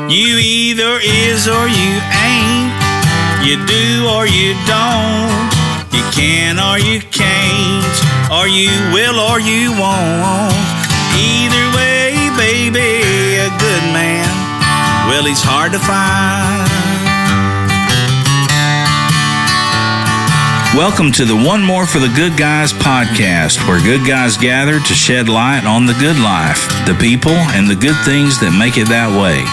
You either is or you ain't. You do or you don't. You can or you can't. Or you will or you won't. Either way, baby, a good man, well, he's hard to find. Welcome to the One More for the Good Guys podcast, where good guys gather to shed light on the good life, the people, and the good things that make it that way.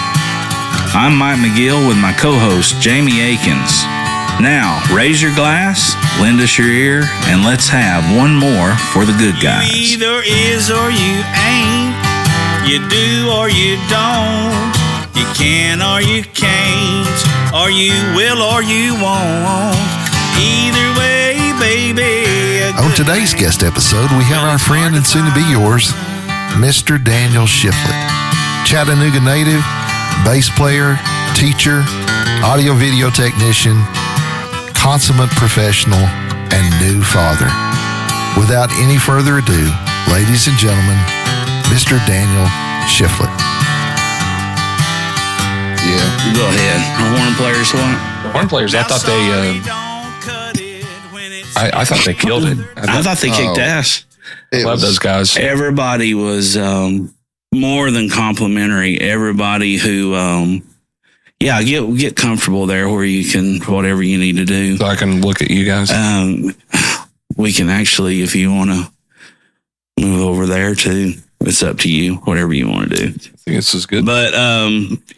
I'm Mike McGill with my co-host, Jamie Akins. Now, raise your glass, lend us your ear, and let's have one more for the good guys. You either is or you ain't. You do or you don't. You can or you can't. Or you will or you won't. Either way, baby. On today's guest episode, we have our friend and soon-to-be yours, Mr. Daniel Shifflett. Chattanooga native, bass player, teacher, audio-video technician, consummate professional, and new father. Without any further ado, ladies and gentlemen, Mr. Daniel Shifflett. Yeah. Go ahead. Horn players, what? Horn players, I thought I thought they killed it. I thought they kicked ass. I love those guys. Everybody was more than complimentary. Everybody who, get comfortable there where you can, whatever you need to do. So I can look at you guys. We can actually, if you want to move over there too, it's up to you, whatever you want to do. I think this is good. But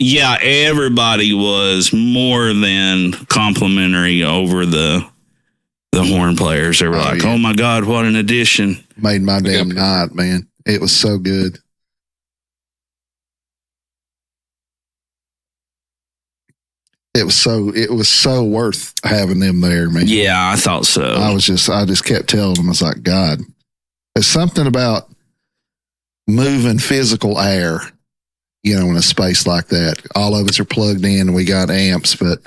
everybody was more than complimentary over the horn players. They were oh my God, what an addition. Made my damn night, man. It was so good. It was so worth having them there, man. Yeah, I thought so. I just kept telling them, I was like, God, there's something about moving physical air, in a space like that. All of us are plugged in and we got amps, but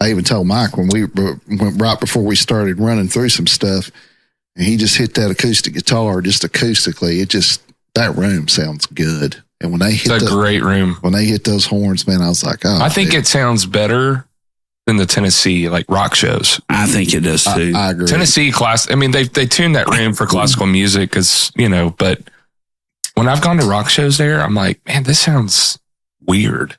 I even told Mike when we went right before we started running through some stuff, and he just hit that acoustic guitar just acoustically. That room sounds good. And when they hit it's a great room. When they hit those horns, man, I was like, oh. I think it sounds better than the Tennessee rock shows. I think it does too. I agree. Tennessee they tuned that room for classical music because, but when I've gone to rock shows there, I'm like, man, this sounds weird.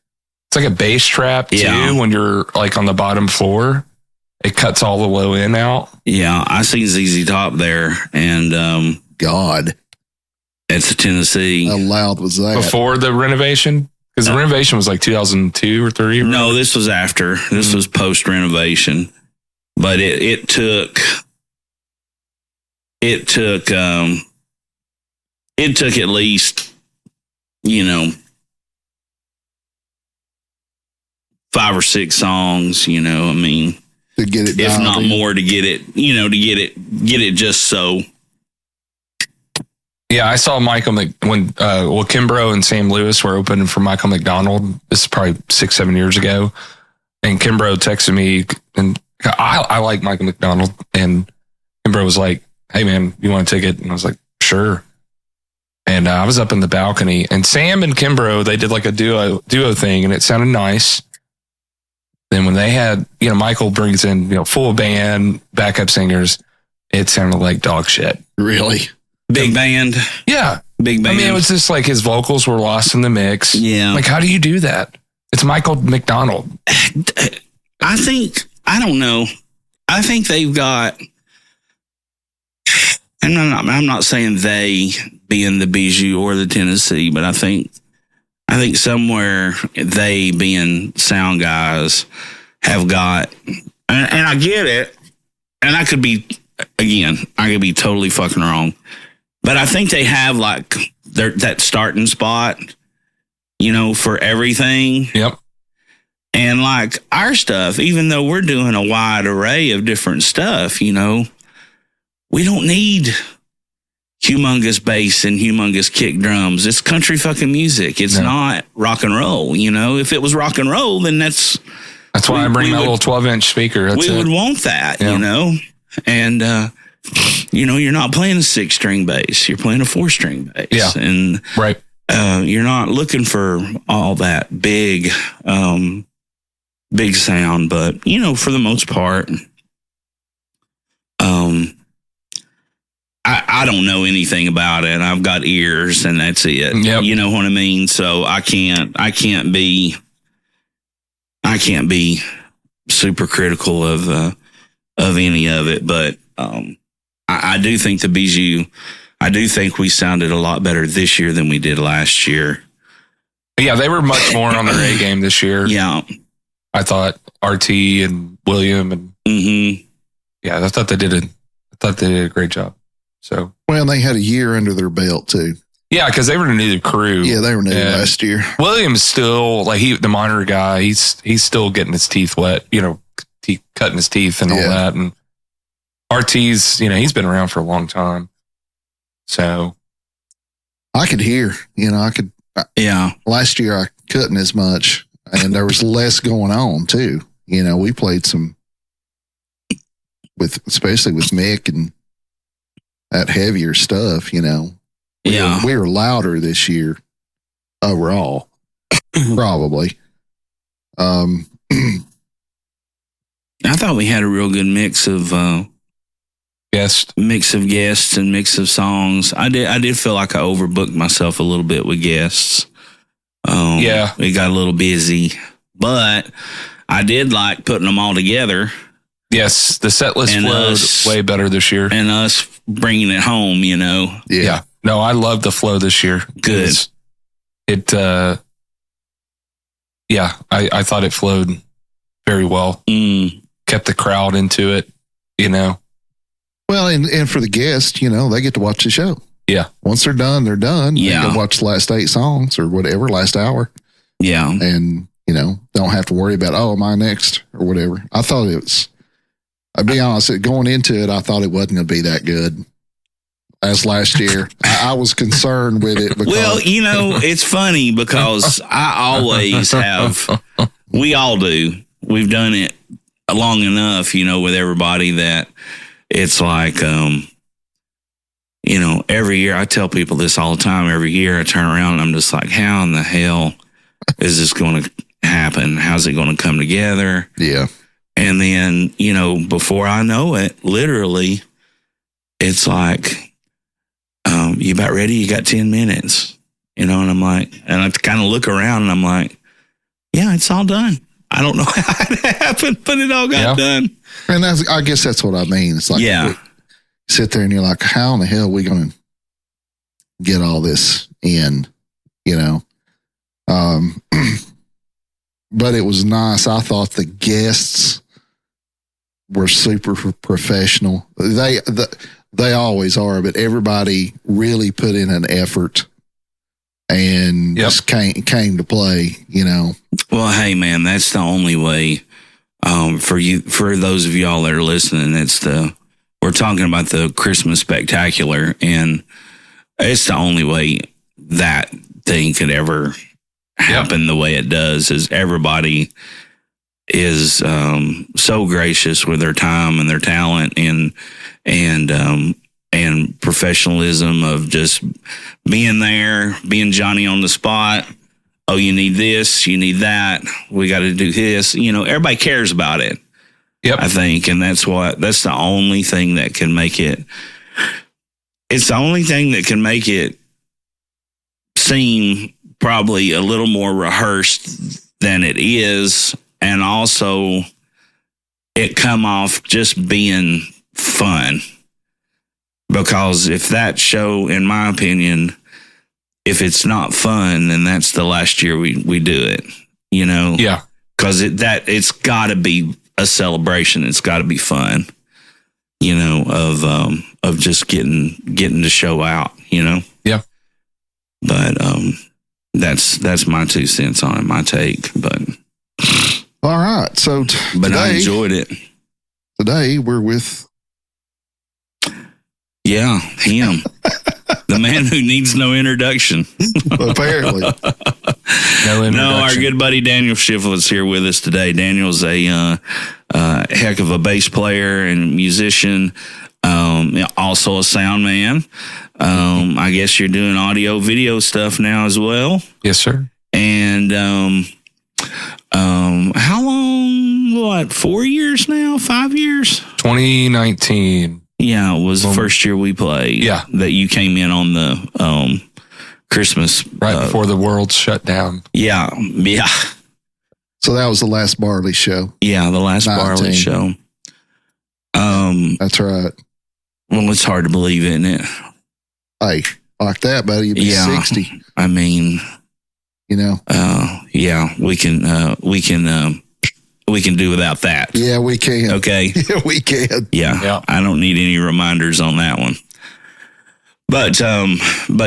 It's like a bass trap too. When you're on the bottom floor, it cuts all the low end out. Yeah, I seen ZZ Top there, and God, it's a Tennessee. How loud was that? Before the renovation, because the renovation was 2002 or 3. Right? No, this was after. This was post renovation, but it took at least 5 or 6 songs, to get it, if not more, to get it, get it just so. Yeah, I saw Michael when Kimbrough and Sam Lewis were opening for Michael McDonald. This is probably 6-7 years ago, and Kimbrough texted me, and I like Michael McDonald, and Kimbrough was like, "Hey man, you want a ticket?" And I was like, "Sure." And I was up in the balcony, and Sam and Kimbrough, they did a duo thing, and it sounded nice. Then when they had, Michael brings in, full band, backup singers, it sounded like dog shit. Really? Big band. Yeah. Big band. I mean, it was just his vocals were lost in the mix. Yeah. How do you do that? It's Michael McDonald. I don't know. I think they've got, and I'm not saying they being the Bijou or the Tennessee, but I think somewhere they being sound guys have got, and I get it, and I could be totally fucking wrong, but I think they have that starting spot, for everything. Yep. And our stuff, even though we're doing a wide array of different stuff, we don't need humongous bass and humongous kick drums. It's country fucking music. It's not rock and roll. If it was rock and roll, then that's why I bring my little 12-inch speaker. We would want that, and you're not playing a 6-string bass. You're playing a 4-string bass. Yeah. And right. you're not looking for all that big sound, but for the most part, I don't know anything about it. I've got ears and that's it. Yep. You know what I mean? So I can't be super critical of any of it, but I do think the Bijou, I do think we sounded a lot better this year than we did last year. Yeah, they were much more on their A game this year. Yeah. I thought RT and William and yeah, I thought they did a great job. So Well, they had a year under their belt too. yeah, because they were new to the crew. Yeah, they were new last year. William's still like the monitor guy. He's still getting his teeth wet. Cutting his teeth and all that. And RT's he's been around for a long time. So I could hear. Last year I couldn't as much, and there was less going on too. We played some especially with Mick and that heavier stuff. We were louder this year overall, probably. I thought we had a real good mix of guests and mix of songs. I did feel like I overbooked myself a little bit with guests. It got a little busy, but I did like putting them all together. Yes, the set list flowed way better this year, and us bringing it home. Yeah. No, I love the flow this year. Good. I thought it flowed very well. Kept the crowd into it. Well, and for the guests, they get to watch the show. Yeah. Once they're done, they're done. Yeah. They can watch the last 8 songs or whatever, last hour. Yeah. And, don't have to worry about, am I next or whatever. I thought I'll be honest, going into it, I thought it wasn't going to be that good as last year. I was concerned with it. Because, it's funny because I always have, we all do. We've done it long enough, with everybody that it's like, every year I tell people this all the time. Every year I turn around and I'm just like, how in the hell is this going to happen? How's it going to come together? Yeah. And then, before I know it, literally, it's like, you about ready? You got 10 minutes, and I'm like, and I kind of look around and I'm like, yeah, it's all done. I don't know how it happened, but it all got done. And I guess that's what I mean. It's like, you sit there and you're like, how in the hell are we going to get all this in, but it was nice. I thought the guests were super professional. They always are, but everybody really put in an effort and just came to play, Well, hey man, that's the only way, for those of y'all that are listening, we're talking about the Christmas Spectacular, and it's the only way that thing could ever happen the way it does. Is everybody is so gracious with their time and their talent and professionalism of just being there, being Johnny on the spot. Oh, you need this, you need that. We got to do this. Everybody cares about it. Yep. I think, and that's the only thing that can make it. It's the only thing that can make it seem probably a little more rehearsed than it is, and also it come off just being fun. Because if that show, in my opinion, if it's not fun, then that's the last year we do it. Yeah. Because it's got to be a celebration. It's got to be fun. Of just getting the show out. Yeah. But that's my 2 cents on it, my take. But all right, so today, I enjoyed it. Today we're with him, the man who needs no introduction. Apparently, no. Our good buddy Daniel Shifflett's here with us today. Daniel's a heck of a bass player and musician. Also a sound man. I guess you're doing audio video stuff now as well. Yes, sir. And how long? What? 4 years now? 5 years? 2019. Yeah, it was the first year we played. Yeah, that you came in on the Christmas before the world shut down. Yeah. So that was the last Barley show. Yeah, the last 19. Barley show. That's right. Well, it's hard to believe, isn't it? Hey, like that, buddy, you'd be 60. I mean, you know. Yeah, we can do without that. Yeah, we can. Okay. Yeah, we can. Yeah. I don't need any reminders on that one. But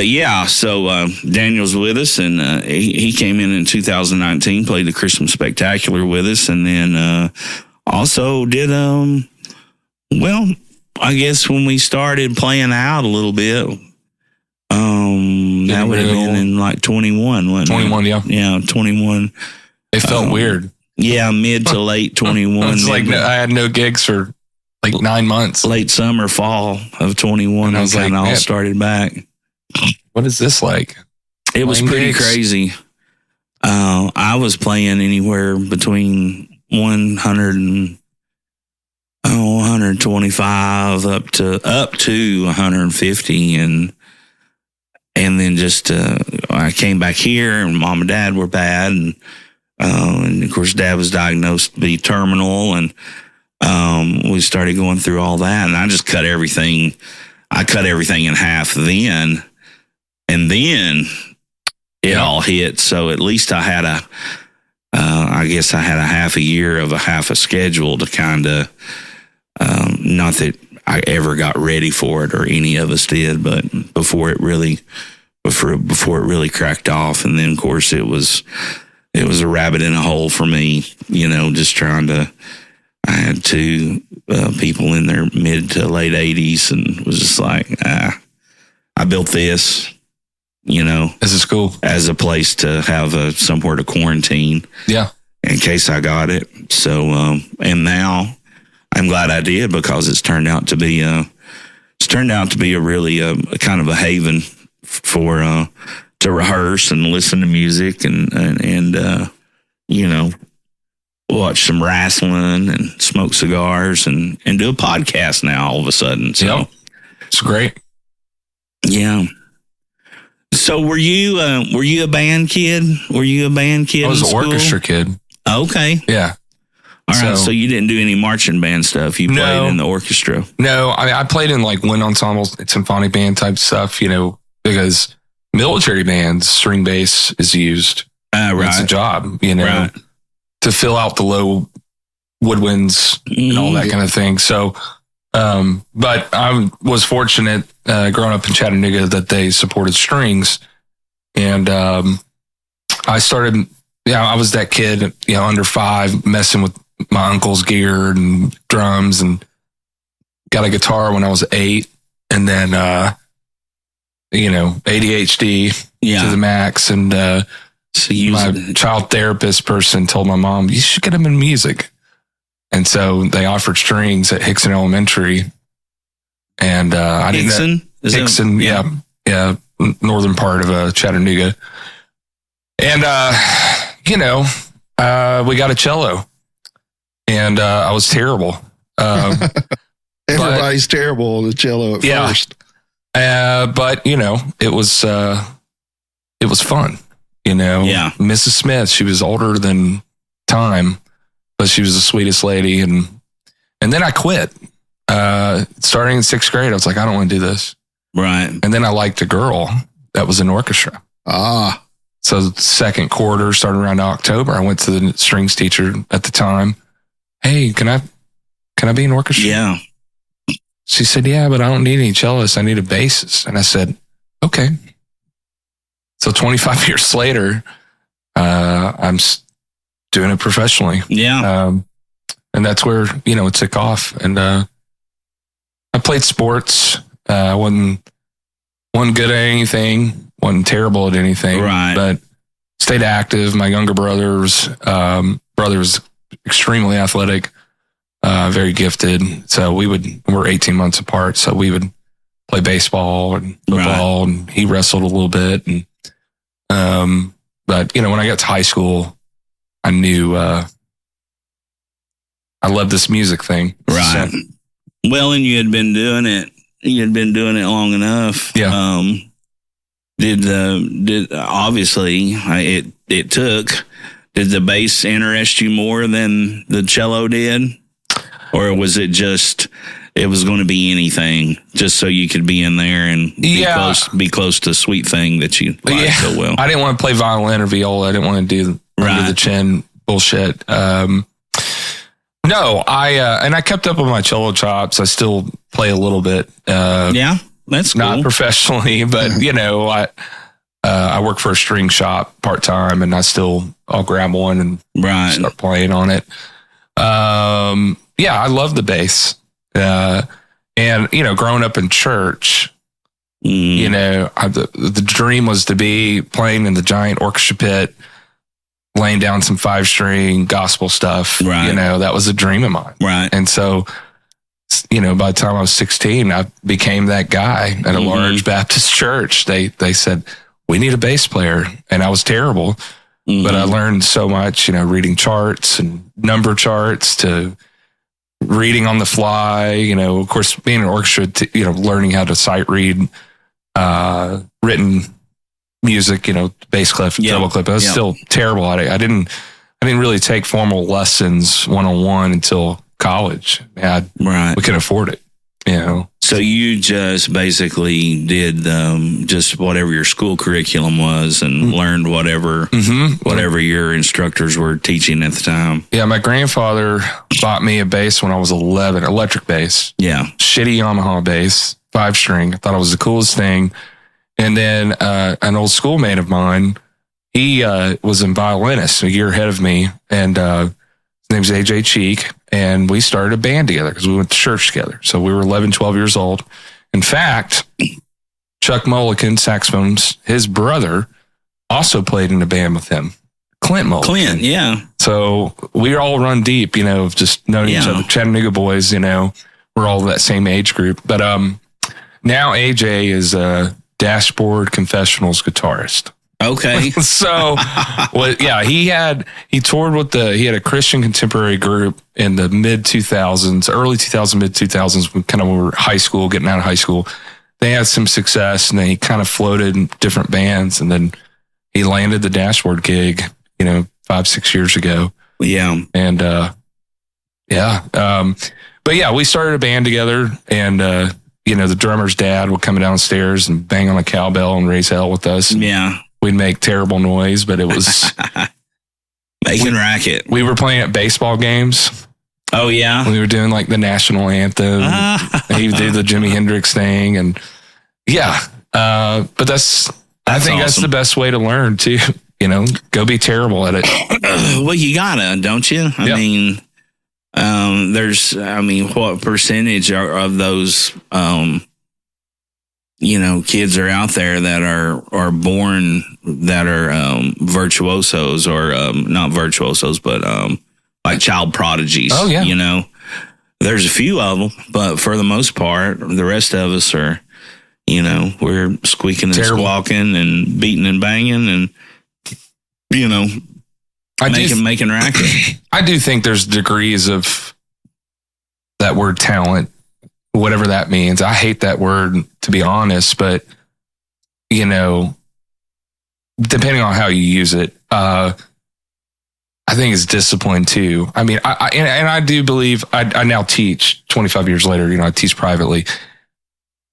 yeah, so Daniel's with us, and he came in 2019, played the Christmas Spectacular with us, and then also did well, I guess when we started playing out a little bit, that would have been in like 21, wasn't 21, it? yeah. Yeah, 21. It felt weird. Yeah, mid to late 21. It's like I had no gigs for like 9 months. Late summer, fall of 21. I was kind of all started back. What is this like? It was pretty gigs? crazy. I was playing anywhere between 100 and 125 up to 150, and then just I came back here, and Mom and Dad were bad, and of course Dad was diagnosed to be terminal, and we started going through all that, and I just cut everything. I cut everything in half then, and then it all hit. So at least I had I guess I had a half a year of a half a schedule to kind of, not that I ever got ready for it or any of us did, but before it really cracked off. And then of course it was a rabbit in a hole for me, just trying to, I had two people in their mid to late 80s, and was just like, I built this, This is cool. as a place to have somewhere to quarantine. Yeah. In case I got it. So, and now I'm glad I did, because it's turned out to be a really kind of a haven for to rehearse and listen to music and watch some wrestling and smoke cigars and do a podcast now all of a sudden. So it's great. Yeah. So were you a band kid? I was an orchestra kid. Okay. Yeah. All right. So you didn't do any marching band stuff. You played in the orchestra. No, I played in like wind ensembles, symphonic band type stuff, because military bands, string bass is used. Right. It's a job, Right. to fill out the low woodwinds and all that kind of thing. So, but I was fortunate growing up in Chattanooga that they supported strings, and I started. Yeah, I was that kid, under 5, messing with my uncle's gear and drums, and got a guitar when I was 8, and then ADHD to the max, and my child therapist person told my mom, you should get him in music. And so they offered strings at Hickson Elementary. And I didn't know. Hickson, yeah, northern part of Chattanooga. And, we got a cello. And I was terrible. Everybody's terrible on the cello at first. But, it was fun. Mrs. Smith, she was older than time, but she was the sweetest lady. And then I quit. Starting in 6th grade, I was like, I don't want to do this. Right. And then I liked a girl that was in orchestra. So second quarter, starting around October, I went to the strings teacher at the time. Hey, can I be in orchestra? Yeah. She said, yeah, but I don't need any cellists. I need a bassist. And I said, okay. So 25 years later, I'm doing it professionally. Yeah. And that's where, it took off. And I played sports. I wasn't good at anything, wasn't terrible at anything. Right. But stayed active. My younger brother was extremely athletic, very gifted. So we're 18 months apart. So we would play baseball and football, and he wrestled a little bit. And but when I got to high school, I knew I loved this music thing. Right. So, well, and you had been doing it. You had been doing it long enough. Yeah. Did obviously it took. Did the bass interest you more than the cello did, or was it just it was going to be anything just so you could be in there and be close to Sweet Thing that you like so well? I didn't want to play violin or viola. I didn't want to do under the chin bullshit. No, I kept up with my cello chops. I still play a little bit. That's cool. Not professionally, but I work for a string shop part time, and I'll grab one and start playing on it. I love the bass. And growing up in church, the dream was to be playing in the giant orchestra pit, laying down some 5-string gospel stuff. Right. That was a dream of mine. Right. And so, by the time I was 16, I became that guy at a large Baptist church. They said, we need a bass player. And I was terrible, but I learned so much, reading charts and number charts to reading on the fly, of course, being an orchestra, learning how to sight read, written music, bass clef, treble clef. I was still terrible at it. I didn't really take formal lessons one-on-one until college. We couldn't afford it, So you just basically did just whatever your school curriculum was and learned whatever your instructors were teaching at the time. Yeah, my grandfather bought me a bass when I was 11, electric bass. Yeah. Shitty Yamaha bass, 5-string. I thought it was the coolest thing. And then an old schoolmate of mine, he was a violinist a year ahead of me, and his name's AJ Cheek, and we started a band together because we went to church together. So we were 11, 12 years old. In fact, Chuck Mulligan, saxophones, his brother, also played in a band with him. Clint Mulligan. Clint, yeah. So we all run deep, just knowing each other. Chattanooga boys, we're all that same age group. But now AJ is a Dashboard Confessionals guitarist. Okay. So, he toured with he had a Christian contemporary group in the mid 2000s, early 2000s, mid 2000s, when we were high school, getting out of high school. They had some success, and then he kind of floated in different bands, and then he landed the Dashboard gig, 5-6 years ago. Yeah. And, but we started a band together, and, the drummer's dad would come downstairs and bang on a cowbell and raise hell with us. Yeah. We'd make terrible noise, but it was making racket. We were playing at baseball games. Oh yeah. We were doing like the national anthem. He would do the Jimi Hendrix thing, and but that's I think awesome. That's the best way to learn too. Go be terrible at it. Well, you gotta, don't you? I mean, what percentage of those kids are out there that are born that are virtuosos, or not virtuosos, but like child prodigies. Oh yeah. There's a few of them, but for the most part, the rest of us are, we're squeaking and squawking and beating and banging and, making racket. I do think there's degrees of that word talent, whatever that means. I hate that word, to be honest, but depending on how you use it, I think it's discipline too. I mean, I do believe I now teach 25 years later, I teach privately.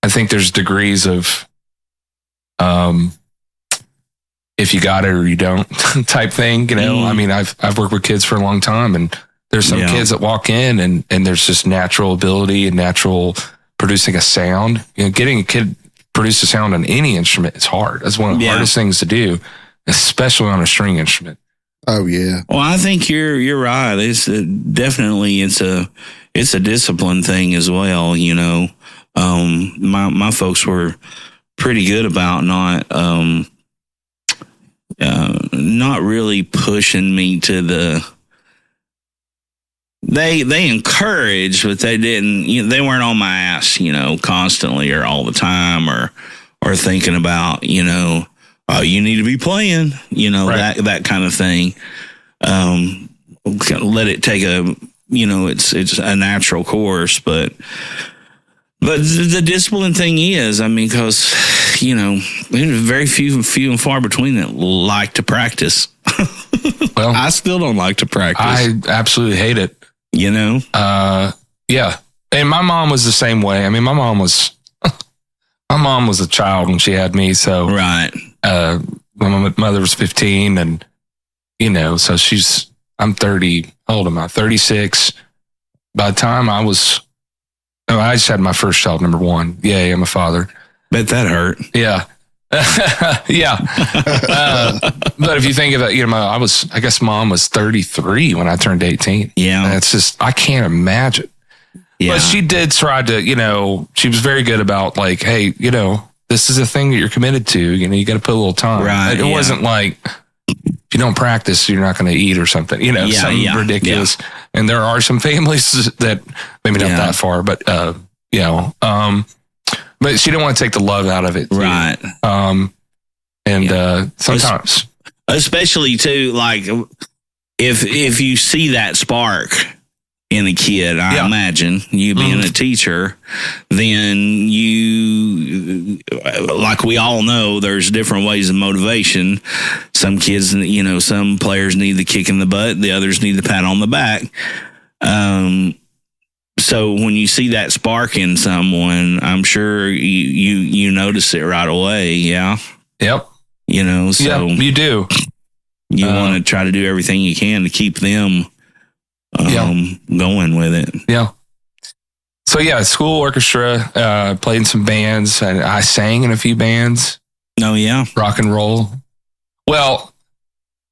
I think there's degrees of, if you got it or you don't type thing, I mean, I've worked with kids for a long time, and there's some kids that walk in and there's just natural ability and natural producing a sound. Getting a kid produce a sound on any instrument is hard. That's one of the hardest things to do, especially on a string instrument. Oh yeah. Well, I think you're right. It's definitely it's a discipline thing as well. My folks were pretty good about not really pushing me to they encouraged, but they didn't, they weren't on my ass, constantly or all the time or thinking about, oh, you need to be playing, right. that kind of thing. Let it take it's a natural course, but the discipline thing is, because, there's very few and far between that like to practice. Well, I still don't like to practice. I absolutely hate it. Yeah. And my mom was the same way. My mom was a child when she had me. So, right. My mother was 15 and, so I'm 30. How old am I? 36. By the time I just had my first child, number one. Yay, I'm a father. Bet that hurt. Yeah. Yeah. But if you think of it, I guess mom was 33 when I turned 18. Yeah. That's just, I can't imagine. Yeah. But she did try to, she was very good about like, hey, this is a thing that you're committed to. You got to put a little time. Right. It wasn't like, if you don't practice, you're not going to eat or something, something ridiculous. Yeah. And there are some families that maybe not that far, but, but she didn't want to take the love out of it. Too. Right. Sometimes. Especially too, like if you see that spark in a kid, I imagine you being a teacher, then you, like we all know, there's different ways of motivation. Some kids, some players need the kick in the butt. The others need the pat on the back. So when you see that spark in someone, I'm sure you notice it right away. Yeah. Yep. So you do. You want to try to do everything you can to keep them going with it. Yeah. So school orchestra, played in some bands, and I sang in a few bands. Oh yeah. Rock and roll. Well,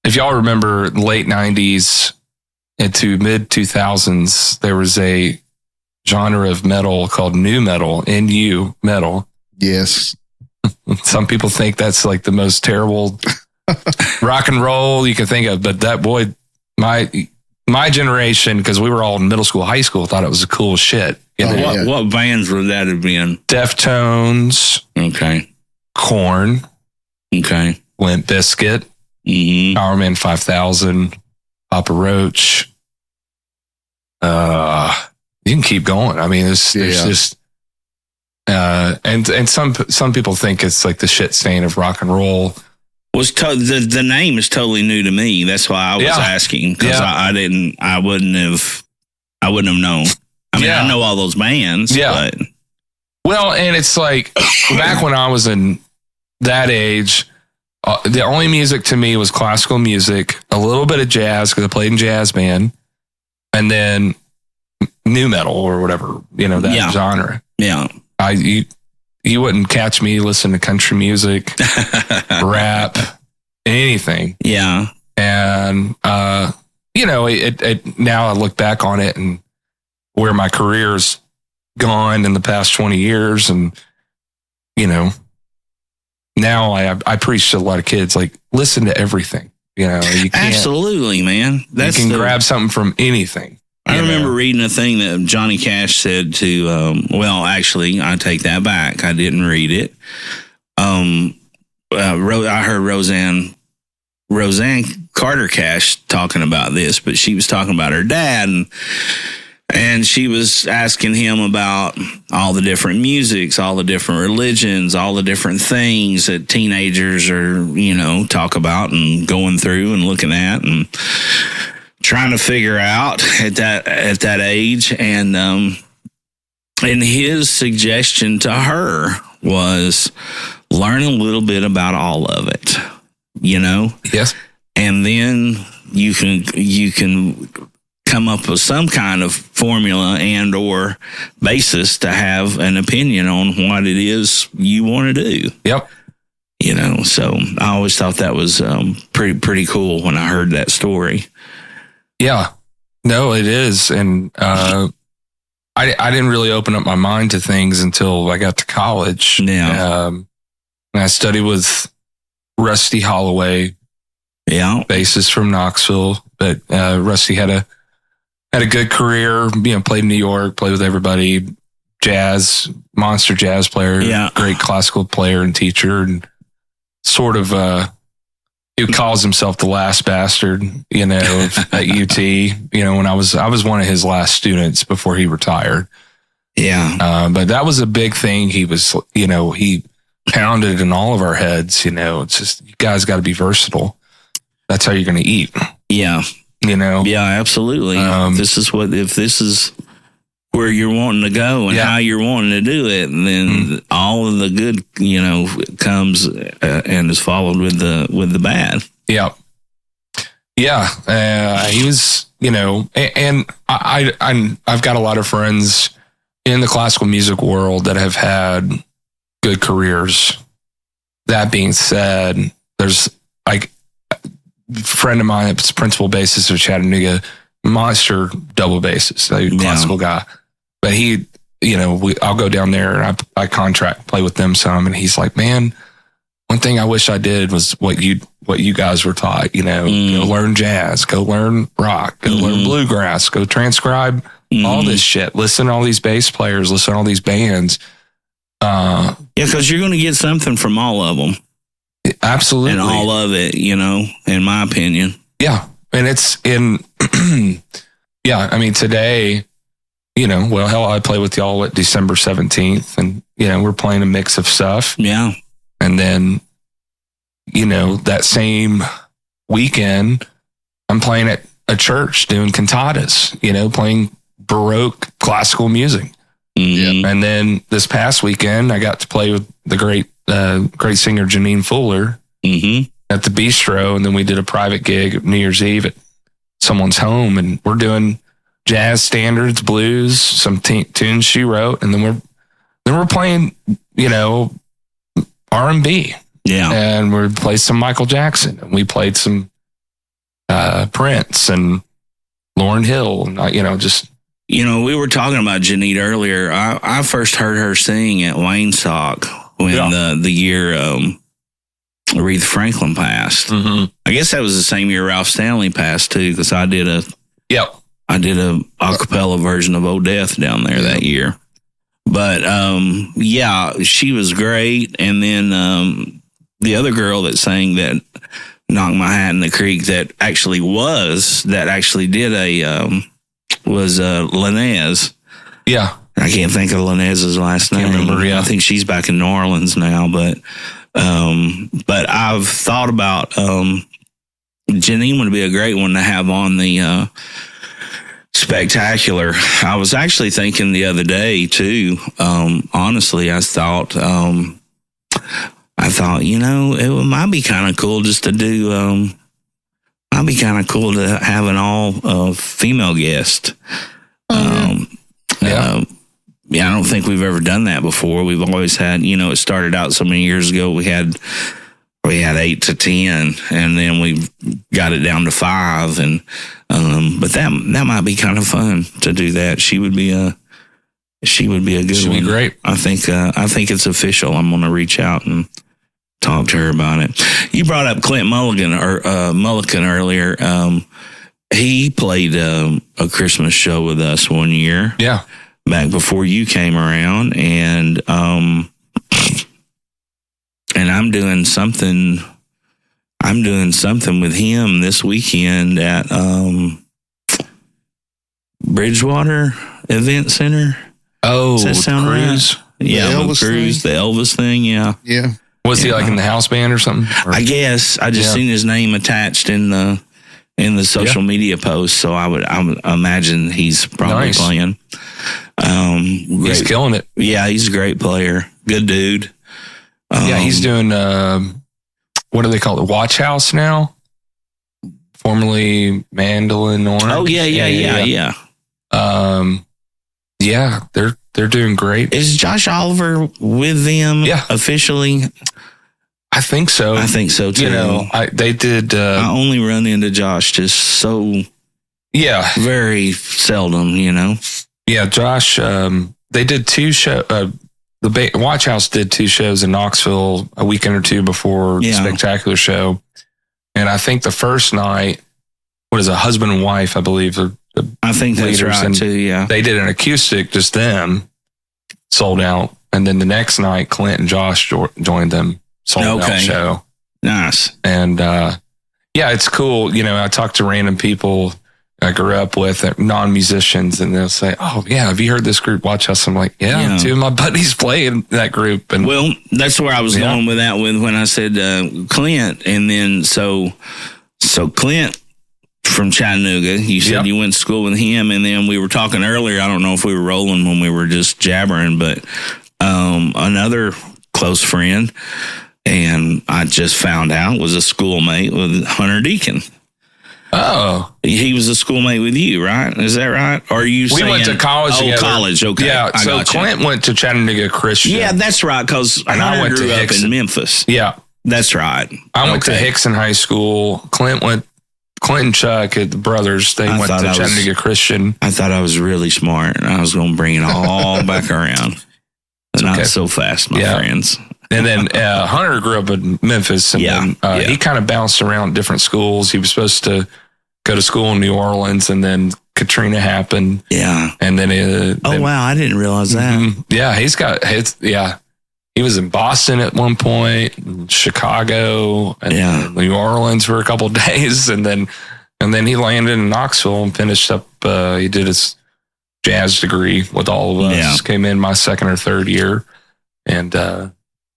if y'all remember late 90s into mid 2000s, there was a genre of metal called nu metal, NU metal. Yes. Some people think that's like the most terrible rock and roll you can think of, but that boy, my generation, because we were all in middle school, high school, thought it was the coolest shit. What bands would that have been? Deftones. Okay. Korn. Okay. Limp Bizkit. Mm-hmm. Powerman 5000. Papa Roach. You can keep going. There's just, and some people think it's like the shit stain of rock and roll. The name is totally new to me. That's why I was asking, because I wouldn't have known. I know all those bands. Yeah. But. Well, and it's like back when I was in that age, the only music to me was classical music, a little bit of jazz because I played in jazz band, and then nu metal or whatever, that genre. Yeah. You wouldn't catch me listening to country music, rap, anything. Yeah. And, now I look back on it and where my career's gone in the past 20 years. And, now I preach to a lot of kids, like, listen to everything. You can't. Absolutely, man. You can grab something from anything. I remember reading a thing that Johnny Cash said to, actually, I take that back. I didn't read it. I heard Roseanne Carter Cash talking about this, but she was talking about her dad, and she was asking him about all the different musics, all the different religions, all the different things that teenagers are, talk about and going through and looking at and trying to figure out at that age. And his suggestion to her was learn a little bit about all of it, Yes. And then you can come up with some kind of formula and or basis to have an opinion on what it is you want to do. Yep. So I always thought that was pretty cool when I heard that story. Yeah, no, it is. And I didn't really open up my mind to things until I got to college. Yeah. And I studied with Rusty Holloway, bassist from Knoxville. But Rusty had had a good career, played in New York, played with everybody, monster jazz player, great classical player and teacher, and sort of, he calls himself the last bastard, at UT, when I was one of his last students before he retired. Yeah. But that was a big thing. He was, he pounded in all of our heads, it's just, you guys got to be versatile. That's how you're going to eat. Yeah. Yeah, absolutely. If this is where you're wanting to go and how you're wanting to do it, and then all of the good, comes and is followed with the bad. Yeah. Yeah. He was, and I've got a lot of friends in the classical music world that have had good careers. That being said, there's like a friend of mine that's principal bassist of Chattanooga, monster double bassist, a classical guy. But he, I'll go down there and I contract play with them some, and he's like, man, one thing I wish I did was what you guys were taught, go learn jazz, go learn rock, go learn bluegrass, go transcribe all this shit, listen to all these bass players, listen to all these bands. Because you're going to get something from all of them. Absolutely. And all of it, in my opinion. Yeah. And it's today, hell, I play with y'all at December 17th, and, we're playing a mix of stuff. Yeah. And then, that same weekend, I'm playing at a church doing cantatas, playing Baroque classical music. Mm-hmm. And then this past weekend, I got to play with the great singer Janine Fuller at the Bistro. And then we did a private gig at New Year's Eve at someone's home. And we're doing jazz standards, blues, some tunes she wrote. And then we're playing, R&B. Yeah. And we played some Michael Jackson. And we played some Prince and Lauryn Hill. And, just... we were talking about Janine earlier. I first heard her sing at Wayne Stock when the year Aretha Franklin passed. Mm-hmm. I guess that was the same year Ralph Stanley passed too, because I did a acapella version of "Oh Death" down there that year. But she was great. And then the other girl that sang that "Knock My Hat in the Creek" that actually did a was Linez. Yeah. I can't think of Linez's last name. Can't remember, yeah. I think she's back in New Orleans now, but I've thought about Janine would be a great one to have on the Spectacular. I was actually thinking the other day too, honestly, I thought, it might be kind of cool just to do, might be kind of cool to have an all female guest. I don't think we've ever done that before. We've always had, it started out so many years ago. We had 8 to 10, and then we got it down to 5. And but that might be kind of fun to do that. She would be a good one. She'd be great. I think it's official. I'm going to reach out and talk to her about it. You brought up Clint Mulligan earlier. He played a Christmas show with us one year. Yeah. Back before you came around, and I'm doing something with him this weekend at Bridgewater Event Center. Oh, does that sound Cruise? Right? Yeah, the Elvis thing. Yeah. Was he like in the house band or something? I guess I just seen his name attached in the social media post, so I would imagine he's probably playing. He's killing it. Yeah, he's a great player. Good dude. He's doing what do they call it? Watch House now, formerly Mandolin Orange. Oh yeah. They're doing great. Is Josh Oliver with them? Yeah, officially. I think so. I think so too. They did. I only run into Josh just so very seldom. Yeah, Josh. They did 2 shows. The Watch House did 2 shows in Knoxville a weekend or 2 before the Spectacular show, and I think the first night, a husband and wife, I believe, I think that's leaders, right and too. Yeah. they did an acoustic, just them, sold out. And then the next night, Clint and Josh joined them, sold out show. Nice. And it's cool. You know, I talk to random people I grew up with, non-musicians, and they'll say, "Oh yeah, have you heard this group, Watch Us?" I'm like, "Yeah, two of my buddies play in that group." And well, that's where I was going with that when I said Clint, and then so Clint from Chattanooga. You said you went to school with him, and then we were talking earlier. I don't know if we were rolling when we were just jabbering, but another close friend, and I just found out was a schoolmate with Hunter Deacon. Oh, he was a schoolmate with you, right? Is that right? Or are you? We went to college together. College. Okay. Yeah. So Clint went to Chattanooga Christian. Yeah, that's right. Because I went to up in Memphis. Yeah, that's right. I went to Hickson High School. Clint and Chuck, the brothers, they went to Chattanooga Christian. I thought I was really smart, and I was going to bring it all back around. Not so fast, my friends. And then Hunter grew up in Memphis, and then he kind of bounced around different schools. He was supposed to go to school in New Orleans, and then Katrina happened. Yeah. And then wow, I didn't realize that. Yeah, he's got hits. Yeah. He was in Boston at one point, Chicago, and New Orleans for a couple of days, and then he landed in Knoxville and finished up. He did his jazz degree with all of us. Yeah. Came in my second or third year, and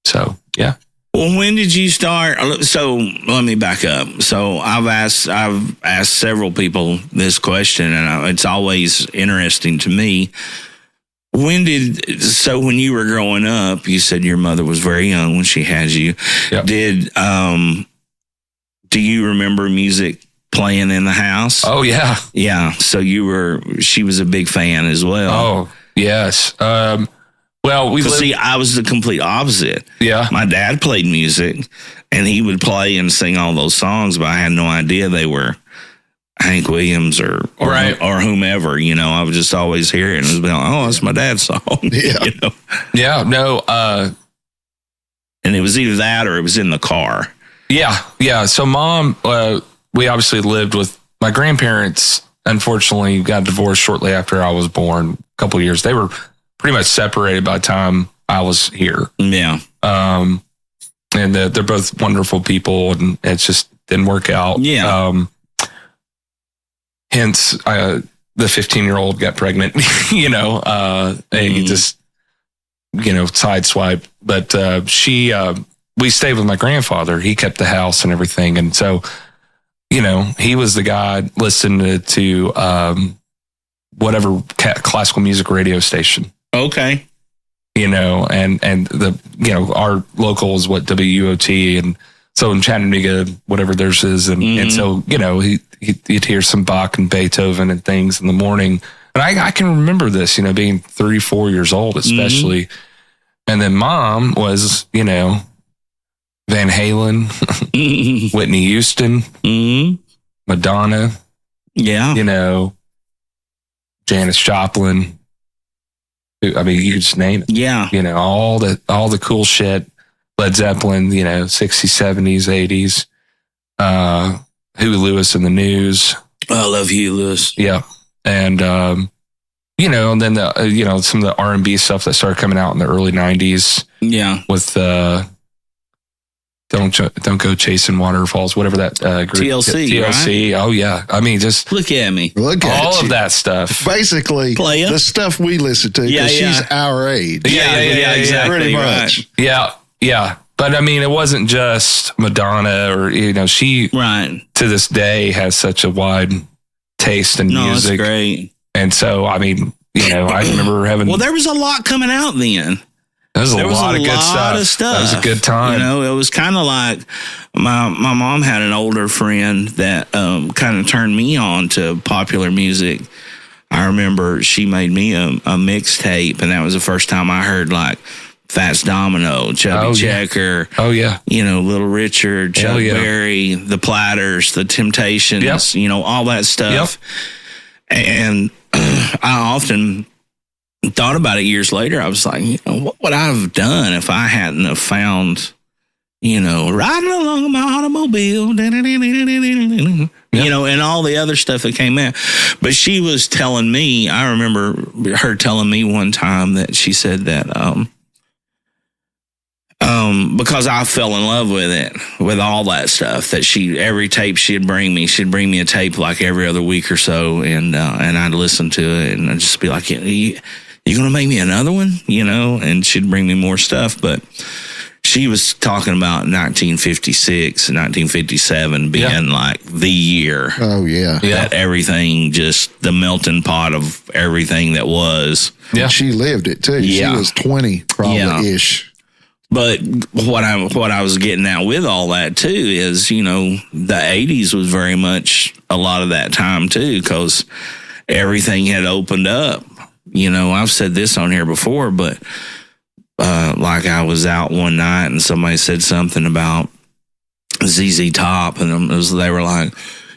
so yeah. Well, when did you start? So let me back up. So I've asked several people this question, and it's always interesting to me. When you were growing up, you said your mother was very young when she had you. Yep. Do you remember music playing in the house? Oh yeah. Yeah. So she was a big fan as well. Oh yes. Well, I was the complete opposite. Yeah. My dad played music, and he would play and sing all those songs, but I had no idea they were Hank Williams or whomever. You know, I would just always hear it and it was like, oh, that's my dad's song. Yeah. You know? Yeah. No. And it was either that or it was in the car. Yeah. Yeah. So Mom, we obviously lived with my grandparents. Unfortunately, got divorced shortly after I was born. A couple of years. They were pretty much separated by the time I was here. Yeah. And they're both wonderful people, and it just didn't work out. Yeah. Hence, the 15-year-old got pregnant, and he just, sideswiped. But we stayed with my grandfather. He kept the house and everything. And so, he was the guy listening to whatever classical music radio station. Okay. And our local is what WUOT, and so in Chattanooga, whatever theirs is. And so, he'd hear some Bach and Beethoven and things in the morning. And I can remember this, being 3, 4 years old, especially. Mm-hmm. And then Mom was, Van Halen, Whitney Houston, Madonna, Janis Joplin. I mean, you just name it. Yeah. All the cool shit. Led Zeppelin, 60s, 70s, 80s. Huey Lewis and the News. I love Huey Lewis. Yeah. And, and then some of the R&B stuff that started coming out in the early 90s. Yeah. With Don't Go Chasing Waterfalls, whatever that group. TLC, right? Oh, yeah. I mean, just look at me. All of that stuff. Basically, the stuff we listen to, because she's our age. Yeah, exactly. Pretty much. Right. Yeah. But I mean, it wasn't just Madonna or, she to this day has such a wide taste in music. It's great. And so, I mean, I remember having. Well, there was a lot coming out then. There was a lot of good stuff. That was a good time. It was kind of like my mom had an older friend that kind of turned me on to popular music. I remember she made me a mixtape, and that was the first time I heard like Fats Domino, Chubby Checker. Oh, yeah. Little Richard, Chuck Berry, The Platters, The Temptations, all that stuff. Yep. And I often thought about it years later. I was like, what would I have done if I hadn't have found riding along in my automobile, and all the other stuff that came out. But she was telling me, I remember her telling me one time that she said that, because I fell in love with it, with all that stuff, that every tape she'd bring me a tape like every other week or so. And I'd listen to it and I'd just be like, you going to make me another one? And she'd bring me more stuff. But she was talking about 1956 and 1957 being like the year. Oh, yeah. That everything, just the melting pot of everything that was. Yeah. She lived it too. Yeah. She was 20 probably-ish. But what I was getting at with all that too is, the 80s was very much a lot of that time too, because everything had opened up. I've said this on here before, but like I was out one night and somebody said something about ZZ Top, and they were like,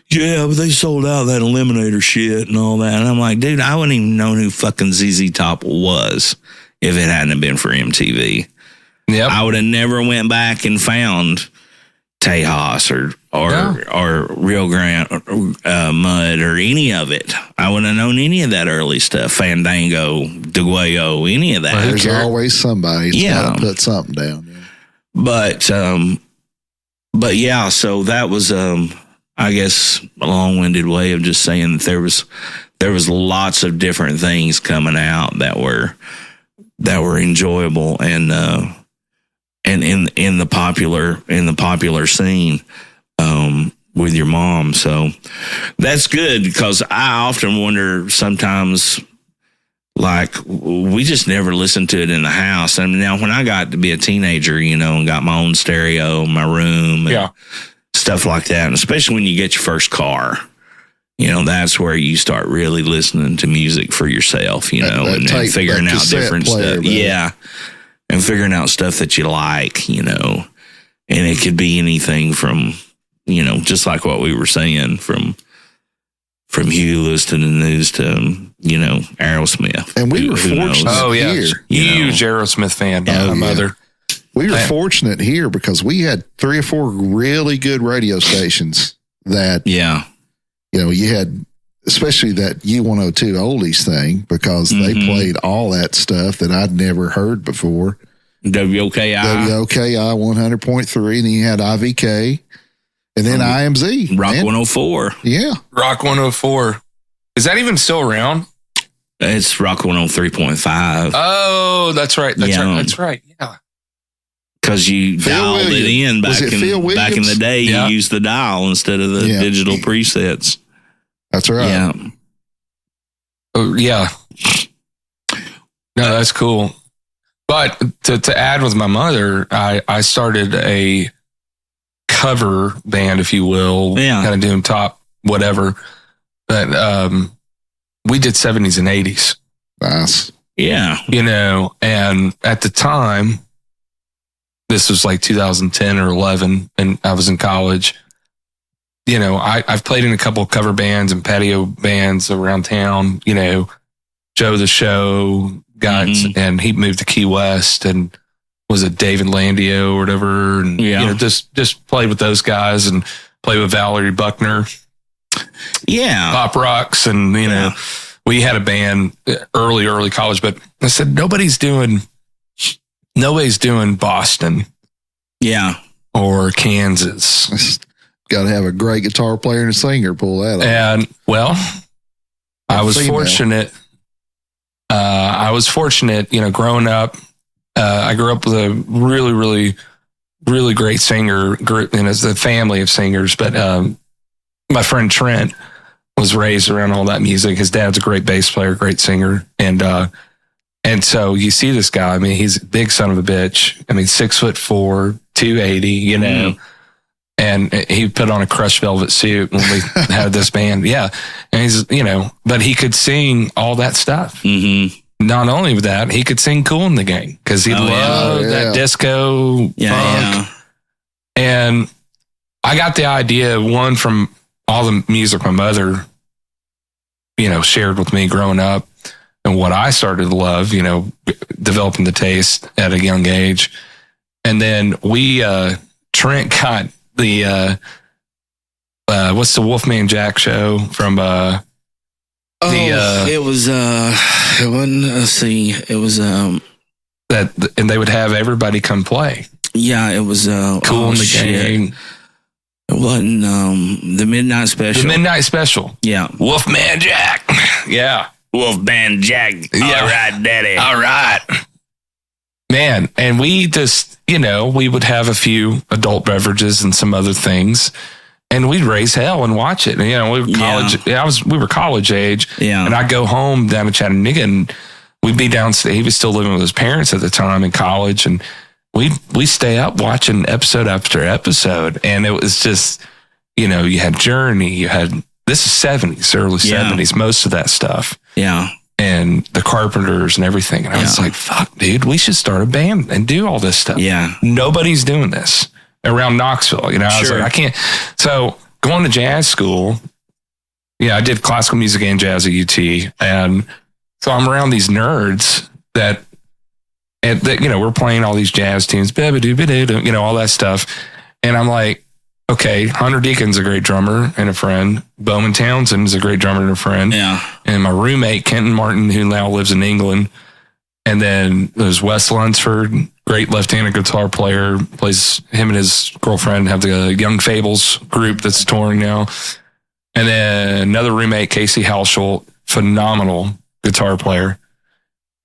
yeah, but they sold out that Eliminator shit and all that. And I'm like, dude, I wouldn't even know who fucking ZZ Top was if it hadn't been for MTV. Yep. I would have never went back and found Tejas or Rio Grande Mud or any of it. I wouldn't have known any of that early stuff. Fandango, DeGuayo, any of that. Well, there's always somebody that's got to put something down. Yeah. But yeah, so that was I guess a long-winded way of just saying that there was lots of different things coming out that were enjoyable and in the popular scene with your mom. So that's good, because I often wonder sometimes, like, we just never listened to it in the house. And now when I got to be a teenager, and got my own stereo, my room, and stuff like that, and especially when you get your first car, that's where you start really listening to music for yourself, and figuring out different stuff. Yeah. And figuring out stuff that you like, and it could be anything from, just like what we were saying, from Huey Lewis to the News to, Aerosmith. And we were fortunate here. Huge Aerosmith fan, my mother. We were fortunate here because we had 3 or 4 really good radio stations that, you had, especially that U102 oldies thing, because they played all that stuff that I'd never heard before. WOKI 100.3, and then you had IVK, and then IMZ. Rock 104. Yeah. Rock 104. Is that even still around? It's Rock 103.5. Oh, that's right. That's right. Yeah. Because you dialed it in back in the day. You used the dial instead of the digital presets. That's right. Yeah. Oh, yeah. No, that's cool. But to add with my mother, I started a cover band, if you will, kind of doing top whatever. But we did 70s and 80s. Nice. Yeah. And at the time, this was like 2010 or 11, and I was in college. I've played in a couple of cover bands and patio bands around town, Joe the Show guys, and he moved to Key West and was it David Landio or whatever. And, just played with those guys and played with Valerie Buckner. Yeah. Pop Rocks. And, we had a band early college, but I said, nobody's doing Boston. Yeah. Or Kansas. Got to have a great guitar player and a singer pull that off. And, well, I was fortunate. Growing up, I grew up with a really, really, really great singer group, and it's a family of singers. But my friend Trent was raised around all that music. His dad's a great bass player, great singer. And so you see this guy, I mean, he's a big son of a bitch. I mean, 6'4", 280, and he put on a crushed velvet suit when we had this band. Yeah. And he's, but he could sing all that stuff. Mm-hmm. Not only that, he could sing Cool in the Gang because he loved that disco funk. Yeah. And I got the idea, one, from all the music my mother, shared with me growing up and what I started to love, developing the taste at a young age. And then we Trent got the what's the Wolfman Jack show from it wasn't, let's see, it was that, and they would have everybody come play. Yeah, it was Cool in the Gang. It wasn't the Midnight Special. The Midnight Special. Yeah. Wolfman Jack. Yeah. Wolfman Jack. Yeah. All right, daddy. All right. Man, and we just, we would have a few adult beverages and some other things, and we'd raise hell and watch it. And, we were college. Yeah. We were college age. Yeah. And I'd go home down to Chattanooga, and we'd be downstairs. He was still living with his parents at the time in college, and we stay up watching episode after episode, and it was just, you had Journey, this is 70s, early 70s, most of that stuff. Yeah. And the Carpenters and everything. And I was like, fuck, dude, we should start a band and do all this stuff. Yeah. Nobody's doing this around Knoxville. I was like, I can't. So going to jazz school, I did classical music and jazz at UT. And so I'm around these nerds that we're playing all these jazz tunes, all that stuff. And I'm like, okay, Hunter Deacon's a great drummer and a friend. Bowman Townsend is a great drummer and a friend. Yeah. And my roommate, Kenton Martin, who now lives in England. And then there's Wes Lunsford, great left-handed guitar player, plays, him and his girlfriend have the Young Fables group that's touring now. And then another roommate, Casey Halschult, phenomenal guitar player.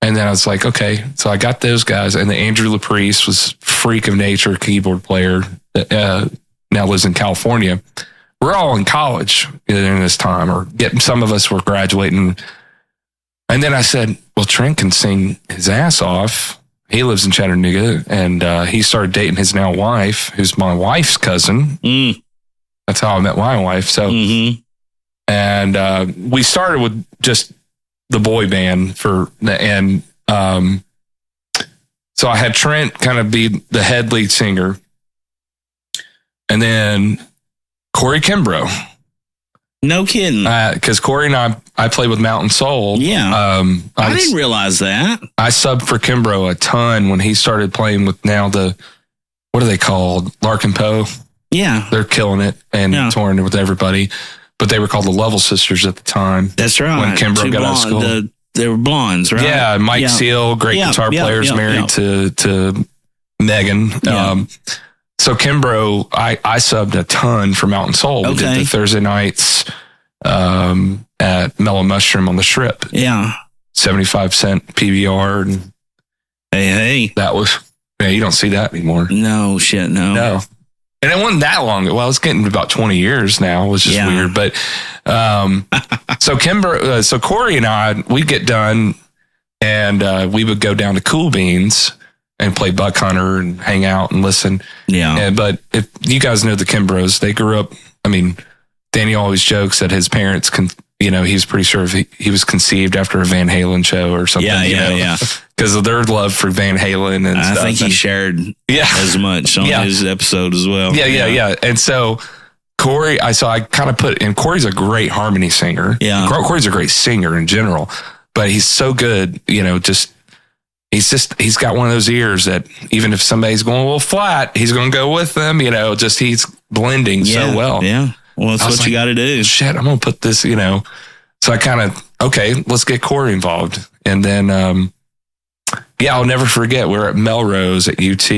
And then I was like, okay, so I got those guys. And then Andrew LaPriest was freak of nature, keyboard player that now lives in California. We're all in college in this time, or some of us were graduating. And then I said, well, Trent can sing his ass off. He lives in Chattanooga, and he started dating his now wife, who's my wife's cousin. Mm. That's how I met my wife. So, and we started with just the boy band so I had Trent kind of be the head lead singer, and then Corey Kimbrough. No kidding. Because Corey and I played with Mountain Soul. Yeah. I didn't realize that. I subbed for Kimbrough a ton when he started playing with now what are they called? Larkin Poe. Yeah. They're killing it and touring with everybody. But they were called the Level Sisters at the time. That's right. When Kimbrough got out of school. They were blondes, right? Yeah. Mike Seal, great guitar player, is married to Megan. Yeah. So Kimbrough, I subbed a ton for Mountain Soul. We did the Thursday nights at Mellow Mushroom on the Strip. Yeah. 75-cent PBR. And hey. That was, you don't see that anymore. No, shit, no. No. And it wasn't that long. Well, it's getting about 20 years now, which is weird. But so Corey and I, we'd get done and we would go down to Cool Beans and play Buck Hunter and hang out and listen. Yeah. But if you guys know the Kimbroughs, they grew up, Danny always jokes that his parents he was pretty sure he was conceived after a Van Halen show or something. Yeah. Because of their love for Van Halen and stuff. I think he shared as much on his episode as well. Yeah. And so Corey, I kind of put, and Corey's a great harmony singer. Yeah. Corey's a great singer in general, but he's so good, he's got one of those ears that even if somebody's going a little flat, he's going to go with them, he's blending so well. Yeah. Well, that's what you got to do. Shit, I'm going to put this, So I kind of, okay, let's get Corey involved. And then, I'll never forget, we're at Melrose at UT.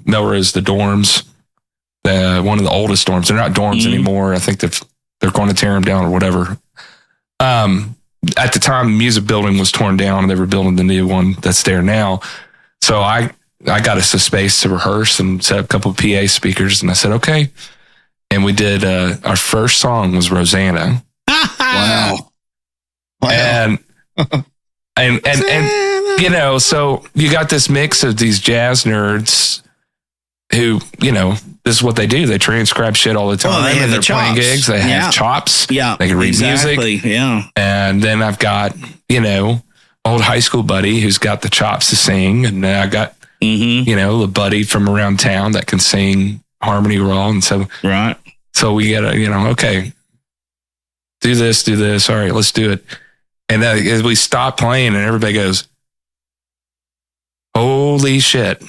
Melrose, the dorms, one of the oldest dorms. They're not dorms anymore. I think they're going to tear them down or whatever. At the time, the music building was torn down and they were building the new one that's there now. So I got us a space to rehearse and set up a couple of PA speakers, and I said, okay. And we did, our first song was Rosanna. Wow. And so you got this mix of these jazz nerds who, this is what they do. They transcribe shit all the time. They have they're playing gigs. They have chops. Yeah. They can read music. Yeah. And then I've got, old high school buddy who's got the chops to sing. And then I got, the buddy from around town that can sing harmony raw. And so, so we got to, okay, do this. All right, let's do it. And as we stop playing and everybody goes, holy shit,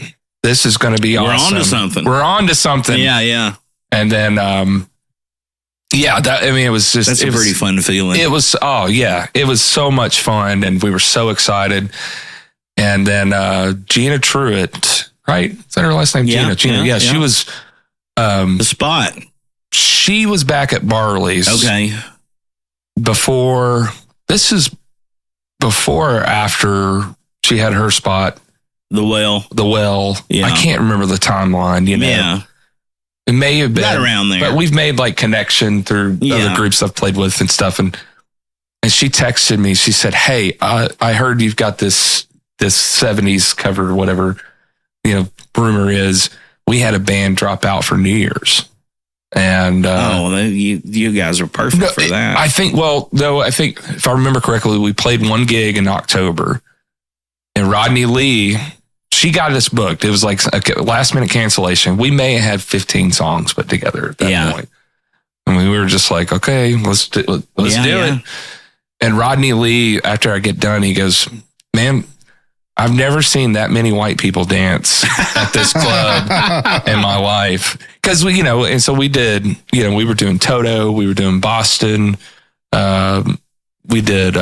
this is going to be awesome. We're on to something. Yeah. And then, it was just, that's a pretty fun feeling. It was, it was so much fun. And we were so excited. And then, Gina Truitt, right? Is that her last name? Gina. She was, the Spot. She was back at Barley's. Okay. Before or after she had her spot. The Well. Yeah. I can't remember the timeline, Yeah. It may have been right around there. But we've made like connection through other groups I've played with and stuff. And she texted me, she said, "Hey, I heard you've got this 70s cover or whatever, rumor is we had a band drop out for New Year's." And you guys are perfect for that. I think if I remember correctly, we played one gig in October, and Rodney Lee, she got us booked. It was like a last minute cancellation. We may have had 15 songs put together at that point. And we were just like, okay, let's do it. And Rodney Lee, after I get done, he goes, "Man, I've never seen that many white people dance at this club in my life." Because and so we did, we were doing Toto, we were doing Boston, we did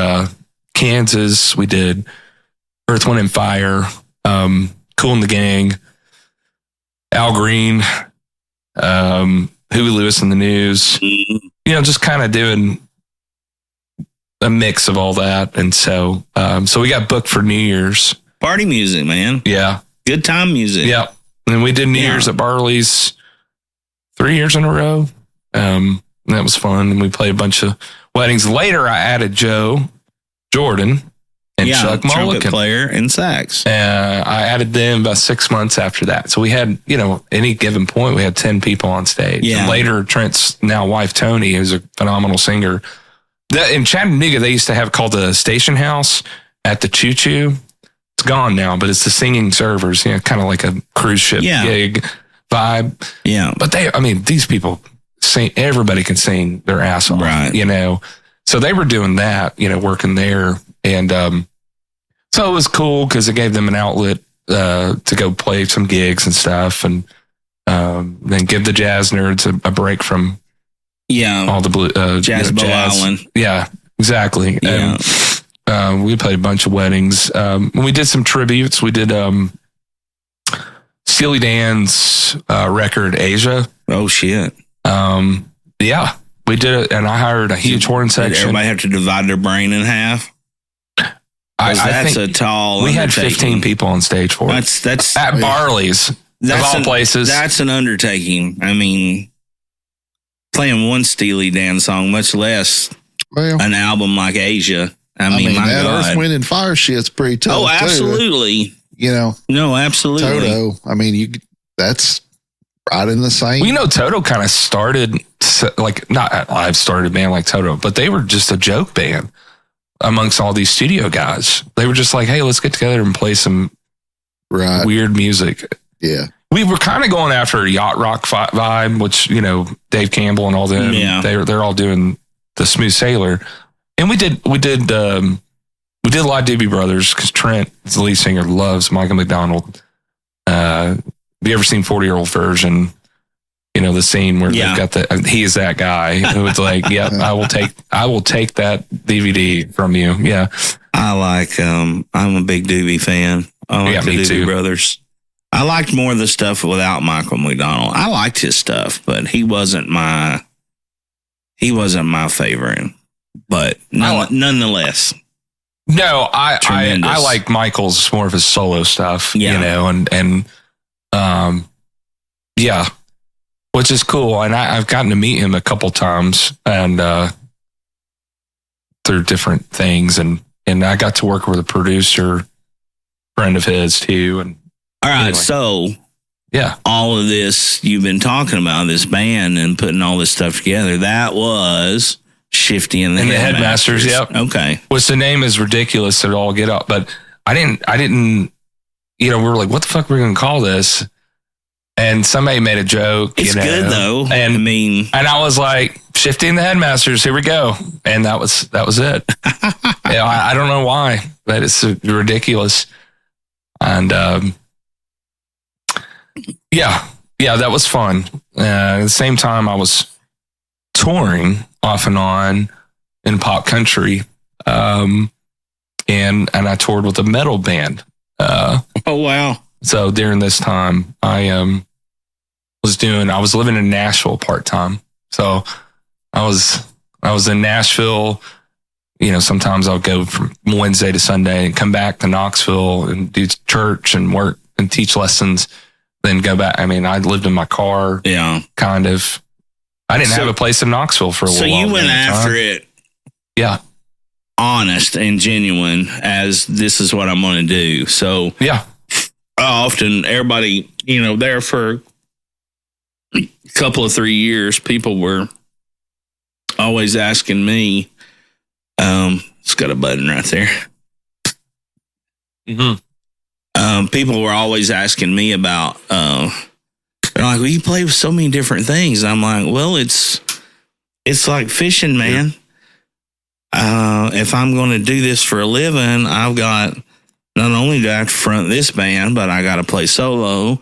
Kansas, we did Earth, Wind and Fire, Kool and the Gang, Al Green, Huey Lewis and the News, just kind of doing a mix of all that. And so we got booked for New Year's. Party music, man. Yeah. Good time music. Yeah. And we did New Year's at Barley's 3 years in a row. And that was fun. And we played a bunch of weddings. Later, I added Joe Jordan and Chuck Mulligan, trumpet player and sax. I added them about 6 months after that. So we had, any given point, we had 10 people on stage. Yeah. And later, Trent's now wife, Tony, who's a phenomenal singer. In Chattanooga, they used to have called the Station House at the Choo Choo. It's gone now, but it's the Singing Servers, kind of like a cruise ship gig vibe. Yeah. But these people sing, everybody can sing their ass off, right. So they were doing that, working there. And so it was cool because it gave them an outlet to go play some gigs and stuff, and then give the jazz nerds a break from all the blue jazz Island. Yeah, exactly. Yeah. And we played a bunch of weddings. We did some tributes. We did Steely Dan's record Asia. Oh shit. Yeah, we did it, and I hired a huge horn section. Did everybody have to divide their brain in half? I think a tall. We had 15 people on stage for it. That's at Barley's, of all places. That's an undertaking. Playing one Steely Dan song, much less an album like Asia. My that God. Earth, Wind and Fire shit's pretty tough. Oh, absolutely. Too. No, absolutely. Toto. That's right in the same. Toto kind of started not I've started a band like Toto, but they were just a joke band amongst all these studio guys. They were just like, "Hey, let's get together and play some weird music." Yeah. We were kind of going after a yacht rock vibe, which, Dave Campbell and all them, they're all doing the Smooth Sailor. And we did a lot of Doobie Brothers because Trent, the lead singer, loves Michael McDonald. Have you ever seen 40-Year-Old Version? The scene where they've got he is that guy who was like, "Yeah, I will take that DVD from you." Yeah, I like. I'm a big Doobie fan. I like the Doobie Brothers. I liked more of the stuff without Michael McDonald. I liked his stuff, but he wasn't my favorite. But nonetheless. No, I like Michael's more of his solo stuff, and which is cool. And I've gotten to meet him a couple times and through different things, and I got to work with a producer friend of his too. And all right, so all of this you've been talking about, this band and putting all this stuff together, that was Shifty and the Headmasters. Yep. Okay. Which the name is ridiculous at all get up, but I didn't, we were like, what the fuck are we going to call this? And somebody made a joke. It's good though. And and I was like, Shifty and the Headmasters, here we go. And that was it. I don't know why, but it's ridiculous. And Yeah, that was fun. At the same time, I was touring off and on in pop country, and I toured with a metal band. Oh wow! So during this time, I was living in Nashville part time. So I was in Nashville. Sometimes I'll go from Wednesday to Sunday and come back to Knoxville and do church and work and teach lessons. Then go back. I mean, I lived in my car. Yeah. Kind of. I didn't have a place in Knoxville for a while. So you went after it. Yeah. Honest and genuine as this is what I'm going to do. So yeah. Often everybody, there for a couple of 3 years, people were always asking me, it's got a button right there. Mm-hmm. People were always asking me about, they're like, well, you play with so many different things. I'm like, well, it's like fishing, man. If I'm going to do this for a living, I've got, not only do I have to front this band, but I got to play solo.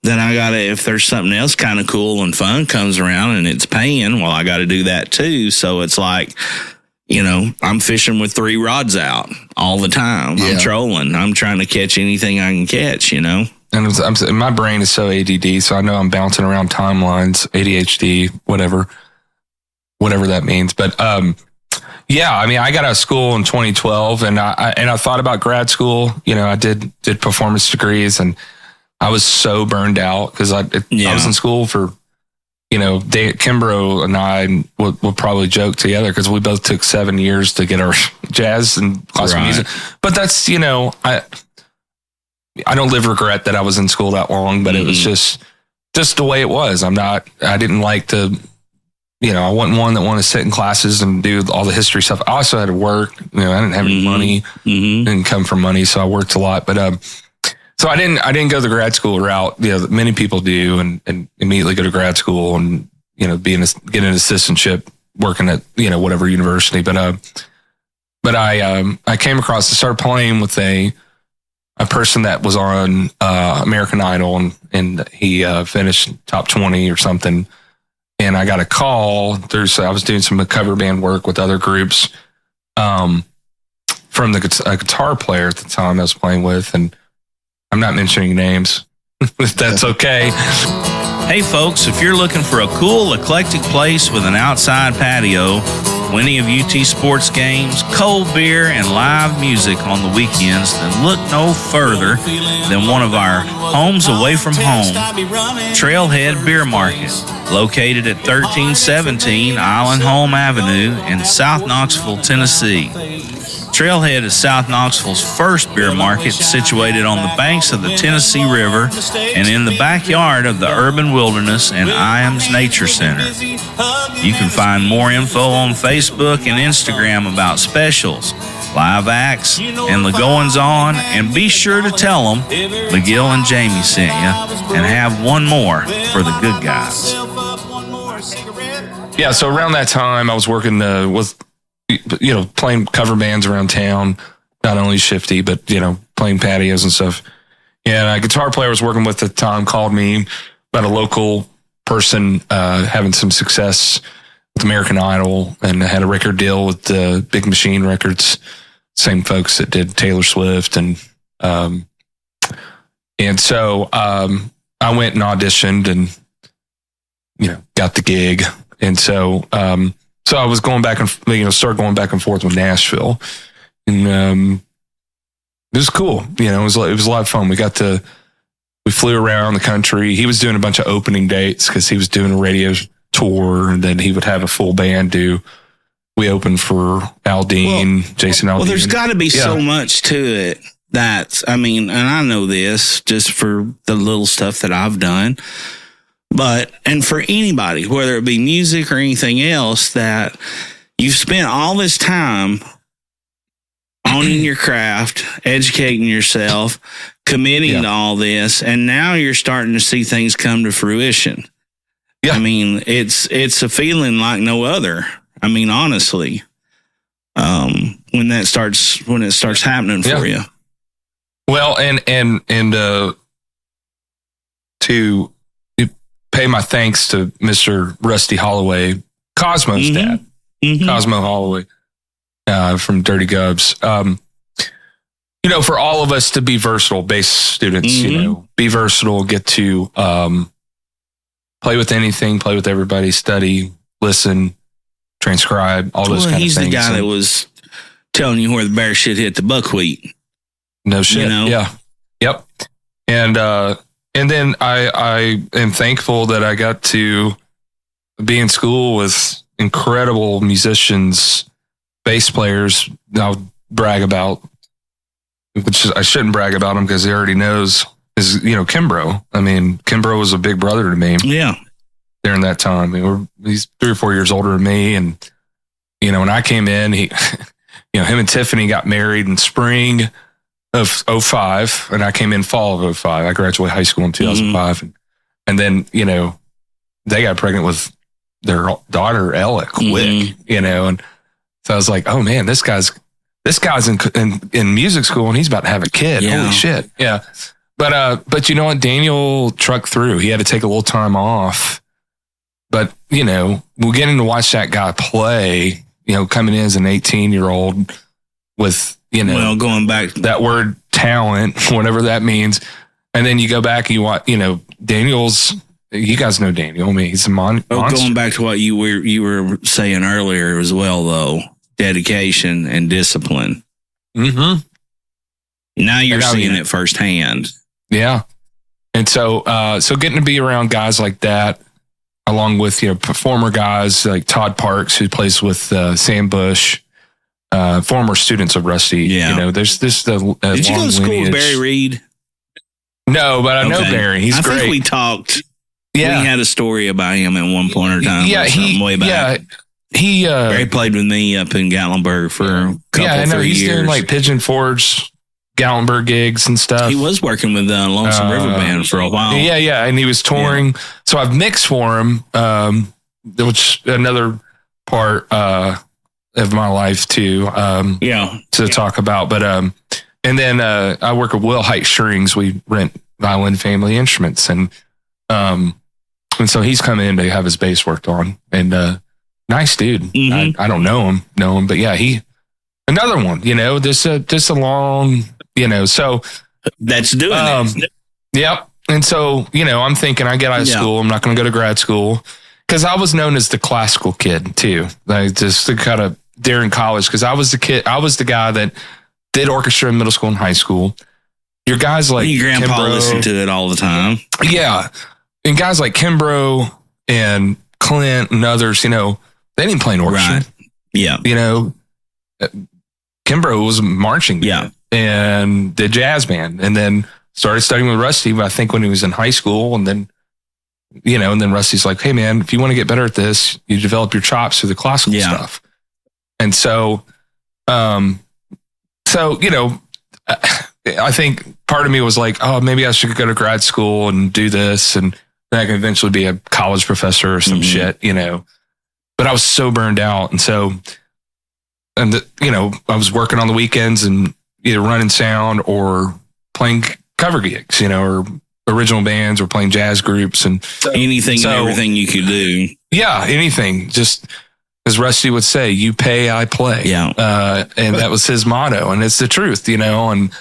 Then I got to, if there's something else kind of cool and fun comes around and it's paying, well, I got to do that too. So it's like, I'm fishing with 3 rods out all the time. Yeah. I'm trolling. I'm trying to catch anything I can catch, And my brain is so ADD, so I know I'm bouncing around timelines, ADHD, whatever that means. But yeah, I mean, I got out of school in 2012, and I thought about grad school. I did performance degrees, and I was so burned out because I was in school for. Kimbrough and I will probably joke together because we both took 7 years to get our jazz and classical music. But that's, I don't live regret that I was in school that long, but it was just the way it was. I didn't like to, I wasn't one that wanted to sit in classes and do all the history stuff. I also had to work, I didn't have any money, didn't come from money. So I worked a lot, but, so I didn't go the grad school route, many people do, and immediately go to grad school and, get an assistantship working at, whatever university. But I came across, I started playing with a person that was on American Idol and he finished top 20 or something. And I got a call. I was doing some cover band work with other groups from a guitar player at the time I was playing with, and I'm not mentioning names, if that's okay. Hey, folks, if you're looking for a cool, eclectic place with an outside patio, plenty of UT sports games, cold beer, and live music on the weekends, then look no further than one of our homes away from home, Trailhead Beer Market, located at 1317 Island Home Avenue in South Knoxville, Tennessee. Trailhead is South Knoxville's first beer market, situated on the banks of the Tennessee River and in the backyard of the Urban Wilderness and Iams Nature Center. You can find more info on Facebook and Instagram about specials, live acts, and the goings-on, and be sure to tell them McGill and Jamie sent you, and have one more for the good guys. Yeah, so around that time, I was working with playing cover bands around town, not only Shifty, but, playing patios and stuff. And a guitar player I was working with at the time called me about a local person having some success with American Idol, and I had a record deal with the Big Machine Records, same folks that did Taylor Swift. And so I went and auditioned and, got the gig. And so I was going back and, started going back and forth with Nashville, and it was cool. It was a lot of fun. We flew around the country. He was doing a bunch of opening dates because he was doing a radio tour, and then he would have a full band we opened for Aldean, Jason Aldean. Well, there's got to be so much to it and I know this just for the little stuff that I've done. And for anybody, whether it be music or anything else, that you've spent all this time honing your craft, educating yourself, committing to all this, and now you're starting to see things come to fruition. Yeah. It's a feeling like no other. Honestly, when it starts happening for you. Well, and to pay my thanks to Mr. Rusty Holloway, Cosmo's dad, Cosmo Holloway, from Dirty Gubs. For all of us to be versatile, bass students, be versatile, get to play with anything, play with everybody, study, listen, transcribe, all those kind of things. He's the guy that was telling you where the bear shit hit the buckwheat. No shit. Yeah. Yep. And then I am thankful that I got to be in school with incredible musicians, bass players. I'll brag about, which I shouldn't brag about him because he already knows, is, Kimbrough. I mean, Kimbrough was a big brother to me. Yeah. During that time. He's 3 or 4 years older than me. And, when I came in, him and Tiffany got married in spring of 2005, and I came in fall of 2005. I graduated high school in 2005. And then, they got pregnant with their daughter, Ella, quick, and so I was like, oh man, this guy's in music school and he's about to have a kid. Yeah. Holy shit. Yeah. But you know what? Daniel trucked through. He had to take a little time off, but we're getting to watch that guy play, coming in as an 18-year-old with, going back that word talent, whatever that means. And then you go back and you watch, Daniel's, you guys know Daniel. I mean, he's a monster. Going back to what you were saying earlier as well, though, dedication and discipline. Mm-hmm. Now you're seeing it firsthand. Yeah. And so getting to be around guys like that, along with, former guys like Todd Parks, who plays with Sam Bush, former students of Rusty. Yeah. There's this. Did you go to school with Barry Reed? No, but I know Barry. He's great. I think we talked. Yeah. We had a story about him at one point in time. Yeah, way back. Yeah, Barry played with me up in Gatlinburg for a couple, 3 years. He's doing like Pigeon Forge, Gatlinburg gigs and stuff. He was working with Lonesome River Band for a while. Yeah, and he was touring. Yeah. So I've mixed for him, which another part of my life too. To talk about, but and then I work with Will Height Strings. We rent Violin Family Instruments, and so he's coming in to have his bass worked on, and nice dude. Mm-hmm. I don't know him, but yeah, another one. Just a long. So that's doing it. Yep. And so, I'm thinking I get out of school. I'm not going to go to grad school because I was known as the classical kid too. Like just to kind of during college, because I was the guy that did orchestra in middle school and high school. Your guys like your grandpa Kimbrough, listened to it all the time. Yeah. And guys like Kimbrough and Clint and others, they didn't play an orchestra. Right. Yeah. Kimbrough was marching band. Yeah. And the jazz band, and then started studying with Rusty, I think when he was in high school. And then, and then Rusty's like, hey man, if you want to get better at this, you develop your chops through the classical stuff. And so, I think part of me was like, oh, maybe I should go to grad school and do this. And then I can eventually be a college professor or some shit, but I was so burned out. And so, I was working on the weekends and either running sound or playing cover gigs, or original bands or playing jazz groups and anything and everything you could do. Yeah, anything. Just as Rusty would say, you pay, I play. Yeah. And that was his motto, and it's the truth, and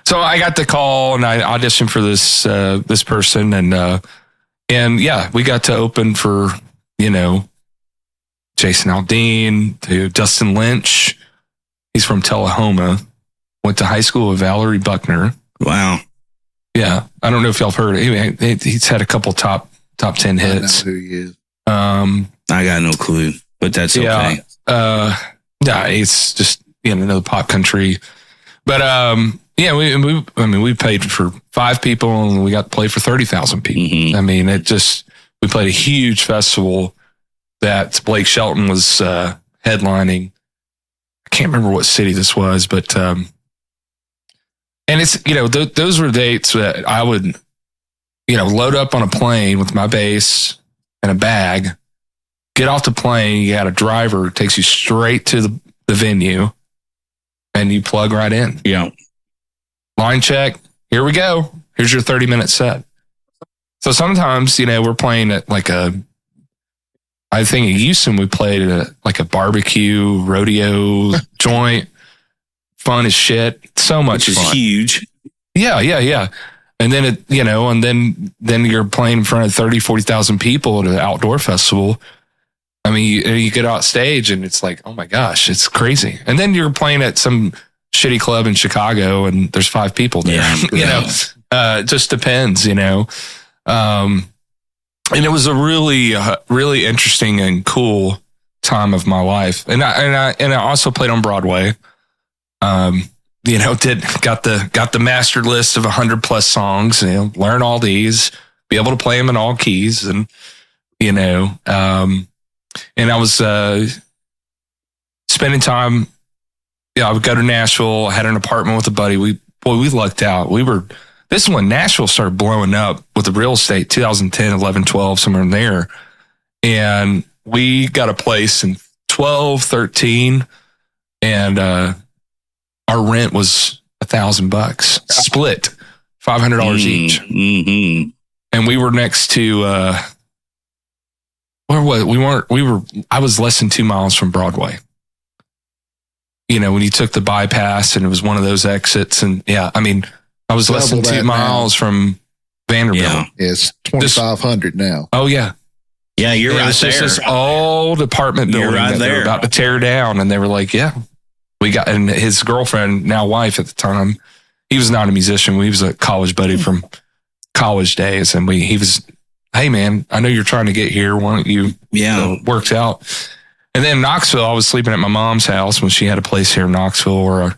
so I got the call and I auditioned for this person and yeah, we got to open for, Jason Aldean, to Dustin Lynch. He's from Tullahoma. Went to high school with Valerie Buckner. Wow. Yeah. I don't know if y'all have heard of him. He's had a couple top 10 hits. I know who he is. I got no clue, but that's okay. Yeah, it's just, another pop country. But we paid for 5 people and we got to play for 30,000 people. Mm-hmm. I mean, we played a huge festival that Blake Shelton was headlining. I can't remember what city this was, but and it's those were dates that I would load up on a plane with my bass and a bag, get off the plane. You got a driver who takes you straight to the venue, and you plug right in. Yeah, line check. Here we go. Here's your 30-minute set. So sometimes, we're playing at I think in Houston, we played at like a barbecue rodeo joint. Fun as shit. So much Which is fun. huge. Yeah. And then then you're playing in front of 30, 40,000 people at an outdoor festival. I mean, you get out stage and it's like, oh my gosh, it's crazy. And then you're playing at some shitty club in Chicago and there's 5 people there. It just depends, and it was a really, really interesting and cool time of my life. And I also played on Broadway. Got the master list of 100+ songs, learn all these, be able to play them in all keys. And, and I was, spending time. I would go to Nashville. I had an apartment with a buddy. We lucked out. This is when Nashville started blowing up with the real estate, 2010, 11, 12, somewhere in there. And we got a place in 12, 13, and our rent was $1,000, split $500 each. Mm-hmm. And we were next to, I was less than 2 miles from Broadway. When you took the bypass and it was one of those exits. And I was less than 2 miles from Vanderbilt. Yeah. It's 2,500 now. Oh, yeah. Yeah, you're right it's there. Just this old apartment building right that they were about to tear down. And they were like, and his girlfriend, now wife at the time, he was not a musician. He was a college buddy from college days. And he was, hey, man, I know you're trying to get here. Why don't you? Yeah. Works out. And then Knoxville, I was sleeping at my mom's house when she had a place here in Knoxville where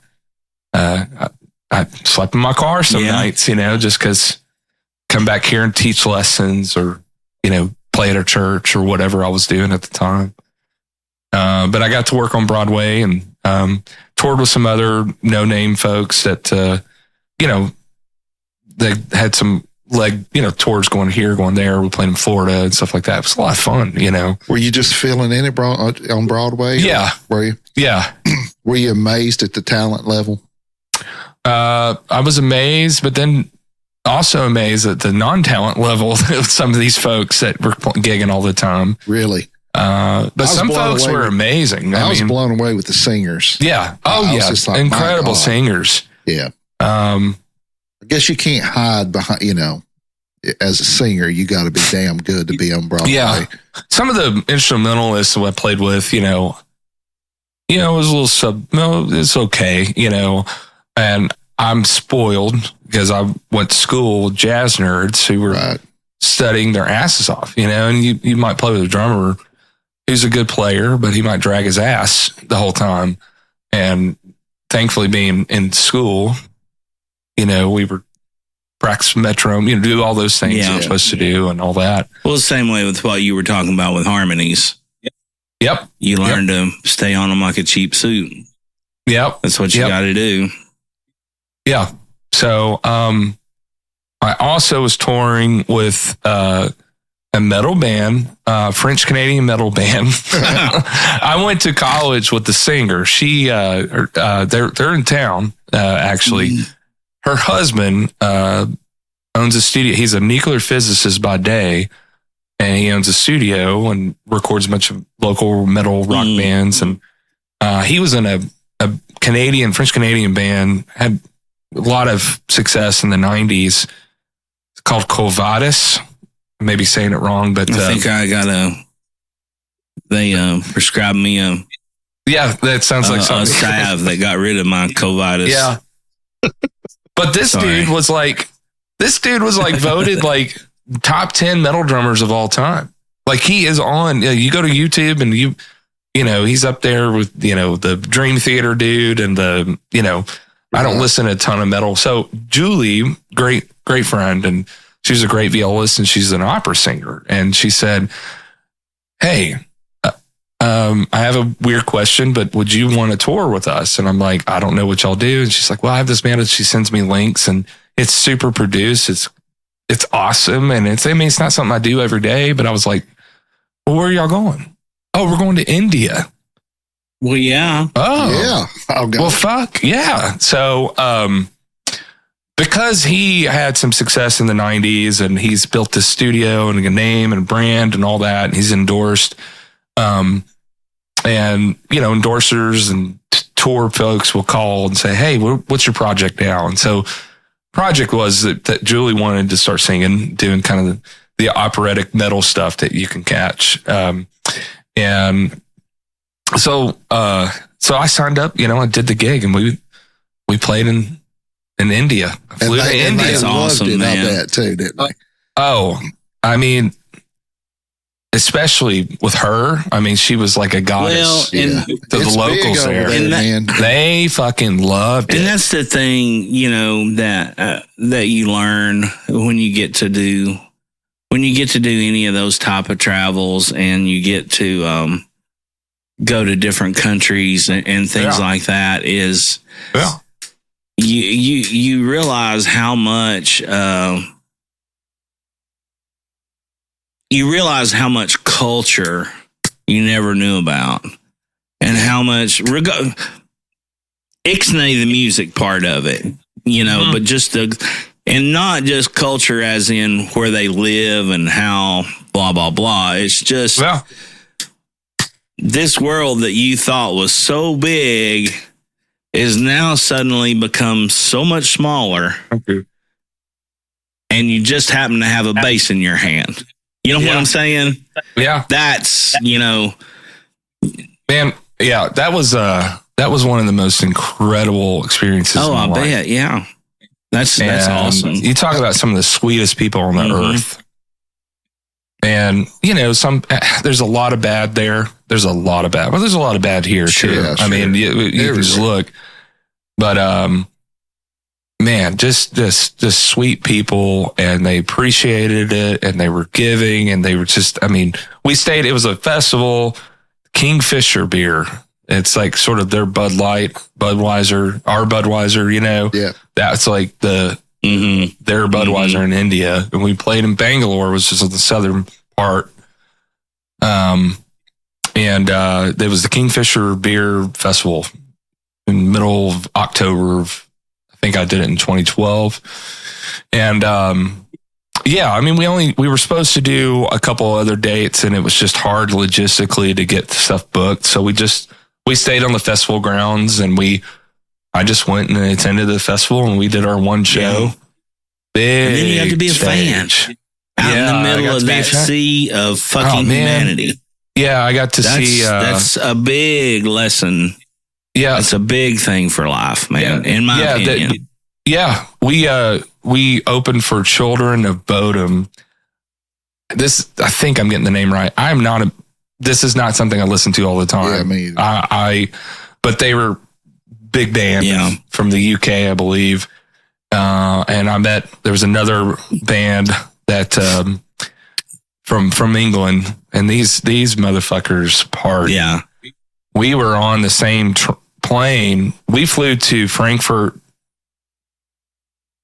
I slept in my car some nights, just because come back here and teach lessons or, play at a church or whatever I was doing at the time. But I got to work on Broadway and toured with some other no-name folks that, they had some tours going here, going there. We played in Florida and stuff like that. It was a lot of fun, Were you just feeling in it on Broadway? Yeah. Were you? Yeah. Were you amazed at the talent level? I was amazed, but then also amazed at the non-talent level of some of these folks that were gigging all the time. Really? But some folks were amazing. I was blown away with the singers. Yeah. Oh, yeah. Like, incredible singers. Yeah. I guess you can't hide behind, as a singer, you got to be damn good to be on Broadway. Yeah. Some of the instrumentalists who I played with, it was a little it's okay, and I'm spoiled because I went to school with jazz nerds who were studying their asses off, and you might play with a drummer who's a good player, but he might drag his ass the whole time. And thankfully being in school, we were practice metronome, do all those things you're supposed to do and all that. Well, the same way with what you were talking about with harmonies. Yep. You learn to stay on them like a cheap suit. Yep. That's what you got to do. Yeah. So, I also was touring with, a metal band, French Canadian metal band. I went to college with the singer. She, they're in town, actually. Her husband owns a studio. He's a nuclear physicist by day, and he owns a studio and records a bunch of local metal rock bands. And he was in a French Canadian band, had a lot of success in the 90s. It's called Covadis. I may be saying it wrong, but I think I got they prescribed me that sounds like something. A salve that got rid of my Covadis. Yeah. But this dude was like voted like top 10 metal drummers of all time. Like he is on, you go to YouTube and he's up there with, the Dream Theater dude and I don't listen to a ton of metal. So Julie, great friend, and she's a great violist and she's an opera singer. And she said, hey, I have a weird question, but would you want to tour with us? And I'm like, I don't know what y'all do. And she's like, well, I have this band. She sends me links and it's super produced. It's awesome. And it's not something I do every day, but I was like, well, where are y'all going? Oh, we're going to India. Well, yeah. Oh, yeah. I'll go. Well, fuck. Yeah. So, because he had some success in the 90s and he's built this studio and a name and brand and all that, and he's endorsed. And, endorsers and tour folks will call and say, hey, what's your project now? And so project was that Julie wanted to start singing, doing kind of the operatic metal stuff that you can catch. And so I signed up, I did the gig, and we played in India. I flew to India. That's awesome, man. That too, didn't they? Oh, I mean, especially with her. I mean, she was like a goddess. Well, to the locals there. They fucking loved it. And that's the thing, that you learn when you get to do any of those type of travels, and you get to go to different countries and things like that, is you realize how much culture you never knew about, and how much ixnay the music part of it, but just and not just culture as in where they live and how blah blah blah. It's just this world that you thought was so big is now suddenly become so much smaller. Okay. And you just happen to have a bass in your hand. You know what I'm saying? Yeah. That's, Man, yeah, that was one of the most incredible experiences. Oh, I bet, yeah. That's awesome. You talk about some of the sweetest people on the earth. And, there's a lot of bad there. There's a lot of bad. Well, there's a lot of bad here, too. Yeah, I mean, you can just look. But, man, just sweet people, and they appreciated it, and they were giving, and they were just, we stayed, it was a festival, Kingfisher beer. It's like sort of their Bud Light, Budweiser, our Budweiser, Yeah. That's like their Budweiser in India. And we played in Bangalore, which is the southern part. And there was the Kingfisher Beer Festival in the middle of October. I think I did it in 2012. And we were supposed to do a couple other dates, and it was just hard logistically to get stuff booked. So we stayed on the festival grounds, and I just went and attended the festival, and we did our one show. Yeah. Big and then you have to be a fan out in the middle of that sea of fucking humanity. Yeah, I got to see. That's a big lesson. Yeah, it's a big thing for life, man. In my opinion. We opened for Children of Bodom. This, I think I'm getting the name right. This is not something I listen to all the time. Yeah, me either. But they were big band from the UK, I believe. And I met, there was another band that, from England, and these motherfuckers party. Yeah. We were on the same plane. We flew to Frankfurt,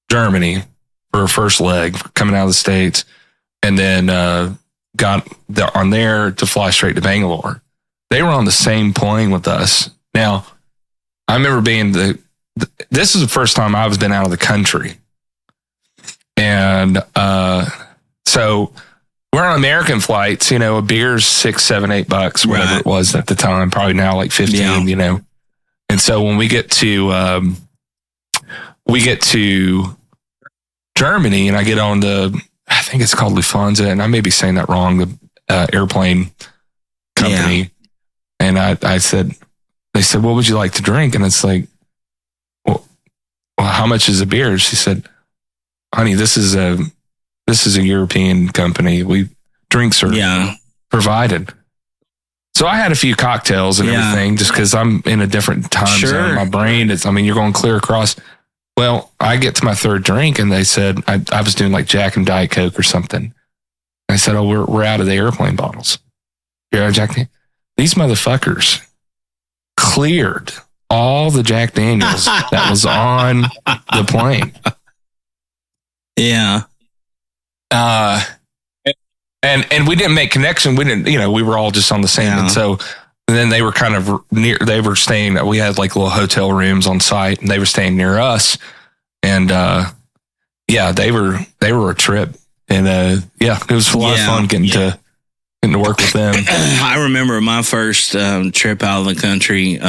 Germany for our first leg coming out of the States, and then got on there to fly straight to Bangalore. They were on the same plane with us. Now, I remember being this is the first time I've been out of the country. And so we're on American flights, a beer's $6, $7, $8, whatever it was at the time, probably now like 15, And so when we get to Germany, and I get on I think it's called Lufthansa, and I may be saying that wrong, the airplane company. Yeah. And they said, what would you like to drink? And it's like, well, how much is a beer? She said, honey, this is a European company. Drinks are provided. So I had a few cocktails and everything, just because I'm in a different time zone. My brain is, you're going clear across. Well, I get to my third drink, and they said, I was doing like Jack and Diet Coke or something. I said, oh, we're out of the airplane bottles. You're out of Jack. These motherfuckers cleared all the Jack Daniels that was on the plane. Yeah. And we didn't make connection. We didn't, we were all just on the same. And so then they were kind of they were staying, we had like little hotel rooms on site, and they were staying near us. And Yeah, they were a trip, and it was a lot of fun getting to work with them. I remember my first trip out of the country,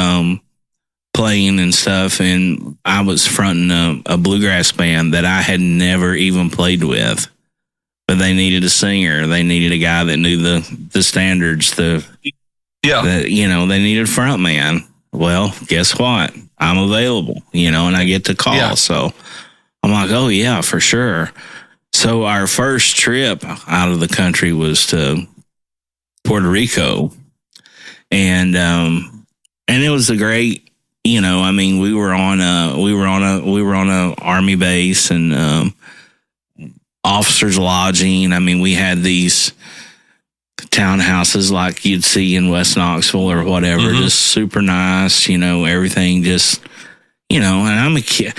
playing and stuff, and I was fronting a bluegrass band that I had never even played with, but they needed a singer. They needed a guy that knew the standards. They needed a front man. Well, guess what? I'm available, and I get to call. Yeah. So I'm like, oh yeah, for sure. So our first trip out of the country was to Puerto Rico, and it was a great. We were on a army base and officers lodging. I mean, we had these townhouses like you'd see in West Knoxville or whatever, just super nice, everything just, and I'm a kid.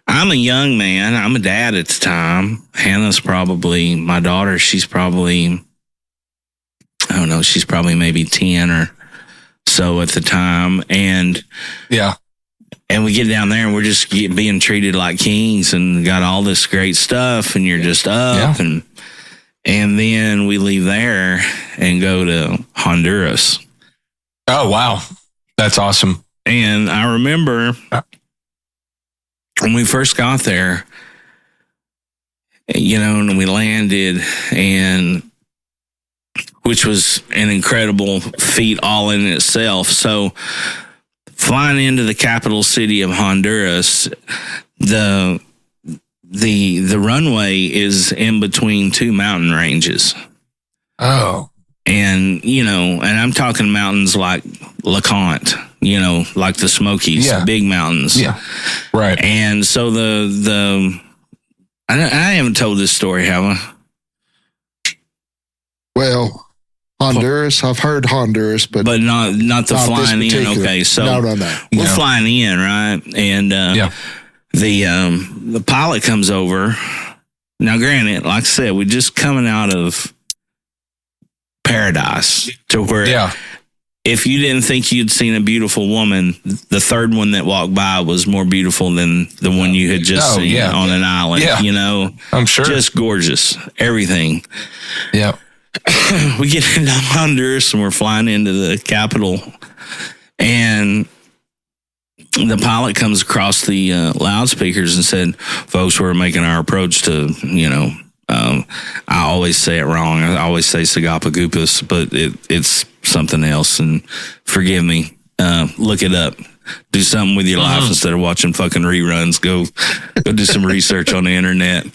I'm a young man. I'm a dad at the time. Hannah's probably, my daughter, she's probably, I don't know, she's probably maybe 10 or so at the time. And we get down there and we're just being treated like kings and got all this great stuff, and you're just up and then we leave there and go to Honduras. Oh, wow. That's awesome. And I remember when we first got there, and we landed, and which was an incredible feat all in itself. So flying into the capital city of Honduras, the runway is in between two mountain ranges. Oh. And, and I'm talking mountains like LeConte, like the Smokies, big mountains. Yeah. Right. And so I haven't told this story, have I? Well, Honduras, I've heard Honduras, but not the flying in. Okay. So no. We're flying in, right? And, the pilot comes over. Now, granted, like I said, we're just coming out of paradise to where if you didn't think you'd seen a beautiful woman, the third one that walked by was more beautiful than the one you had just seen on an island. Yeah. I'm sure. Just gorgeous. Everything. Yeah. We get into Honduras and we're flying into the capital, and the pilot comes across the loudspeakers and said, folks, we're making our approach to, I always say it wrong. I always say Sagapagupas, but it's something else. And forgive me. Look it up. Do something with your life instead of watching fucking reruns. Go do some research on the internet.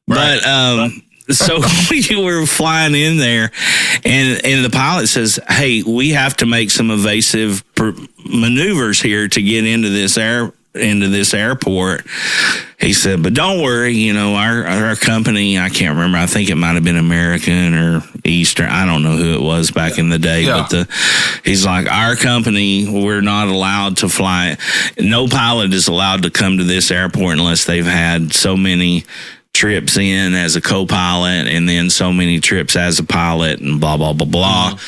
Right. But so we were flying in there, and the pilot says, hey, we have to make some evasive maneuvers here to get into this airport. He said, but don't worry, our company, I can't remember, I think it might have been American or Eastern, I don't know who it was back in the day, but he's like, our company, we're not allowed to fly. No pilot is allowed to come to this airport unless they've had so many trips in as a co-pilot and then so many trips as a pilot and blah, blah, blah, blah.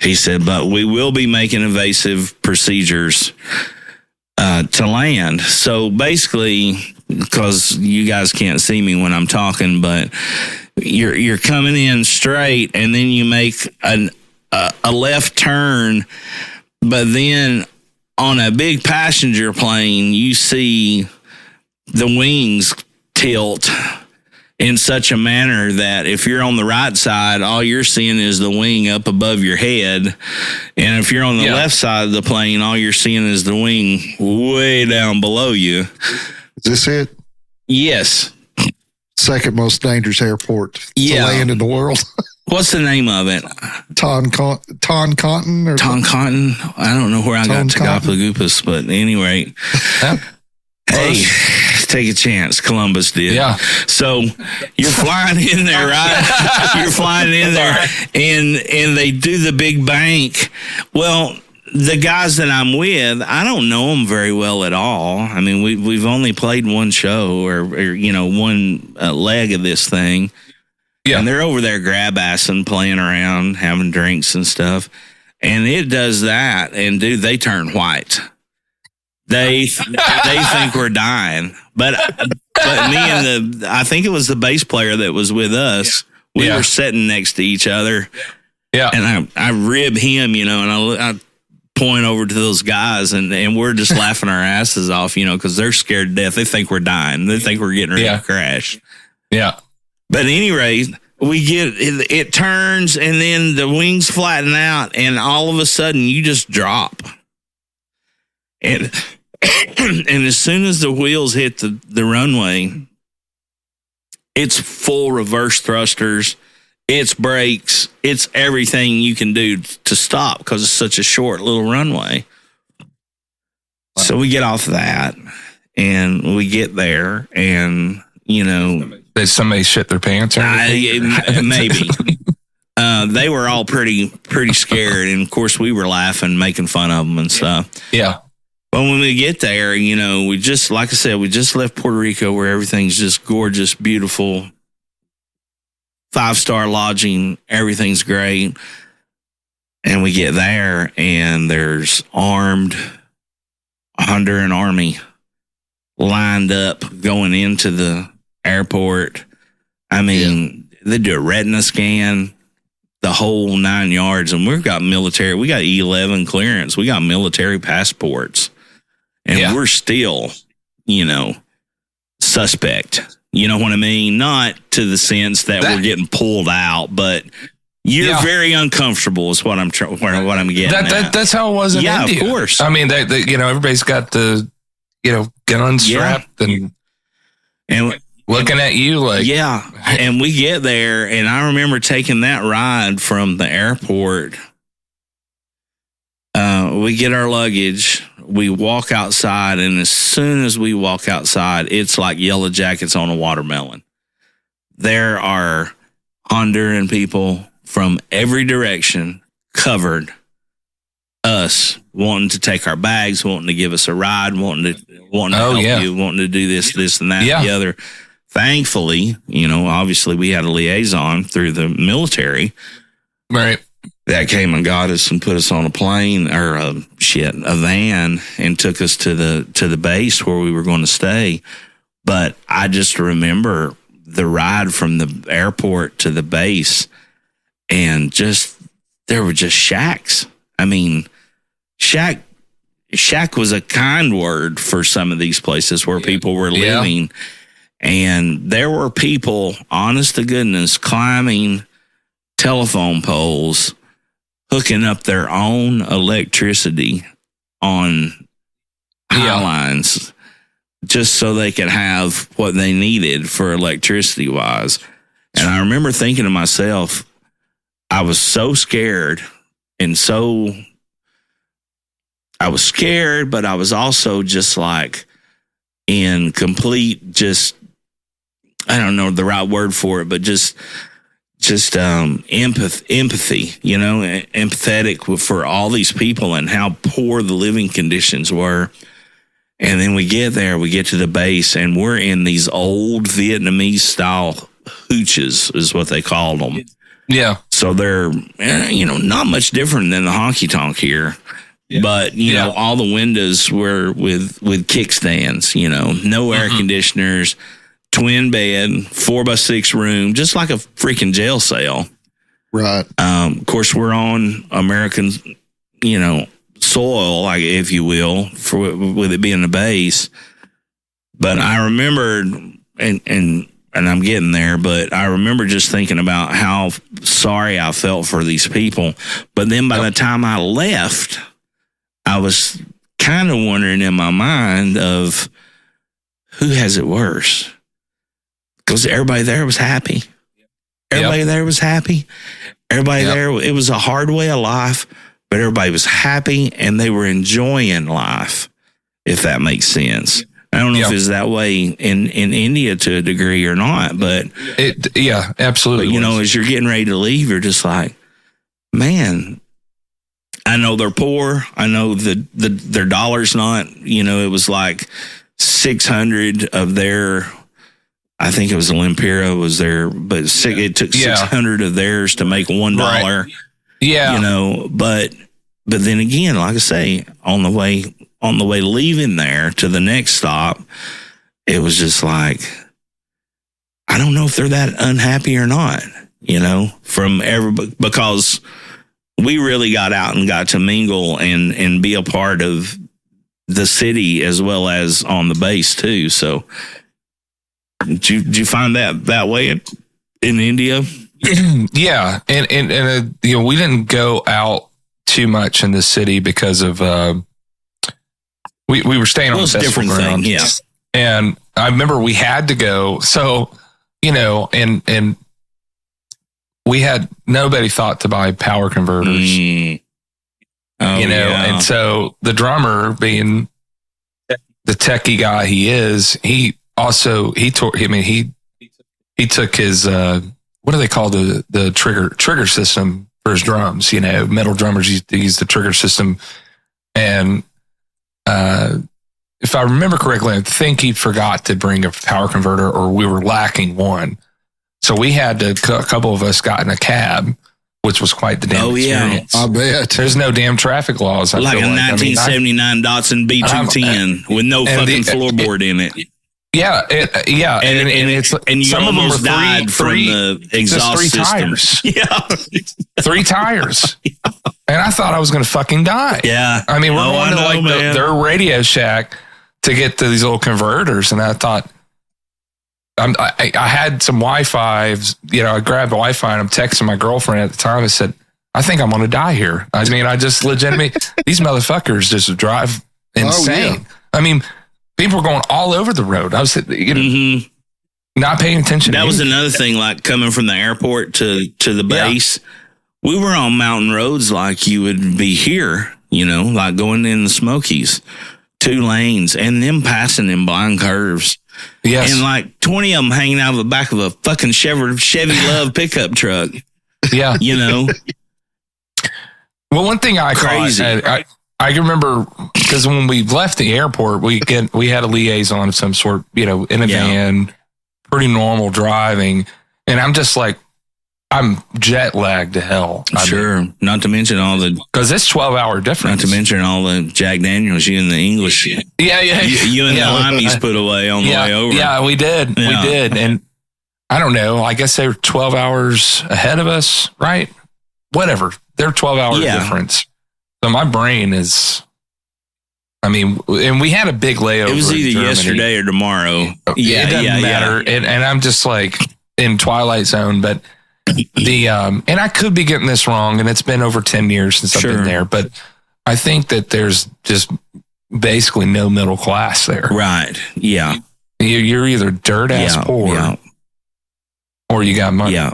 He said, but we will be making evasive procedures to land. So basically, because you guys can't see me when I'm talking, but you're coming in straight and then you make a left turn, but then on a big passenger plane, you see the wings tilt in such a manner that if you're on the right side, all you're seeing is the wing up above your head. And if you're on the left side of the plane, all you're seeing is the wing way down below you. Is this it? Yes. Second most dangerous airport to land in the world. What's the name of it? Toncontin? Toncontin? I don't know where I got Tagapagupas, but anyway. Hey, take a chance. Columbus did. Yeah. So you're flying in there, right? You're flying in there, and they do the big bank. Well, the guys that I'm with, I don't know them very well at all. I mean, we've only played one show or one leg of this thing. Yeah. And they're over there grab-assing, playing around, having drinks and stuff. And it does that, and dude, they turn white. They think we're dying, but me and I think it was the bass player that was with us. We were sitting next to each other. Yeah. And I rib him, and I point over to those guys and we're just laughing our asses off, because they're scared to death. They think we're dying. They think we're getting ready to crash. Yeah. But at any rate, we get it turns and then the wings flatten out and all of a sudden you just drop. And as soon as the wheels hit the runway, it's full reverse thrusters, it's brakes, it's everything you can do to stop because it's such a short little runway. Wow. So we get off that and we get there and, Did somebody shit their pants or anything? Maybe. They were all pretty scared. And of course we were laughing, making fun of them and stuff. Yeah. But when we get there, we just, like I said, we just left Puerto Rico where everything's just gorgeous, beautiful, 5-star lodging. Everything's great. And we get there and there's armed Honduran army lined up going into the airport. I mean, they do a retina scan, the whole 9 yards. And we've got military. We got E11 clearance. We got military passports. And we're still, suspect. You know what I mean? Not to the sense that we're getting pulled out, but you're very uncomfortable is what I'm getting at. That's how it was in India. Of course. I mean, everybody's got the, gun strapped and looking at you like. Yeah. And we get there, and I remember taking that ride from the airport. We get our luggage, we walk outside, and as soon as we walk outside, it's like Yellow Jackets on a watermelon. There are Honduran people from every direction covered us, wanting to take our bags, wanting to give us a ride, wanting to help you, wanting to do this, and that, and the other. Thankfully, obviously we had a liaison through the military. Right. That came and got us and put us on a plane or a van and took us to the base where we were going to stay. But I just remember the ride from the airport to the base and there were just shacks. I mean, shack was a kind word for some of these places where people were living. And there were people, honest to goodness, climbing telephone poles, hooking up their own electricity on high lines just so they could have what they needed for electricity wise. And I remember thinking to myself, I was so scared I was scared, but I was also just like in complete, I don't know the right word for it, but just empathy, empathetic for all these people and how poor the living conditions were. And then we get there, we get to the base, and we're in these old Vietnamese style hooches is what they called them. Yeah. So they're, not much different than the honky tonk here. Yeah. But, all the windows were with kickstands, no air conditioners, twin bed, 4x6 room, just like a freaking jail cell. Right. Of course, we're on American, soil, like if you will, with it being the base. But I remembered, and I'm getting there, but I remember just thinking about how sorry I felt for these people. But then by the time I left, I was kind of wondering in my mind of who has it worse. Because everybody there was happy. Everybody there was happy. Everybody there, it was a hard way of life, but everybody was happy and they were enjoying life, if that makes sense. I don't know if it's that way in India to a degree or not, but absolutely. But, as you're getting ready to leave, you're just like, man, I know they're poor. I know their dollar's not, it was like 600 of their, I think it was Lempira was there, but it took 600 of theirs to make $1. Right. Yeah. But then again, like I say, on the way on the way leaving there to the next stop, it was just like, I don't know if they're that unhappy or not, from everybody, because we really got out and got to mingle and be a part of the city as well as on the base too. So did you find that way in India? Yeah. And we didn't go out too much in the city because of, we were staying on the festival ground. Thing, yeah. And I remember we had to go. So, and we had, nobody thought to buy power converters, and so the drummer, being the techie guy he is, he took his, what do they call the trigger system for his drums? Metal drummers use the trigger system. And, if I remember correctly, I think he forgot to bring a power converter, or we were lacking one. So we had to, a couple of us got in a cab, which was quite the damn experience. I bet. There's no damn traffic laws. Like a 1979 Datsun B210 with no fucking floorboard in it. Yeah, and it's and you some almost of them are died from the exhaust three system. Tires. Yeah, 3 tires. And I thought I was going to fucking die. Yeah, I mean, we're going to their Radio Shack to get to these little converters, and I thought, I had some Wi-Fi. I grabbed Wi-Fi and I'm texting my girlfriend at the time. I said, I think I'm going to die here. I mean, I just legitimately, these motherfuckers just drive insane. Oh, yeah. I mean, people were going all over the road. I was, not paying attention. That was another thing, like coming from the airport to the base. Yeah. We were on mountain roads like you would be here, like going in the Smokies, 2 lanes, and them passing in blind curves. Yes. And like 20 of them hanging out of the back of a fucking Chevy Love pickup truck. Yeah. Well, one thing I remember, because when we left the airport, we had a liaison of some sort, in a van, pretty normal driving. And I'm just like, I'm jet lagged to hell. Sure. Not to mention all the... Because it's 12-hour difference. Not to mention all the Jack Daniels you and the English... Yeah. You and the limeys put away on the way over. Yeah, we did. Yeah. We did. And I don't know. I guess they were 12 hours ahead of us, right? Whatever. They're 12-hour difference. So my brain is... I mean, and we had a big layover. It was either yesterday or tomorrow. It doesn't matter. Yeah. And I'm just like in Twilight Zone, but... and I could be getting this wrong, and it's been over 10 years since I've been there, but I think that there's just basically no middle class there. Right. Yeah. You're either dirt ass poor or you got money. Yeah.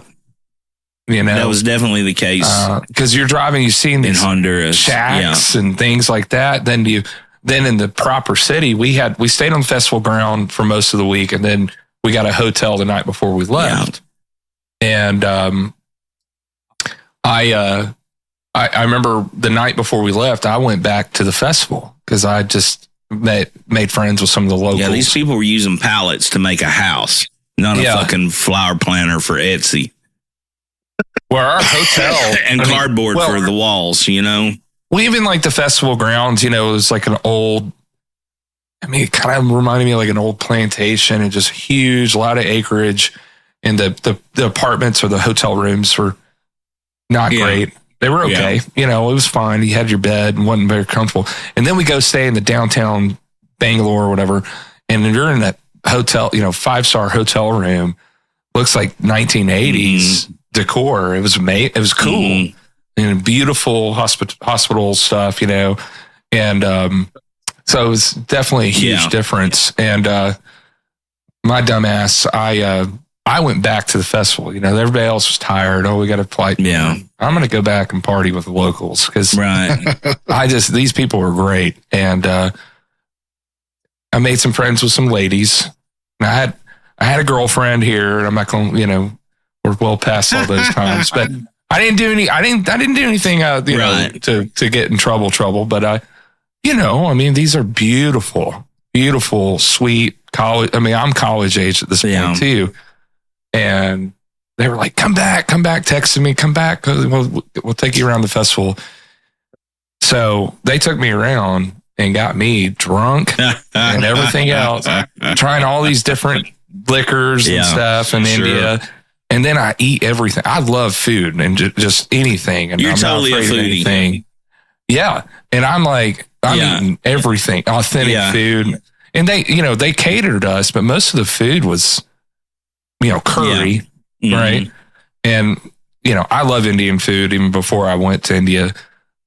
That was definitely the case. Because you're driving, you've seen these in Honduras shacks and things like that. Then in the proper city, we stayed on the festival ground for most of the week, and then we got a hotel the night before we left. Yeah. And I remember the night before we left, I went back to the festival because I just made friends with some of the locals. Yeah, these people were using pallets to make a house, not a fucking flower planter for Etsy. Where our hotel and cardboard for the walls, Well, even like the festival grounds, it was like an old. I mean, it kind of reminded me of like an old plantation and just huge, a lot of acreage. And the apartments or the hotel rooms were not great. They were okay. It was fine. You had your bed and wasn't very comfortable. And then we go stay in the downtown Bangalore or whatever. And you're in that hotel, 5-star hotel room. Looks like 1980s decor. It was it was cool. And beautiful hospital stuff, And so it was definitely a huge difference. And my dumbass, I went back to the festival. Everybody else was tired. Oh, we got a flight. Yeah. I'm going to go back and party with the locals because right. These people were great. And I made some friends with some ladies. And I had a girlfriend here, and I'm not going to, we're well past all those times, but I didn't do anything, to get in trouble. But these are beautiful, sweet college. I mean, I'm college age at this point too. And they were like, come back, texting me, come back. We'll take you around the festival. So they took me around, and got me drunk and everything else, trying all these different liquors and stuff in India. And then I eat everything. I love food and just anything. And You're I'm totally not a afraid of foodie. anything. Yeah. And I'm like, I'm eating everything, authentic food. And they catered us, but most of the food was, curry, right? And, I love Indian food even before I went to India,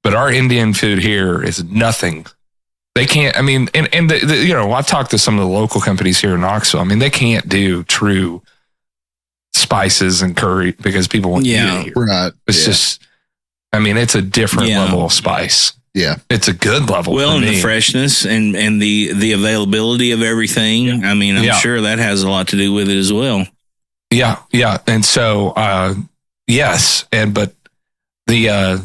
but our Indian food here is nothing. They can't, I've talked to some of the local companies here in Knoxville. I mean, they can't do true spices and curry because people want to eat it here. Right. It's just, it's a different level of spice. Yeah. It's a good level. Well, and the freshness and the availability of everything. I'm sure that has a lot to do with it as well. Yeah. Yeah. And so, yes. But the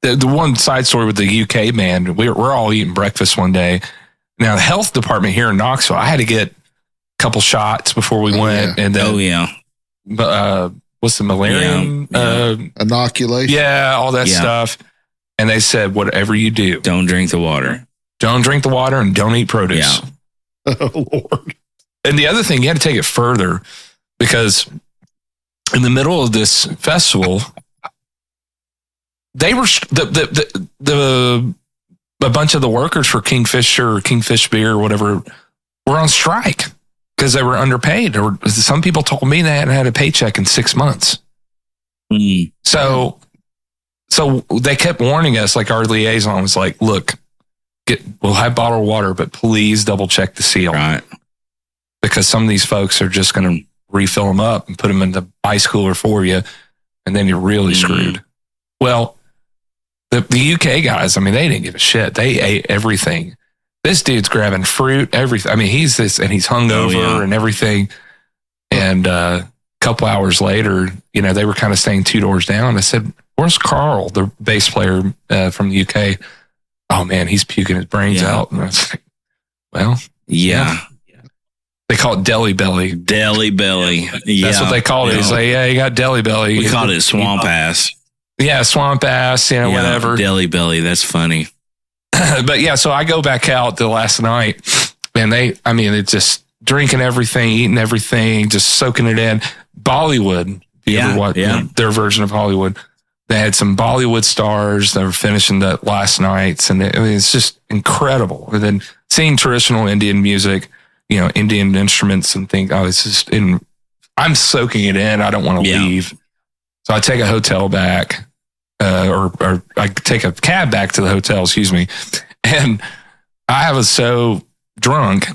one side story with the UK band, we're all eating breakfast one day. Now, the health department here in Knoxville, I had to get a couple shots before we went. And then, what's the malaria? Inoculation. Yeah, all that stuff. And they said, whatever you do, don't drink the water. Don't drink the water and don't eat produce. Yeah. Oh, Lord. And the other thing, you had to take it further because in the middle of this festival, they were a bunch of the workers for Kingfisher or Kingfish Beer or whatever were on strike because they were underpaid. Or some people told me they hadn't had a paycheck in 6 months. So they kept warning us, like our liaison was like, look, we'll have bottled water, but please double check the seal. Right. Because some of these folks are just going to refill them up and put them in the ice cooler for you. And then you're really screwed. Well, the UK guys, they didn't give a shit. They ate everything. This dude's grabbing fruit, everything. he's hungover and everything. And a couple hours later, they were kind of staying 2 doors down. I said, where's Carl, the bass player from the UK? Oh, man, he's puking his brains out. And I was like, well, yeah. They call it deli belly. Deli belly. Yeah. That's what they called it. He's like, yeah, you got deli belly. We called it swamp ass. Yeah, swamp ass, whatever. Deli belly. That's funny. But yeah, so I go back out the last night and it's just drinking everything, eating everything, just soaking it in. Bollywood. If you ever watch their version of Hollywood. They had some Bollywood stars that were finishing that last nights. And it's just incredible. And then seeing traditional Indian music, Indian instruments and think, I'm soaking it in. I don't want to leave. So I take a hotel back, or I take a cab back to the hotel, excuse me. And I was so drunk,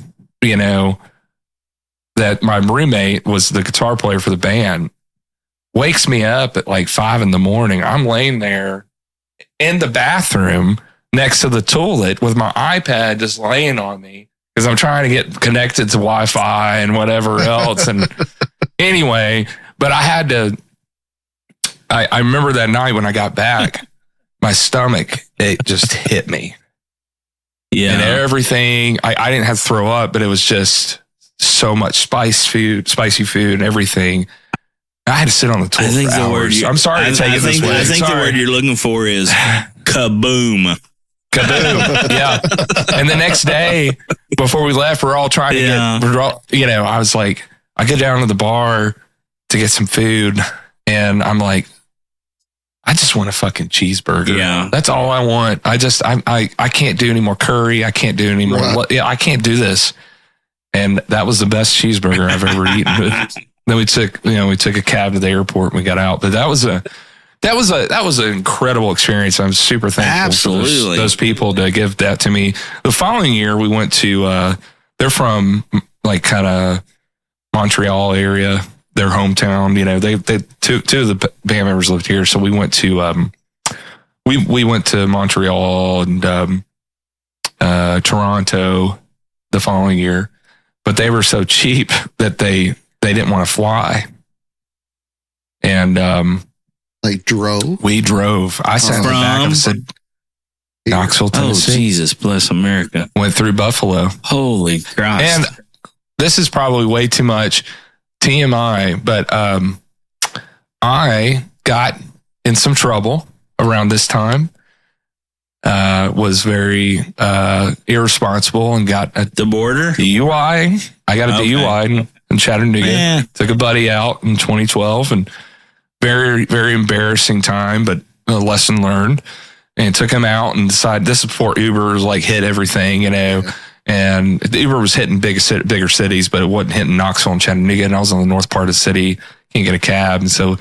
that my roommate was the guitar player for the band, wakes me up at like 5 a.m. I'm laying there in the bathroom next to the toilet with my iPad just laying on me because I'm trying to get connected to Wi-Fi and whatever else. And anyway, but I had to, I remember that night when I got back, my stomach, it just hit me. Yeah. And everything, I didn't have to throw up, but it was just so much spicy food and everything. I had to sit on the toilet for hours. I'm sorry to take it this way. I think the word you're looking for is kaboom. Kaboom. Yeah. And the next day, before we left, we're all trying to get, I was like, I get down to the bar to get some food and I'm like, I just want a fucking cheeseburger. Yeah. That's all I want. I can't do any more curry. I can't do any more. I can't do this. And that was the best cheeseburger I've ever eaten. Then we took a cab to the airport and we got out. But that was an incredible experience. I'm super thankful for those people to give that to me. The following year we went to they're from like kind of Montreal area, their hometown. They two of the band members lived here, so we went to we went to Montreal and Toronto the following year, but they were so cheap that they didn't want to fly. And they drove? We drove. I sat in the back and said, Knoxville, Tennessee. Oh, Jesus, bless America. Went through Buffalo. Holy Christ. And this is probably way too much TMI, but I got in some trouble around this time. was very irresponsible and got a The border? DUI. I got a DUI in Chattanooga. Yeah. Took a buddy out in 2012, and very, very embarrassing time, but a lesson learned. And took him out and decided, this is before Uber was like hit everything, you know. And the Uber was hitting bigger cities, but it wasn't hitting Knoxville and Chattanooga. And I was on the north part of the city, can't get a cab. And so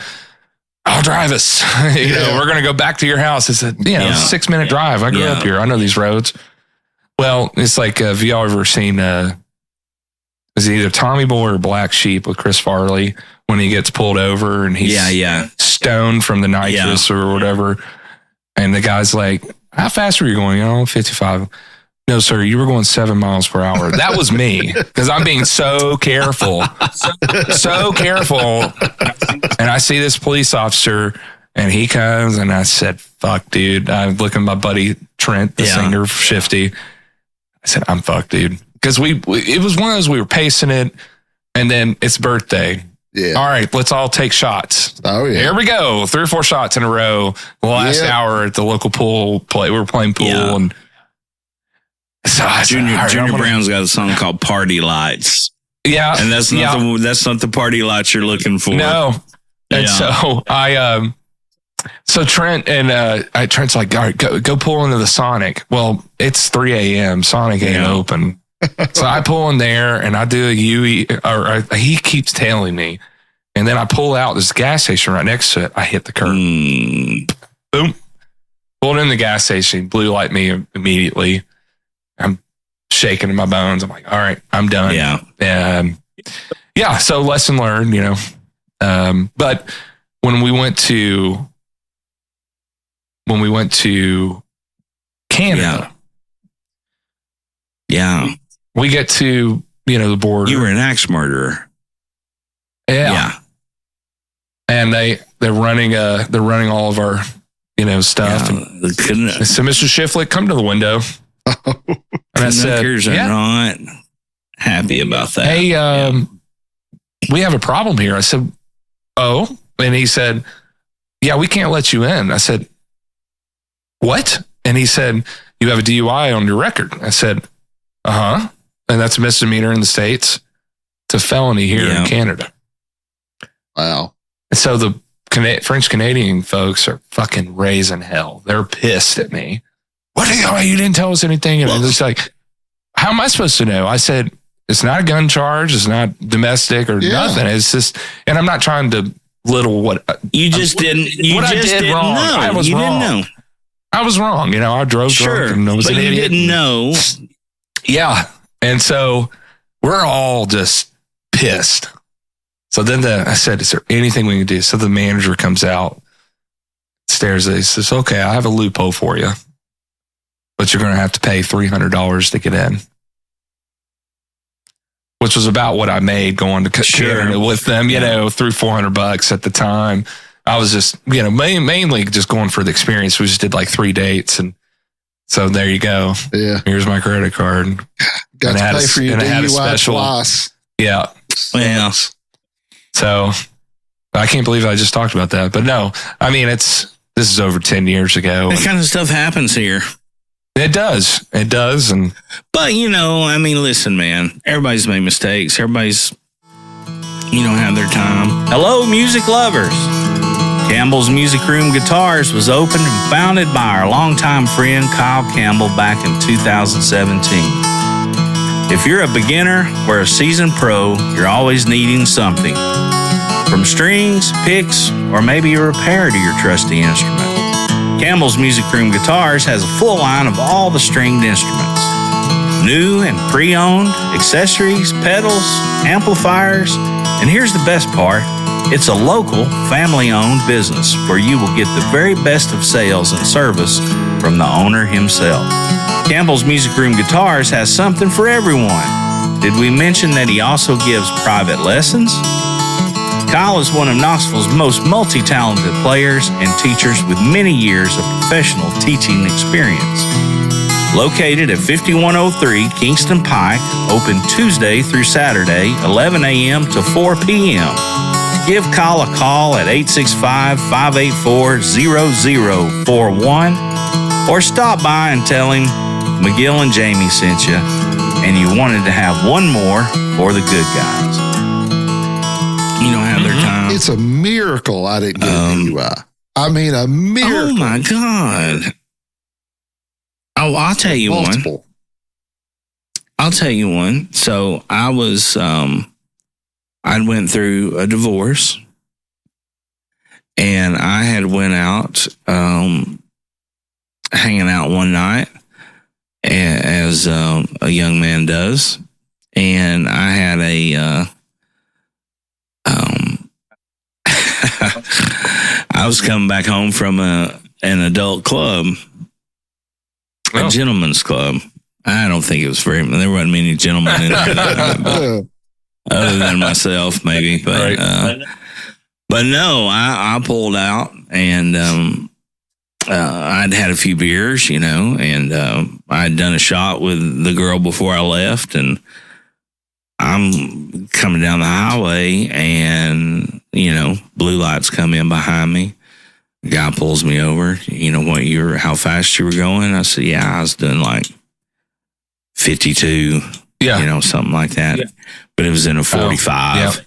I'll drive us. You know, we're going to go back to your house. It's a 6-minute drive. I grew up here. I know these roads. Well, it's like, have y'all ever seen, is it either Tommy Boy or Black Sheep with Chris Farley when he gets pulled over and he's stoned from the nitrous or whatever? And the guy's like, how fast were you going? 55. No, sir, you were going 7 miles per hour. That was me, because I'm being so careful. So careful. And I see this police officer, and he comes, and I said, fuck, dude. I look at my buddy Trent, the singer of Shifty. I said, I'm fucked, dude. Because it was one of those, we were pacing it, and then it's birthday. Yeah. All right, let's all take shots. Oh, yeah. Here we go. 3 or 4 shots in a row. The last hour at the local pool play. We were playing pool. Yeah. And so Junior Brown's got a song called Party Lights. Yeah. And that's not the party lights you're looking for. No. And so so Trent and Trent's like, all right, go pull into the Sonic. Well, it's 3 a.m. Sonic ain't open. So I pull in there and I do a UE, or he keeps tailing me. And then I pull out this gas station right next to it. I hit the curb. Boom. Pulled in the gas station, blue light me immediately. I'm shaking in my bones. I'm like, all right, I'm done. Yeah. So lesson learned, you know. But when we went to Canada. Yeah. We get to, the border. You were an axe murderer. Yeah. And they're running all of our, stuff. Yeah, so Mr. Shifflett, come to the window. And I said, not happy about that. Hey, we have a problem here. I said, oh, and he said, yeah, we can't let you in. I said, what? And he said, you have a DUI on your record. I said, uh-huh. And that's a misdemeanor in the States. It's a felony here in Canada. Wow. And so the French Canadian folks are fucking raising hell. They're pissed at me. What you didn't tell us anything? And it's like, how am I supposed to know? I said, it's not a gun charge. It's not domestic or nothing. It's just, and I'm not trying to little what you just didn't. You what just I did didn't wrong. know. I was you wrong. Didn't know. I was wrong. I drove drunk and I was an idiot. Didn't know. Yeah. And so we're all just pissed. So then I said, is there anything we can do? So the manager comes out, stares at us, says, okay, I have a loophole for you, but you're going to have to pay $300 to get in. Which was about what I made going to Canada with them, through $400 at the time. I was just, mainly just going for the experience. We just did like 3 dates. And so there you go. Yeah. Here's my credit card. Got to pay for your DUI twice. Yeah. Yeah. So I can't believe I just talked about that. But no, this is over 10 years ago. That kind of stuff happens here. It does. But, listen, man, everybody's made mistakes. Everybody's, have their time. Hello, music lovers. Campbell's Music Room Guitars was opened and founded by our longtime friend Kyle Campbell back in 2017. If you're a beginner or a seasoned pro, you're always needing something. From strings, picks, or maybe a repair to your trusty instrument. Campbell's Music Room Guitars has a full line of all the stringed instruments. New and pre-owned, accessories, pedals, amplifiers, and here's the best part. It's a local, family-owned business where you will get the very best of sales and service from the owner himself. Campbell's Music Room Guitars has something for everyone. Did we mention that he also gives private lessons? Kyle is one of Knoxville's most multi-talented players and teachers with many years of professional teaching experience. Located at 5103 Kingston Pike, open Tuesday through Saturday, 11 a.m. to 4 p.m. Give Kyle a call at 865-584-0041 Or stop by and tell him McGill and Jamie sent you, and you wanted to have one more for the good guys. You don't have their time. It's a miracle I didn't get an DUI. I mean, a miracle. Oh, my God. Oh, I'll tell you Multiple. one. I'll tell you one. So I was, I went through a divorce, and I had went out, hanging out one night, as a young man does, and I had I was coming back home from an adult club, a gentleman's club. I don't think it was there wasn't many gentlemen in there, other than myself, maybe. But but no, I pulled out, and I'd had a few beers, and I'd done a shot with the girl before I left, and I'm coming down the highway, and blue lights come in behind me. The guy pulls me over. How fast you were going? I said, yeah, I was doing like 52, something like that. Yeah. But it was in a 45.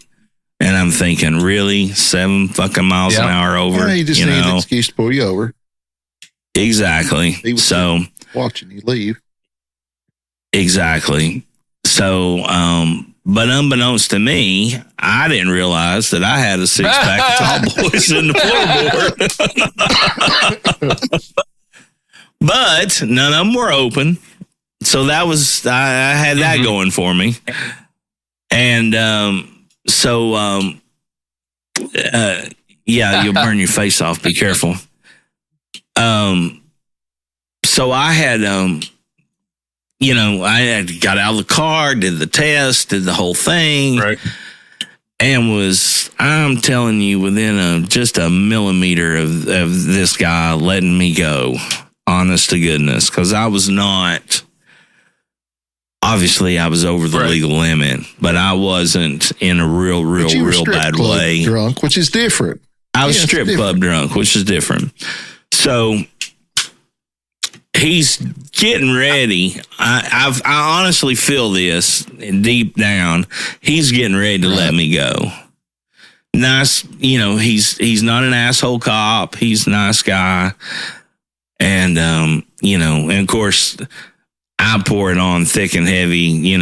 And I'm thinking, really? 7 fucking miles an hour over? Yeah, you just need an excuse to pull you over. Exactly. So watching you leave. Exactly. So, but unbeknownst to me, I didn't realize that I had a 6-pack of Tall Boys in the floorboard. But none of them were open. So that was, I had that going for me. And you'll burn your face off. Be careful. So I had, I had got out of the car, did the test, did the whole thing. Right. And I'm telling you, within just a millimeter of this guy letting me go, honest to goodness, because I was not, obviously I was over the legal limit, but I wasn't in a real bad way. Drunk, which is different. I was strip club drunk, which is different. So he's getting ready. I honestly feel this deep down. He's getting ready to let me go. Nice, he's not an asshole cop. He's a nice guy. And, and of course, I pour it on thick and heavy,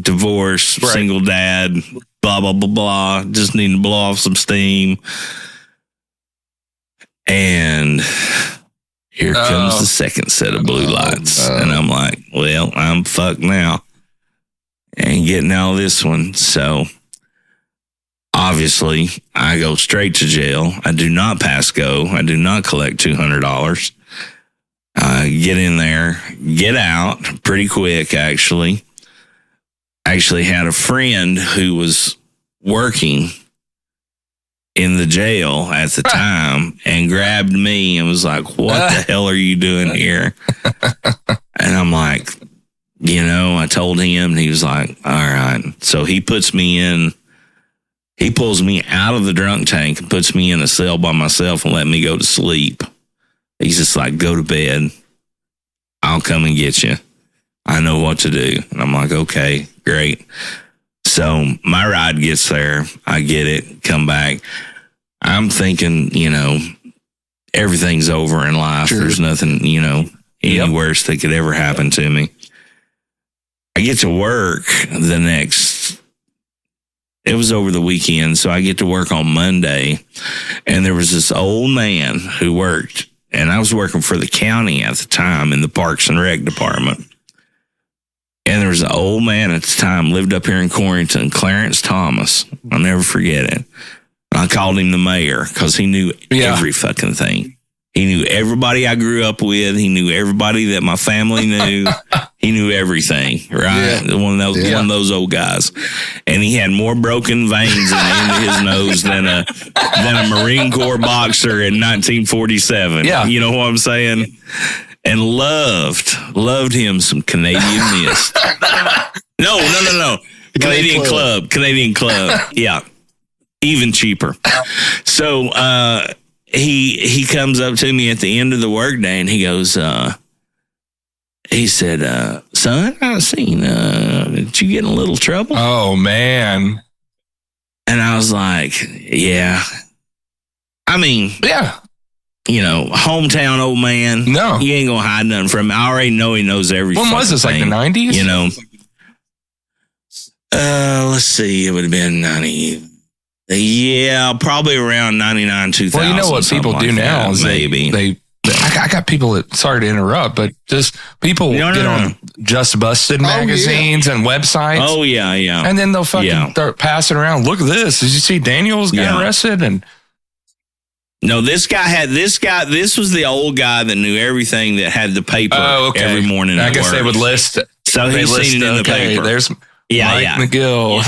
divorce, single dad, blah, blah, blah, blah. Just need to blow off some steam. And here comes the second set of blue lights. And I'm like, well, I'm fucked now. Ain't getting out of this one. So obviously, I go straight to jail. I do not pass go. I do not collect $200. Get in there, get out pretty quick, actually. Actually had a friend who was working in the jail at the time and grabbed me and was like, what the hell are you doing here? And I'm like, I told him, and he was like, all right. So he puts me in, he pulls me out of the drunk tank and puts me in a cell by myself and let me go to sleep. He's just like, go to bed. I'll come and get you. I know what to do. And I'm like, okay, great. So my ride gets there. I get it, come back. I'm thinking, everything's over in life. Sure. There's nothing, any worse that could ever happen to me. I get to work it was over the weekend. So I get to work on Monday, and there was this old man who worked, and I was working for the county at the time in the Parks and Rec department. And there was an old man at the time, lived up here in Corrington, Clarence Thomas. I'll never forget it. I called him the mayor because he knew every fucking thing. He knew everybody I grew up with. He knew everybody that my family knew. He knew everything, right? Yeah. One of those old guys. And he had more broken veins in the end of his nose than a Marine Corps boxer in 1947. Yeah. You know what I'm saying? And loved him some Canadian Mist. No. Canadian Club. Yeah. Even cheaper. So, he comes up to me at the end of the workday and he goes, he said, son, I seen, did you get in a little trouble? Oh, man. And I was like, yeah. I mean, yeah. You know, hometown old man. No. You ain't going to hide nothing from him. I already know he knows everything. When was this, like the 90s? You know? Let's see. It would have been 90. Yeah, probably around 99, 2000. Well, you know what people do now is they I got people that, sorry to interrupt, but just people get on Just Busted magazines and websites. Oh, yeah. And then they'll fucking start passing around. Look at this. Did you see Daniels got arrested? And no, this was the old guy that knew everything, that had the paper every morning. I guess they would list. So he's seen it in the paper. There's Mike McGill.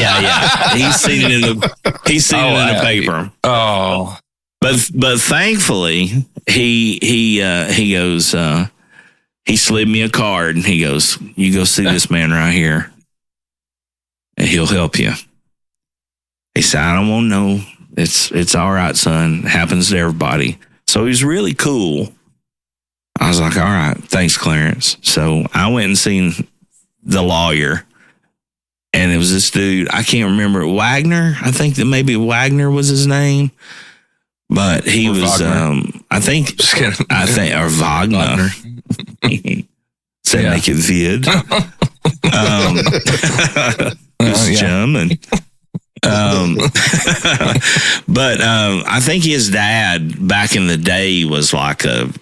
Yeah. He's seen it in the paper. Oh. But thankfully, he goes, he slid me a card and he goes, you go see this man right here and he'll help you. He said, I don't want to know. It's all right, son. It happens to everybody. So he's really cool. I was like, all right, thanks, Clarence. So I went and seen the lawyer, and it was this dude. I can't remember, Wagner. I think that maybe Wagner was his name. But he was, I think, or Wagner. Said make it vid. German. But I think his dad back in the day was like a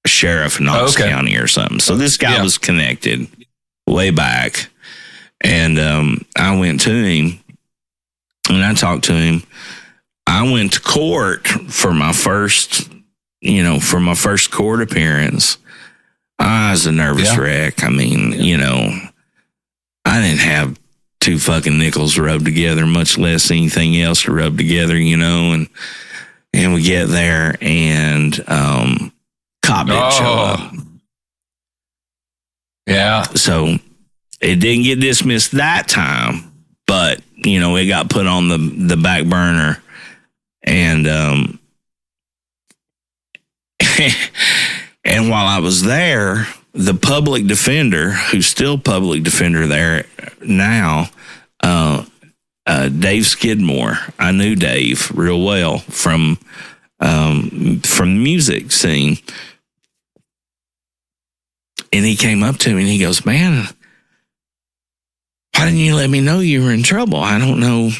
sheriff in Knox County or something. So this guy was connected way back. And I went to him and I talked to him. I went to court for my first court appearance. I was a nervous wreck. I mean, I didn't have two fucking nickels rubbed together, much less anything else to rub together, and we get there and cop didn't show up. Yeah. So it didn't get dismissed that time, but it got put on the back burner. And and while I was there, the public defender, who's still public defender there now, Dave Skidmore. I knew Dave real well from the music scene. And he came up to me and he goes, man, why didn't you let me know you were in trouble? I don't know.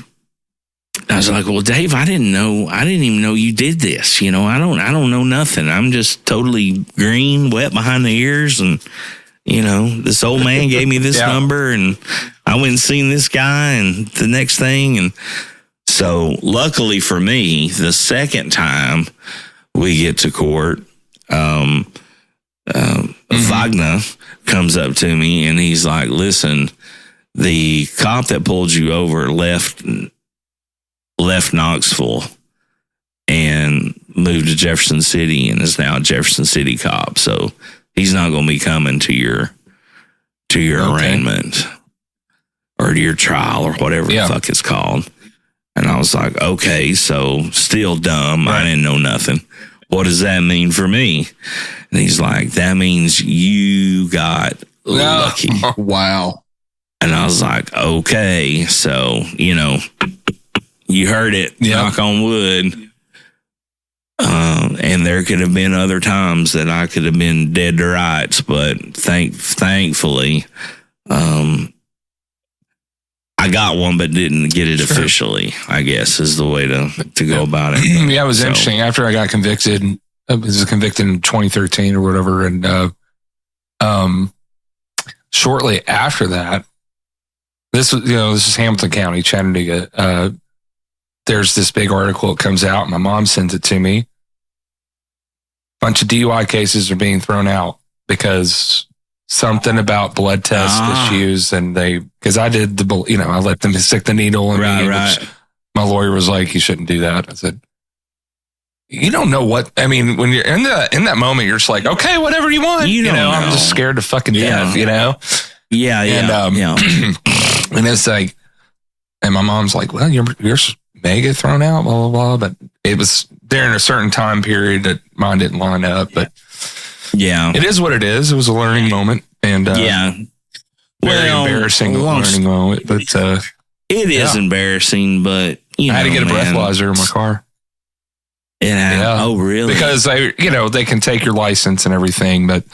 I was like, well, Dave, I didn't even know you did this. I don't know nothing. I'm just totally green, wet behind the ears. And, this old man gave me this number and I went and seen this guy and the next thing. And so luckily for me, the second time we get to court, Wagner comes up to me and he's like, listen, the cop that pulled you over left Knoxville and moved to Jefferson City and is now a Jefferson City cop. So he's not going to be coming to your arraignment or to your trial or whatever the fuck it's called. And I was like, okay, so still dumb. Right. I didn't know nothing. What does that mean for me? And he's like, that means you got lucky. Wow. And I was like, okay, so, you heard it, knock on wood. And there could have been other times that I could have been dead to rights, but thankfully, I got one, but didn't get it officially, I guess, is the way to go about it. Yeah, it was interesting. After I got convicted, I was convicted in 2013 or whatever, and shortly after that, this is Hamilton County, Chattanooga. There's this big article that comes out. My mom sends it to me. Bunch of DUI cases are being thrown out because something about blood test issues, and because I did I let them stick the needle in me. Right. My lawyer was like, you shouldn't do that. I said, you don't know what, I mean, when you're in that moment, you're just like, okay, whatever you want. I'm just scared to fucking death, Yeah. And it's like, and my mom's like, well, you're may get thrown out, blah, blah, blah. But it was during a certain time period that mine didn't line up, but yeah, it is what it is. It was a learning moment, and very embarrassing learning moment, but it is embarrassing, but I had to get a breathalyzer in my car. Oh, really? Because they can take your license and everything, but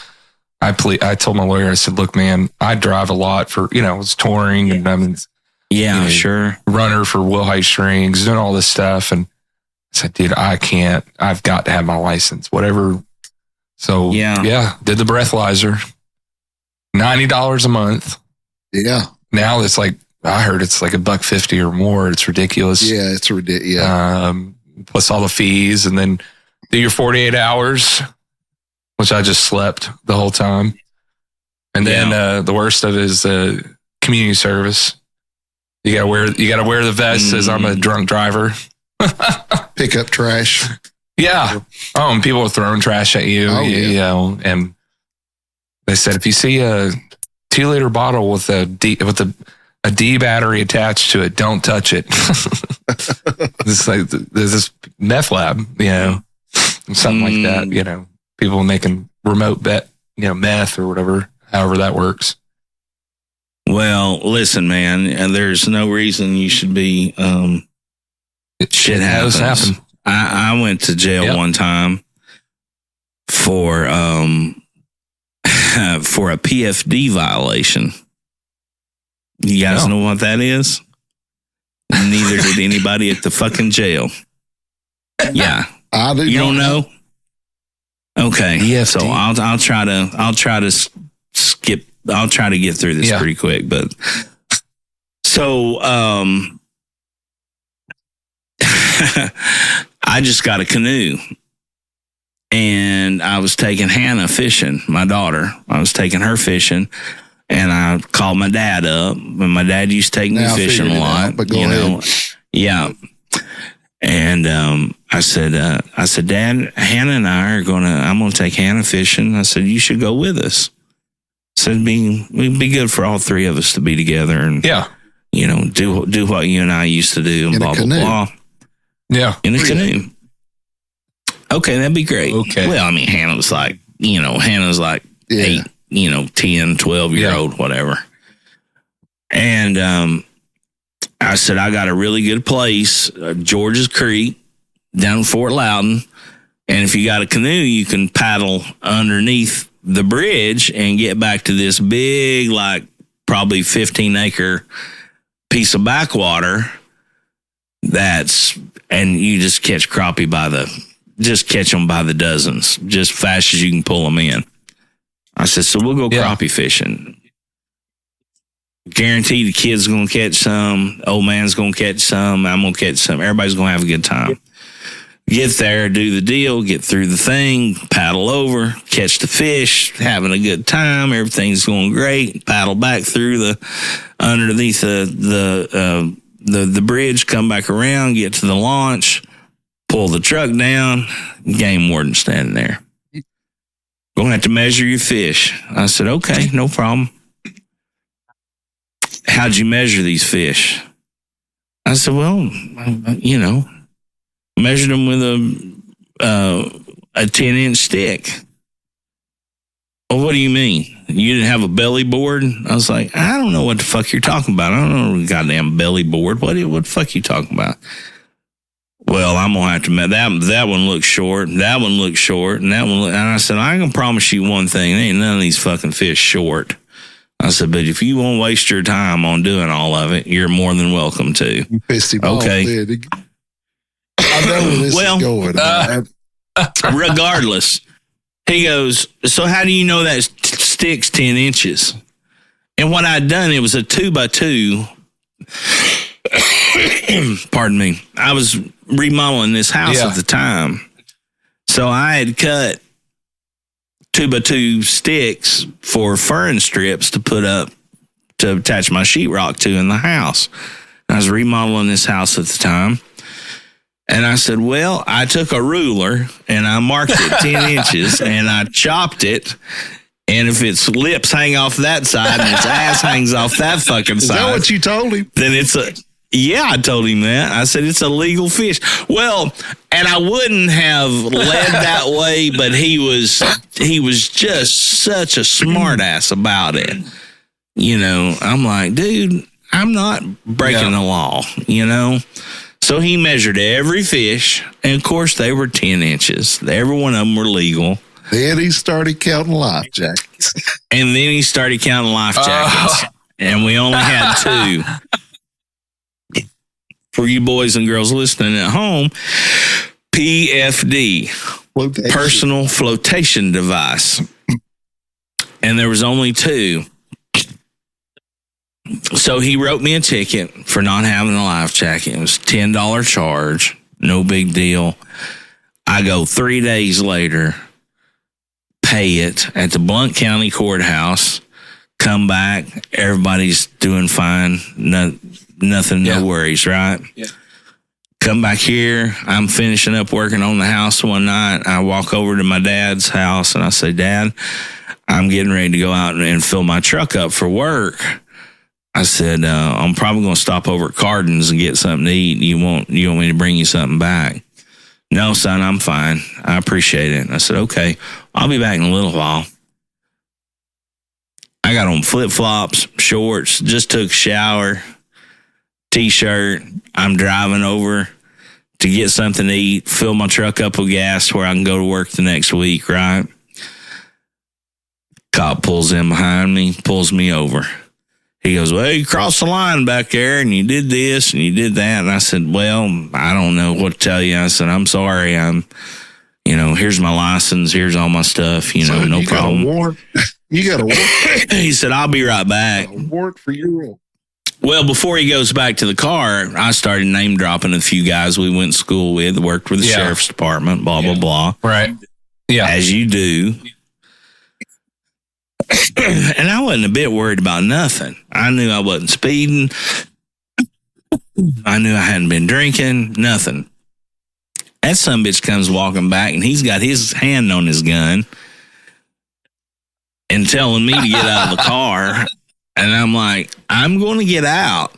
I told my lawyer, I said, look, man, I drive a lot for, it's touring and I'm sure, runner for Will Height Strings, doing all this stuff. And I said, dude, I can't, I've got to have my license, whatever. So did the breathalyzer, $90 a month. Yeah. Now it's like, I heard it's like $150 or more. It's ridiculous. Yeah, it's ridiculous. Plus all the fees, and then do your 48 hours, which I just slept the whole time. And then the worst of it is community service. You gotta wear the vest, says I'm a drunk driver. Pick up trash. Yeah. Oh, and people are throwing trash at you. And they said if you see a 2-liter bottle with a D battery attached to it, don't touch it. It's like there's this meth lab, something like that. People making remote meth or whatever, however that works. Well, listen, man, there's no reason you should be. Shit happens. Happen. I went to jail one time for a PFD violation. You guys know what that is? Neither did anybody at the fucking jail. Yeah, I do. You don't know? Okay, PFD. So I'll try to skip. I'll try to get through this pretty quick. But so I just got a canoe, and I was taking Hannah fishing. My daughter, I was taking her fishing. And I called my dad up, and my dad used to take me fishing a lot. But go ahead. Yeah. And I said, Dad, Hannah and I I'm gonna take Hannah fishing. I said, you should go with us. I said, it'd be good for all three of us to be together and do what you and I used to do and blah blah blah. Yeah, in a canoe. Okay, that'd be great. Okay. Well, I mean, Hannah's like 8. 10, 12-year-old, whatever. And I said, I got a really good place, George's Creek, down in Fort Loudon. And if you got a canoe, you can paddle underneath the bridge and get back to this big, like probably 15-acre piece of backwater. And you just catch crappie just catch them by the dozens, just fast as you can pull them in. I said, so we'll go crappie fishing. Guarantee the kid's going to catch some. Old man's going to catch some. I'm going to catch some. Everybody's going to have a good time. Get there, do the deal, get through the thing, paddle over, catch the fish, having a good time. Everything's going great. Paddle back through underneath the bridge, come back around, get to the launch, pull the truck down, game warden standing there. Going to have to measure your fish. I said, okay, no problem. How'd you measure these fish? I said, well, measured them with a 10-inch stick. Well, what do you mean? You didn't have a belly board? I was like, I don't know what the fuck you're talking about. I don't know the goddamn belly board. What the fuck you talking about? Well, I'm going to have to admit that one looks short, that one looks short, and that one and I said, I can promise you one thing, there ain't none of these fucking fish short. I said, but if you won't waste your time on doing all of it, you're more than welcome to. You pissed him off. I know where this is going. Regardless, he goes, so how do you know that stick's 10 inches? And what I'd done, it was a 2x2. Pardon me. I was remodeling this house at the time. So I had cut 2x2 sticks for fern strips to put up to attach my sheetrock to in the house. I was remodeling this house at the time. And I said, well, I took a ruler and I marked it 10 inches and I chopped it. And if its lips hang off that side and its ass hangs off that fucking side. Is that what you told him? Then it's Yeah, I told him that. I said, it's a legal fish. Well, and I wouldn't have led that way, but he was just such a smart ass about it. You know, I'm like, dude, I'm not breaking the law, you know? So he measured every fish, and of course they were 10 inches. Every one of them were legal. Then he started counting life jackets. And then he started counting life jackets. And we only had 2. For you boys and girls listening at home, PFD, personal flotation device. And there was only 2. So he wrote me a ticket for not having a life jacket. It was $10 charge. No big deal. I go 3 days later, pay it at the Blount County Courthouse, come back, everybody's doing fine. Nothing, no worries, right? Yeah. Come back here. I'm finishing up working on the house one night. I walk over to my dad's house and I say, Dad, I'm getting ready to go out and fill my truck up for work. I said, I'm probably going to stop over at Cardin's and get something to eat. You want me to bring you something back? No, son, I'm fine. I appreciate it. I said, okay, I'll be back in a little while. I got on flip-flops, shorts, just took a shower, T-shirt. I'm driving over to get something to eat, fill my truck up with gas where I can go to work the next week, right? Cop pulls in behind me, pulls me over. He goes, well, you crossed the line back there and you did this and you did that. And I said, well, I don't know what to tell you. I said, I'm sorry. Here's my license. Here's all my stuff. So no problem. You got a warrant? He said, I'll be right back. A warrant for your role. Well, before he goes back to the car, I started name dropping a few guys we went to school with, worked with the sheriff's department, blah, blah, blah. Right. Yeah. As you do. And I wasn't a bit worried about nothing. I knew I wasn't speeding. I knew I hadn't been drinking, nothing. That sumbitch comes walking back and he's got his hand on his gun and telling me to get out of the car. And I'm like, I'm going to get out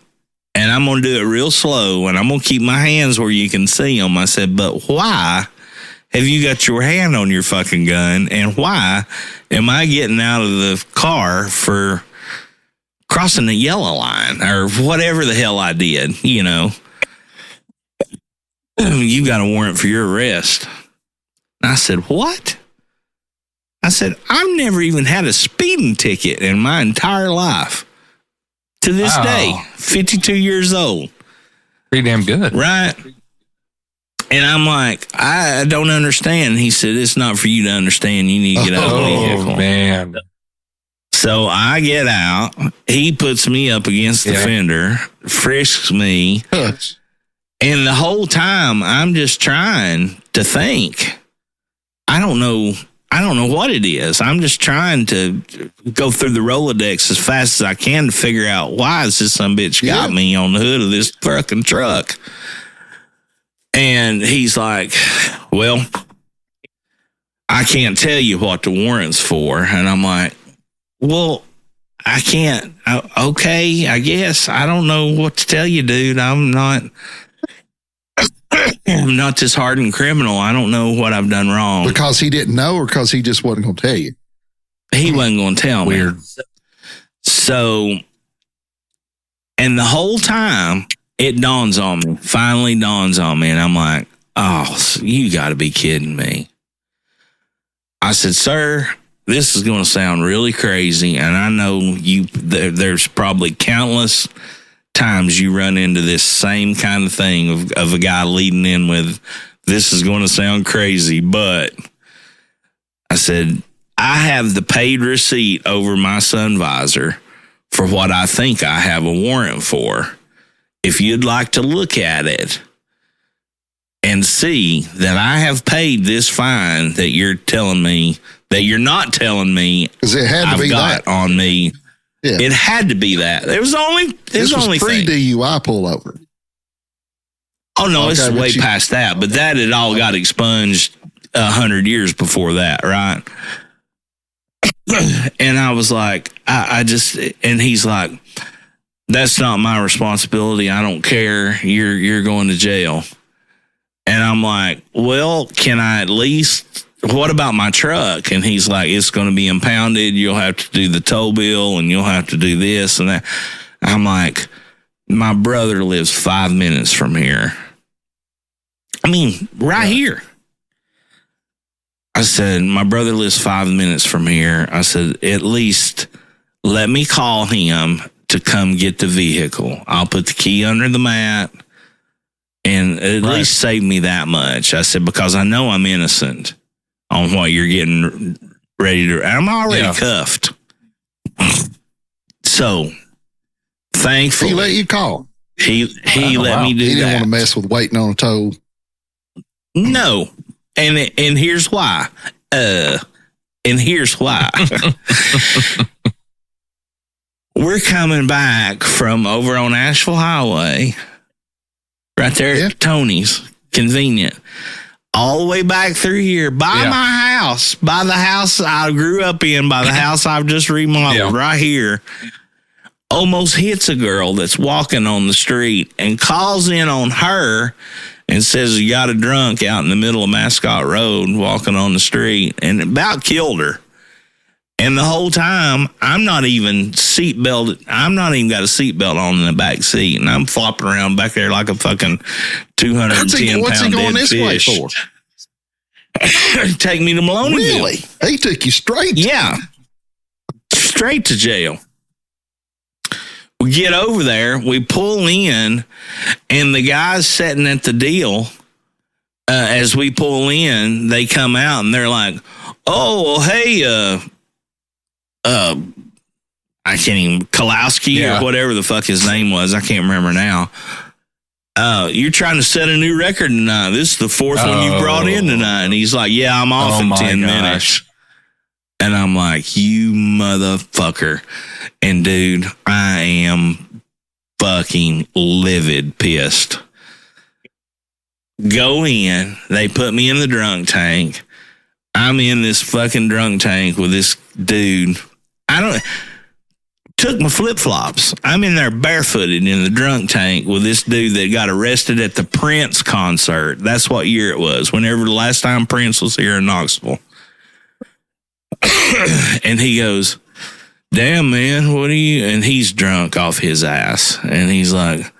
and I'm going to do it real slow and I'm going to keep my hands where you can see them. I said, but why have you got your hand on your fucking gun? And why am I getting out of the car for crossing the yellow line or whatever the hell I did, You got a warrant for your arrest. And I said, what? I said, I've never even had a speeding ticket in my entire life. To this day, 52 years old. Pretty damn good. Right? And I'm like, I don't understand. He said, it's not for you to understand. You need to get out of the vehicle. Oh, man. So I get out. He puts me up against the fender, frisks me. And the whole time, I'm just trying to think. I don't know what it is. I'm just trying to go through the Rolodex as fast as I can to figure out why is this sumbitch got me on the hood of this fucking truck. And he's like, well, I can't tell you what the warrant's for. And I'm like, well, I can't. Okay, I guess. I don't know what to tell you, dude. I'm not this hardened criminal. I don't know what I've done wrong. Because he didn't know or because he just wasn't going to tell you? He wasn't going to tell me. Weird. So, and the whole time, it finally dawns on me. And I'm like, oh, you got to be kidding me. I said, sir, this is going to sound really crazy. And I know there's probably countless times you run into this same kind of thing of a guy leading in with, this is going to sound crazy, but I said, I have the paid receipt over my sun visor for what I think I have a warrant for. If you'd like to look at it and see that I have paid this fine that you're telling me, that you're not telling me, because it had to be that on me. Yeah. It had to be that. It was only pre-DUI pullover. Oh no, it's way past that. But that had all got expunged 100 years before that, right? And I was like, and he's like, that's not my responsibility. I don't care. You're going to jail. And I'm like, well, can I at least, what about my truck? And he's like, it's going to be impounded. You'll have to do the tow bill and you'll have to do this and that. I'm like, my brother lives 5 minutes from here. I mean, right here. I said, my brother lives 5 minutes from here. I said, at least let me call him to come get the vehicle. I'll put the key under the mat and at least save me that much. I said, because I know I'm innocent on what you're getting ready to. I'm already cuffed. So, thankfully. He let you call. He let me do that. He didn't want to mess with waiting on a tow. No. And here's why. We're coming back from over on Asheville Highway, right there at Tony's, convenient, all the way back through here by my house, by the house I grew up in, by the house I've just remodeled right here. Almost hits a girl that's walking on the street and calls in on her and says you got a drunk out in the middle of Mascot Road walking on the street and about killed her. And the whole time, I'm not even got a seatbelt on in the back seat, and I'm flopping around back there like a fucking 210-pound What's he going dead this fish. way for? Take me to Maloneyville. Really? He took you straight? Yeah. Straight to jail. We get over there, we pull in, and the guys sitting at the deal, as we pull in, they come out, and they're like, oh, well, hey, I can't even, Kalowski or whatever the fuck his name was. I can't remember now. You're trying to set a new record tonight. This is the fourth one you brought in tonight. And he's like, yeah, I'm off in 10 minutes. And I'm like, you motherfucker. And dude, I am fucking livid pissed. Go in. They put me in the drunk tank. I'm in this fucking drunk tank with this dude. Took my flip-flops. I'm in there barefooted in the drunk tank with this dude that got arrested at the Prince concert. That's what year it was, whenever the last time Prince was here in Knoxville. And he goes, damn, man, what are you? And he's drunk off his ass. And he's like,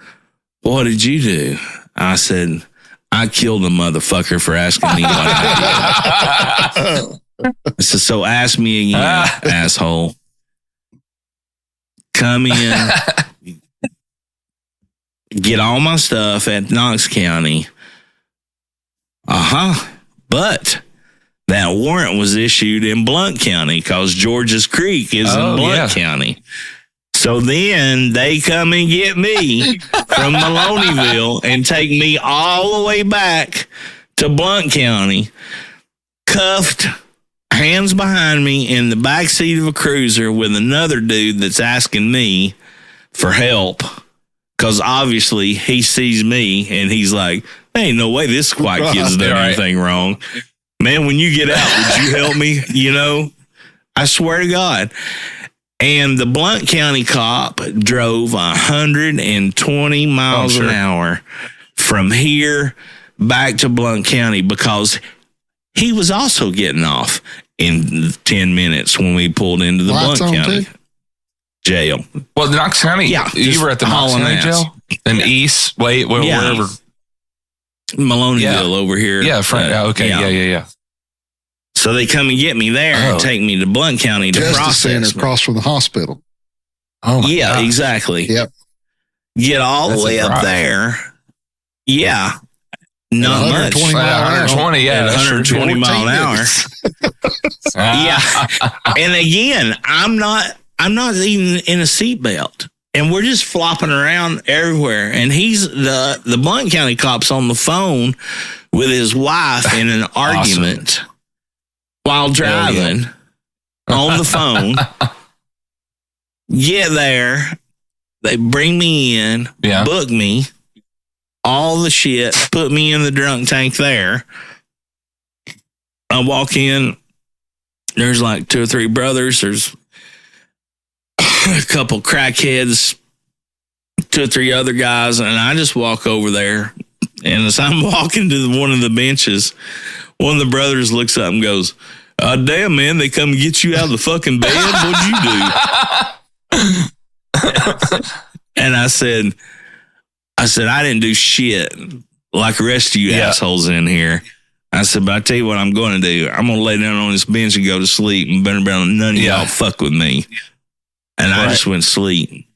what did you do? I said, I killed a motherfucker for asking me what I did. I said, so ask me again, asshole. Come in, get all my stuff at Knox County. But that warrant was issued in Blount County because Georges Creek is in Blount County. So then they come and get me from Maloneyville and take me all the way back to Blount County, cuffed, hands behind me in the back seat of a cruiser with another dude that's asking me for help because obviously he sees me and he's like, ain't no way this white kid's done anything wrong. Man, when you get out, would you help me? You know, I swear to God. And the Blount County cop drove 120 miles an hour from here back to Blount County because he was also getting off in 10 minutes when we pulled into the Blount County jail. Well, the Knox County, you were at the Knox County jail? In East, wherever. Maloneyville over here. Yeah, okay, yeah. So they come and get me there and take me to Blount County to process Center across from the hospital. Oh, my gosh. Exactly. Yep. Get all the way up there. Yeah. Not much. 120 mile an hour. Yeah. And again, I'm not even in a seatbelt. And we're just flopping around everywhere. And he's the Blount County cop's on the phone with his wife in an argument while driving on the phone. Get there. They bring me in, book me, all the shit, put me in the drunk tank there. I walk in. There's like 2 or 3 brothers. There's a couple crackheads 2 or 3 other guys, and I just walk over there. And as I'm walking to one of the benches, one of the brothers looks up and goes, damn, man, they come get you out of the fucking bed? What'd you do? And I said, I didn't do shit like the rest of you assholes in here. I said, but I tell you what I'm going to do. I'm going to lay down on this bench and go to sleep, and better none of y'all fuck with me. And I just went to sleep.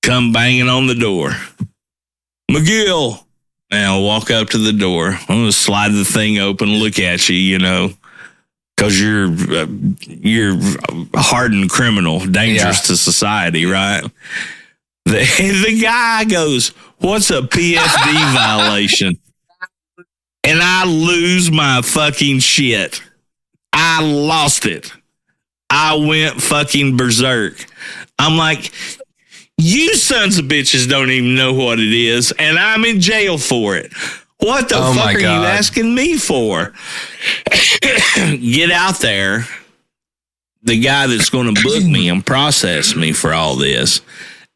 Come banging on the door. McGill. And I'll walk up to the door. I'm going to slide the thing open, look at you, because you're a hardened criminal, dangerous to society, right? The guy goes, what's a PSD violation? And I lose my fucking shit. I lost it. I went fucking berserk. I'm like, you sons of bitches don't even know what it is, and I'm in jail for it. What the fuck are you asking me for? Get out there. The guy that's going to book me and process me for all this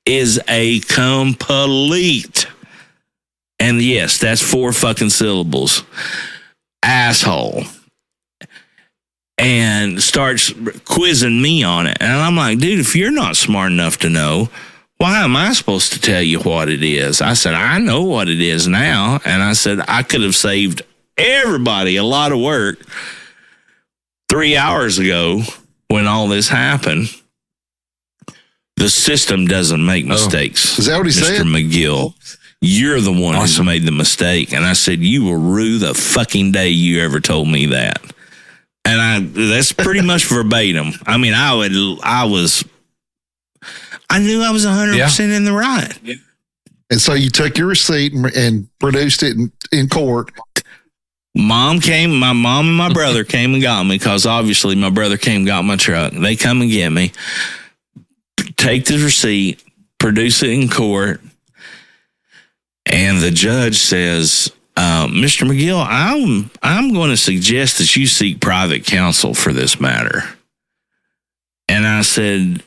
is a complete, and yes, that's 4 fucking syllables, asshole. And starts quizzing me on it. And I'm like, dude, if you're not smart enough to know, why am I supposed to tell you what it is? I said, I know what it is now. And I said, I could have saved everybody a lot of work 3 hours ago when all this happened. The system doesn't make mistakes. Is that what he said? Mr. McGill, you're the one who's made the mistake. And I said, you will rue the fucking day you ever told me that. And that's pretty much verbatim. I mean, I knew I was 100% in the right. Yeah. And so you took your receipt and produced it in court. My mom and my brother came and got me, because obviously my brother came and got my truck. They come and get me, take the receipt, produce it in court. And the judge says, Mr. McGill, I'm going to suggest that you seek private counsel for this matter. And I said,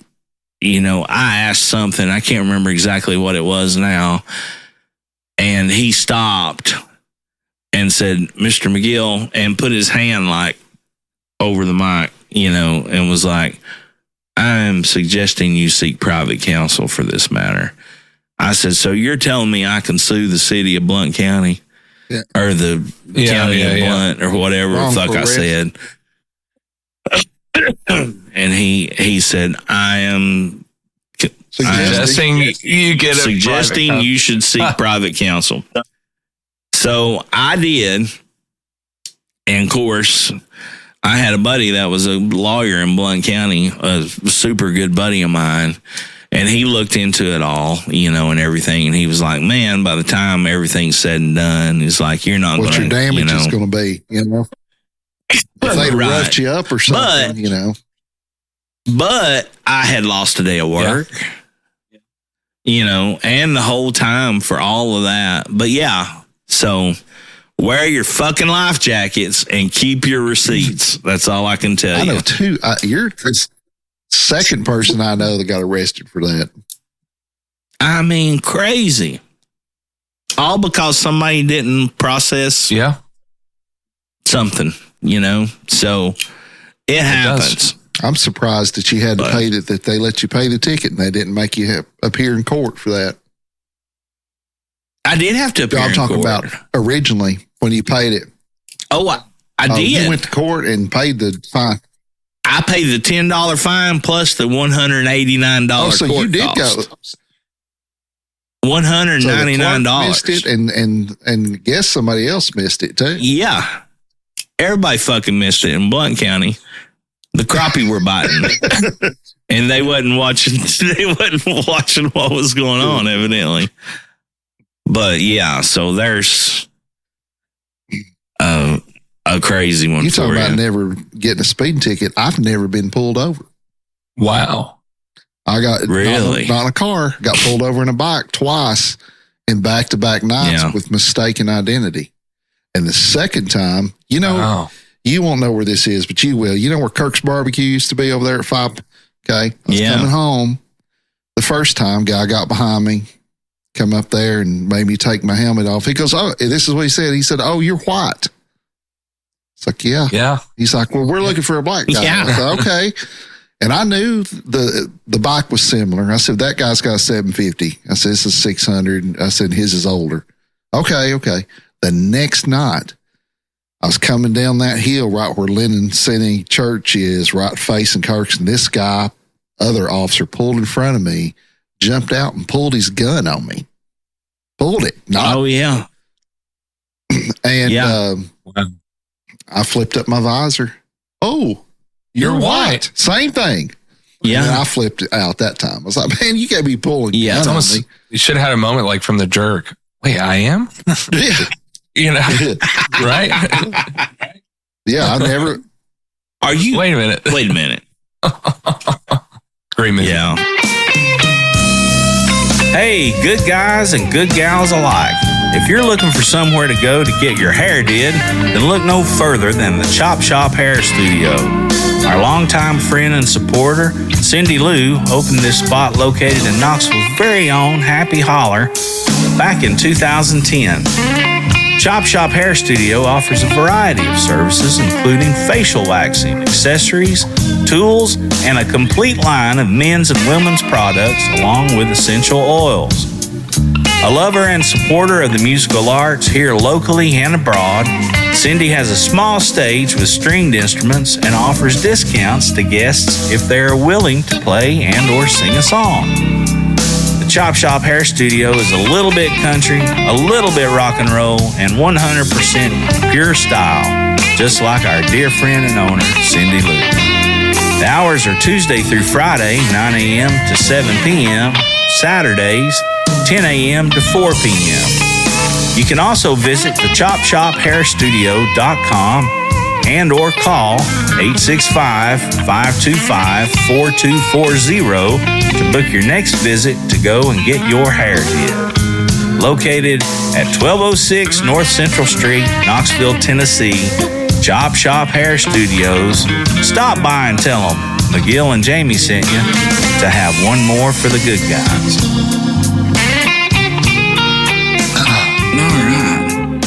I asked something. I can't remember exactly what it was now. And he stopped and said, Mr. McGill, and put his hand like over the mic, and was like, I'm suggesting you seek private counsel for this matter. I said, so you're telling me I can sue the city of Blount County or the county of Blount or whatever the fuck I said. And he said, I am suggesting you should seek private counsel. So I did. And of course, I had a buddy that was a lawyer in Blount County, a super good buddy of mine. And he looked into it all, and everything. And he was like, man, by the time everything's said and done, he's like, you're not going to, what your damage is going to be, If they'd roughed you up or something, But I had lost a day of work, and the whole time for all of that. But so wear your fucking life jackets and keep your receipts. That's all I can tell you. I know too. You're the second person I know that got arrested for that. I mean, crazy. All because somebody didn't process something, So it happens. I'm surprised that you had to pay that they let you pay the ticket and they didn't make you appear in court for that. I did have to appear in court. I'm talking about originally when you paid it. Oh, I did. You went to court and paid the fine. I paid the $10 fine plus the $189 so court you did cost. Go. $199. So missed it, and guess somebody else missed it too. Yeah, everybody fucking missed it in Blount County. The crappie were biting, and they wasn't watching. They wasn't watching what was going on, evidently. But so there's a crazy one. You for talking you. about never getting a speeding ticket? I've never been pulled over. Wow. I got really not in a car. Got pulled over in a bike twice in back-to-back nights with mistaken identity. And the second time, you won't know where this is, but you will. You know where Kirk's Barbecue used to be over there at 5? Okay. I was coming home the first time, guy got behind me, come up there and made me take my helmet off. He goes, "Oh, this is what he said." He said, "Oh, you're white." It's like, yeah. Yeah. He's like, "Well, we're looking for a black guy." Yeah. I said, okay. And I knew the bike was similar. I said, "That guy's got a 750. I said, "This is 600. I said, "His is older." Okay. The next night, I was coming down that hill right where Lennon City Church is, right facing Kirk's, and this guy, other officer, pulled in front of me, jumped out and pulled his gun on me. Pulled it. Oh, yeah. And I flipped up my visor. "Oh, you're white." Same thing. Yeah. And I flipped it out that time. I was like, "Man, you can't be pulling Yeah, gun it's on Almost, me." you should have had a moment like from The Jerk. Wait, I am? Yeah. Right? Yeah, I never. Are you? Wait a minute. Wait a minute. Great movie. Yeah. Hey, good guys and good gals alike. If you're looking for somewhere to go to get your hair did, then look no further than the Chop Shop Hair Studio. Our longtime friend and supporter, Cindy Lou, opened this spot located in Knoxville's very own Happy Holler back in 2010. Chop Shop Hair Studio offers a variety of services, including facial waxing, accessories, tools, and a complete line of men's and women's products, along with essential oils. A lover and supporter of the musical arts here locally and abroad, Cindy has a small stage with stringed instruments and offers discounts to guests if they are willing to play and or sing a song. The Chop Shop Hair Studio is a little bit country, a little bit rock and roll, and 100% pure style, just like our dear friend and owner, Cindy Lou. The hours are Tuesday through Friday, 9 a.m. to 7 p.m., Saturdays, 10 a.m. to 4 p.m. You can also visit thechopshophairstudio.com and or call 865-525-4240 to book your next visit to go and get your hair did. Located at 1206 North Central Street, Knoxville, Tennessee, Chop Shop Hair Studios. Stop by and tell them McGill and Jamie sent you to have one more for the good guys. All right.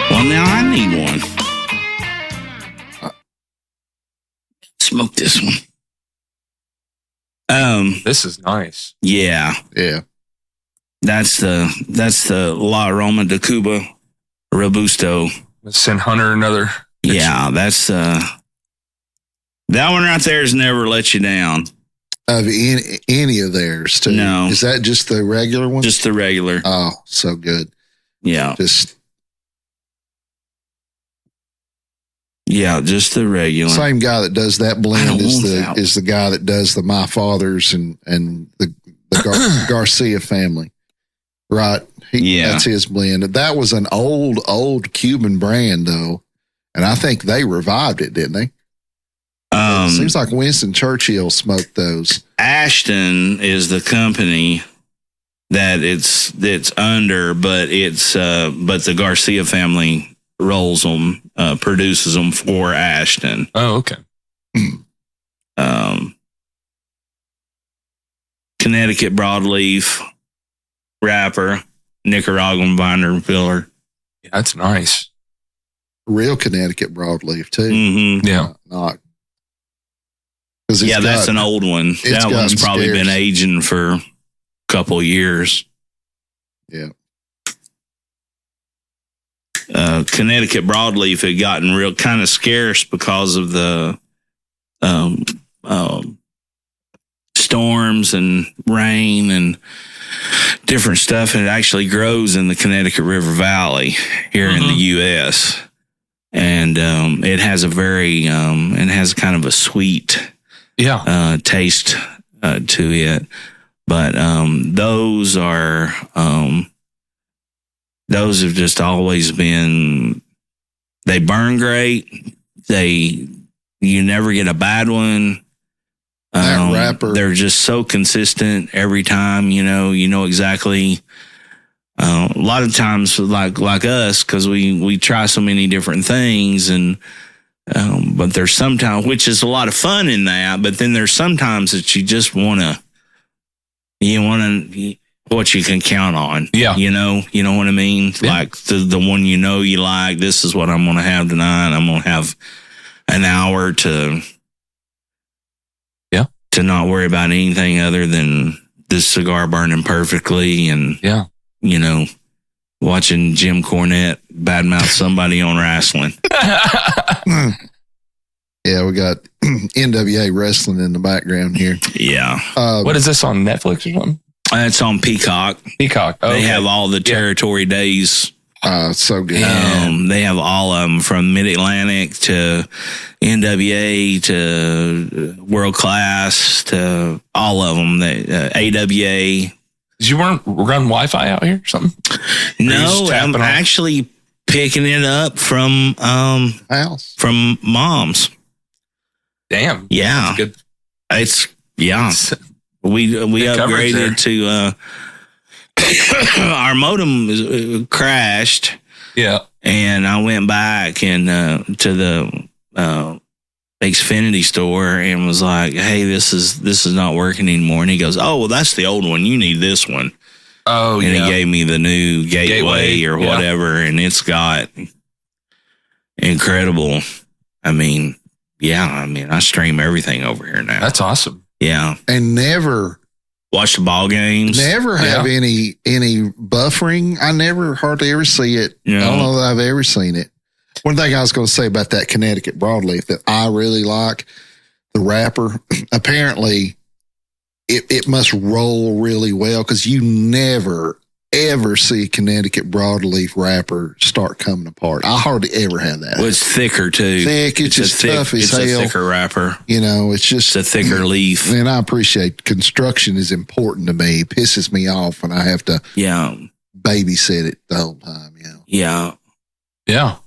Well, now I need one. Smoke this one. This is nice. Yeah. Yeah. That's the La Roma de Cuba Robusto. Let's send Hunter another. Yeah, that's that one right there has never let you down. Of any of theirs, too. No. Is that just the regular one? Just the regular. Oh, so good. Yeah. Just the regular. same guy that does that I blend don't is want the that. is the guy that does the My Father's and the Garcia family. Right. Yeah. That's his blend. That was an old Cuban brand though. And I think they revived it, didn't they? Seems like Winston Churchill smoked those. Ashton is the company that it's under, but but the Garcia family rolls them, produces them for Ashton. Oh, okay. Connecticut broadleaf wrapper, Nicaraguan binder and filler. Yeah, that's nice. Real Connecticut broadleaf too. Mm-hmm. Yeah. Not. Yeah, that's an old one. That gotten one's probably scarce. been aging for a couple years. Yeah. Connecticut broadleaf had gotten real kind of scarce because of the storms and rain and different stuff. And it actually grows in the Connecticut River Valley here in the U.S. And it has a very it has kind of a sweet taste to it. But those have just always been, they burn great. You never get a bad one. That wrapper. They're just so consistent every time, you know exactly. A lot of times like us, cause we try so many different things and, but there's sometimes, which is a lot of fun in that, but then there's sometimes that you just want to You want to what you can count on. Yeah. You know what I mean? Yeah. Like the one you like, this is what I'm going to have tonight. I'm going to have an hour to not worry about anything other than this cigar burning perfectly and, watching Jim Cornette badmouth somebody on wrestling. Yeah, we got NWA wrestling in the background here. Yeah. What is this on Netflix or something? It's on Peacock. Peacock. Oh, they have all the territory days. So good. They have all of them from Mid-Atlantic to NWA to World Class to all of them. AWA. Did you run Wi-Fi out here or something? No, I'm actually picking it up from house from mom's. Damn. Yeah. Good. It's We upgraded to our modem crashed. Yeah. And I went back and to the Xfinity store and was like, "Hey, this is not working anymore." And he goes, "Oh, well, that's the old one. You need this one." Oh, and he gave me the new gateway or whatever, and it's got incredible. I stream everything over here now. That's awesome. Yeah, and never watch the ball games. Never have any buffering. I never hardly ever see it. I don't know that I've ever seen it. One thing I was going to say about that Connecticut broadleaf that I really like, the wrapper, apparently it must roll really well because you never, ever see a Connecticut broadleaf wrapper start coming apart. I hardly ever have that. Well, it's thicker too. Thick. It's just tough as hell. It's a thicker wrapper. It's just a thicker leaf. And I appreciate construction is important to me. It pisses me off when I have to babysit it the whole time. Yeah. Yeah.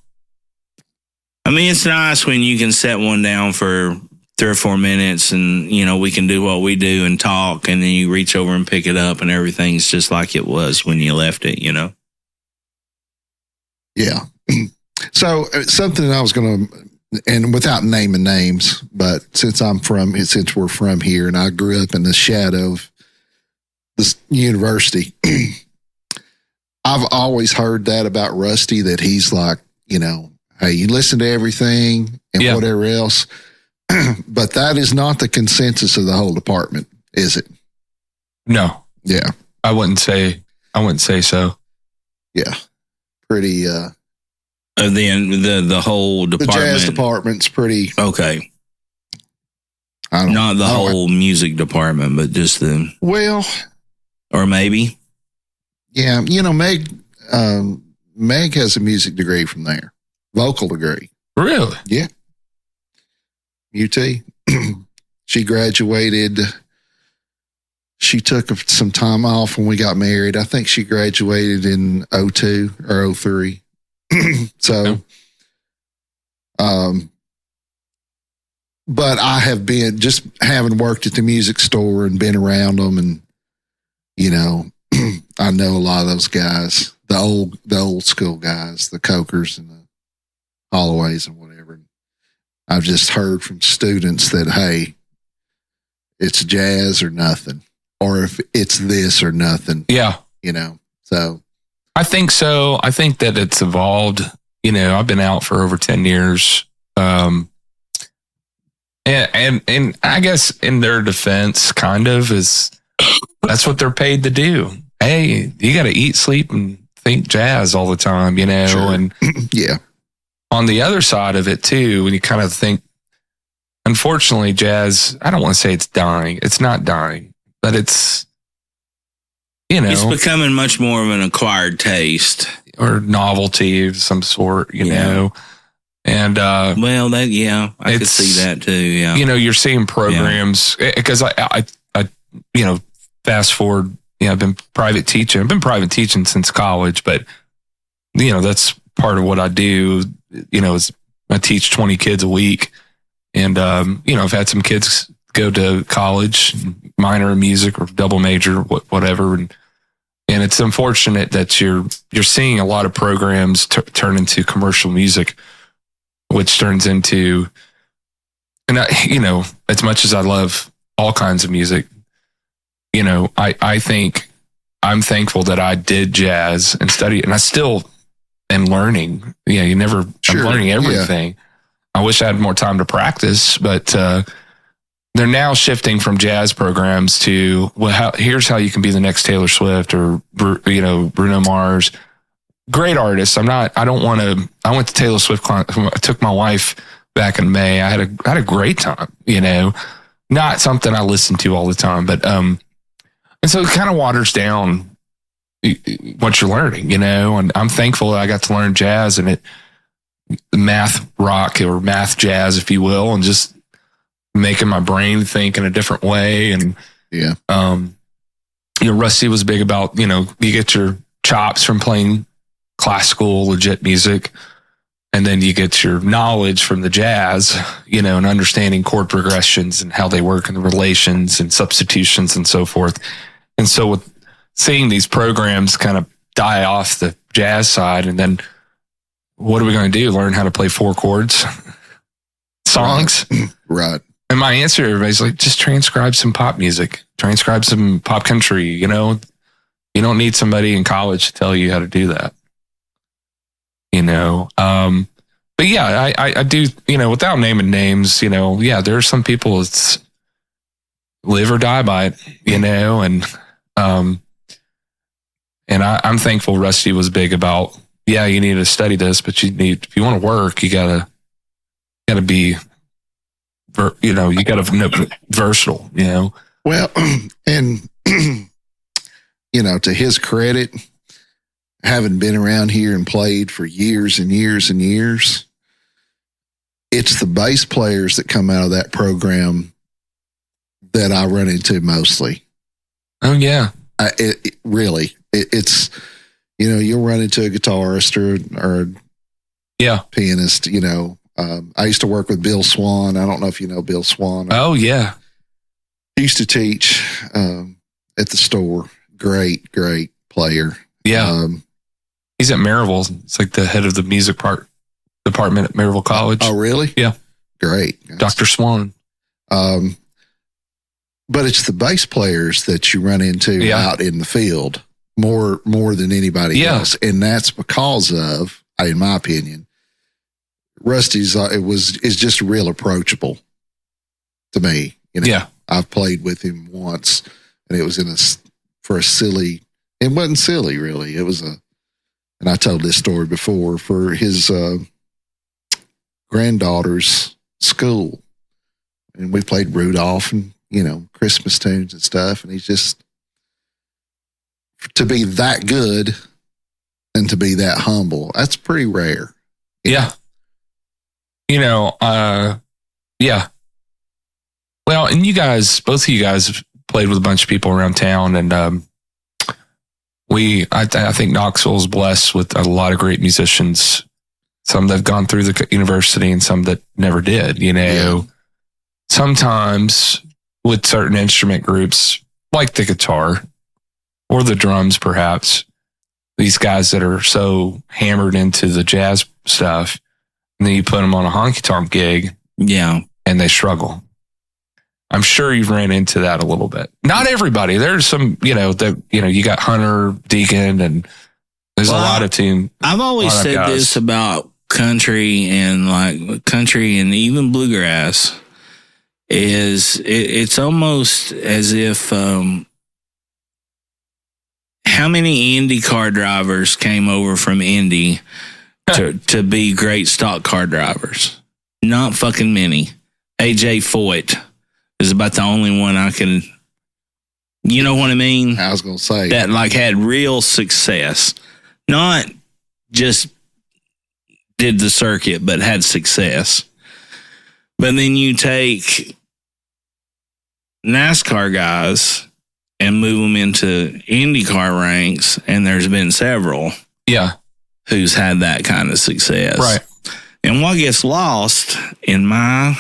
It's nice when you can set one down for 3 or 4 minutes and, we can do what we do and talk, and then you reach over and pick it up and everything's just like it was when you left it, Yeah. So something I was going to, and without naming names, but since we're from here and I grew up in the shadow of this university, I've always heard that about Rusty, that he's like, hey, you listen to everything and whatever else. But that is not the consensus of the whole department, is it? No. Yeah. I wouldn't say so. Yeah. Pretty the whole department. The jazz department's pretty okay. Not the whole music department, but just or maybe. Yeah, Meg has a music degree from there. Vocal degree. Really? Yeah. UT. She graduated. She took some time off when we got married. I think she graduated in 02 or 03. So, but I have been, just having worked at the music store and been around them, and I know a lot of those guys, the old school guys, the Cokers and the Holloways and whatever. I've just heard from students that, hey, it's jazz or nothing, or if it's this or nothing. Yeah. So I think so. I think that it's evolved. I've been out for over 10 years. And I guess in their defense, kind of, is that's what they're paid to do. Hey, you got to eat, sleep, and think jazz all the time, Sure. And yeah. On the other side of it too, when you kind of think, unfortunately, jazz, I don't want to say it's dying. It's not dying, but it's, it's becoming much more of an acquired taste or novelty of some sort, you know. And I could see that too. Yeah, you're seeing programs because I fast forward. I've been private teaching. I've been private teaching since college, but that's part of what I do. Is I teach 20 kids a week, and I've had some kids go to college, minor in music or double major, whatever, and it's unfortunate that you're seeing a lot of programs turn into commercial music, which turns into, and as much as I love all kinds of music, I think I'm thankful that I did jazz and study, and I still am learning. I'm learning everything. Yeah. I wish I had more time to practice, but they're now shifting from jazz programs to, here's how you can be the next Taylor Swift or, Bruno Mars. Great artists. I went to Taylor Swift. I took my wife back in May. I had a great time, not something I listen to all the time, but, and so it kind of waters down what you're learning, and I'm thankful that I got to learn jazz and math rock or math jazz, if you will, and just making my brain think in a different way. And, Rusty was big about, you get your chops from playing classical, legit music, and then you get your knowledge from the jazz, and understanding chord progressions and how they work and the relations and substitutions and so forth. And so with seeing these programs kind of die off the jazz side, and then what are we going to do? Learn how to play 4 chords songs? Right. And my answer to everybody's like, just transcribe some pop music, transcribe some pop country. You don't need somebody in college to tell you how to do that. But yeah, I do, without naming names, there are some people it's live or die by it, and I'm thankful Rusty was big about, you need to study this, but if you want to work, you gotta be, you gotta know versatile, Well, and, to his credit, having been around here and played for years and years and years, it's the bass players that come out of that program that I run into mostly. Oh, yeah. It's, you'll run into a guitarist or pianist, I used to work with Bill Swan. I don't know if you know Bill Swan. Oh, yeah. He used to teach at the store. Great player. Yeah. He's at Maryville. It's like the head of the music department at Maryville College. Oh, really? Yeah. Great. Dr. Swan. But it's the bass players that you run into out in the field more than anybody else. And that's because of, in my opinion, Rusty's is just real approachable to me. I've played with him once, and it was for a silly. It wasn't silly, really. It was and I told this story before, for his granddaughter's school, and we played Rudolph and Christmas tunes and stuff, and he's just, to be that good and to be that humble, that's pretty rare. Yeah. Yeah. Well, and both of you guys played with a bunch of people around town, and I think Knoxville is blessed with a lot of great musicians, some that have gone through the university and some that never did, Sometimes with certain instrument groups, like the guitar or the drums, perhaps, these guys that are so hammered into the jazz stuff, and then you put them on a honky-tonk gig, and they struggle. I'm sure you've ran into that a little bit. Not everybody. There's some, you got Hunter, Deacon, and there's a lot of team. I've always said this about country and even bluegrass, is it's almost as if how many Indy car drivers came over from Indy to be great stock car drivers? Not fucking many. AJ Foyt is about the only one I can, you know what I mean? I was going to say. That had real success. Not just did the circuit, but had success. But then you take NASCAR guys and move them into IndyCar ranks, and there's been several who's had that kind of success. Right. And what gets lost, in my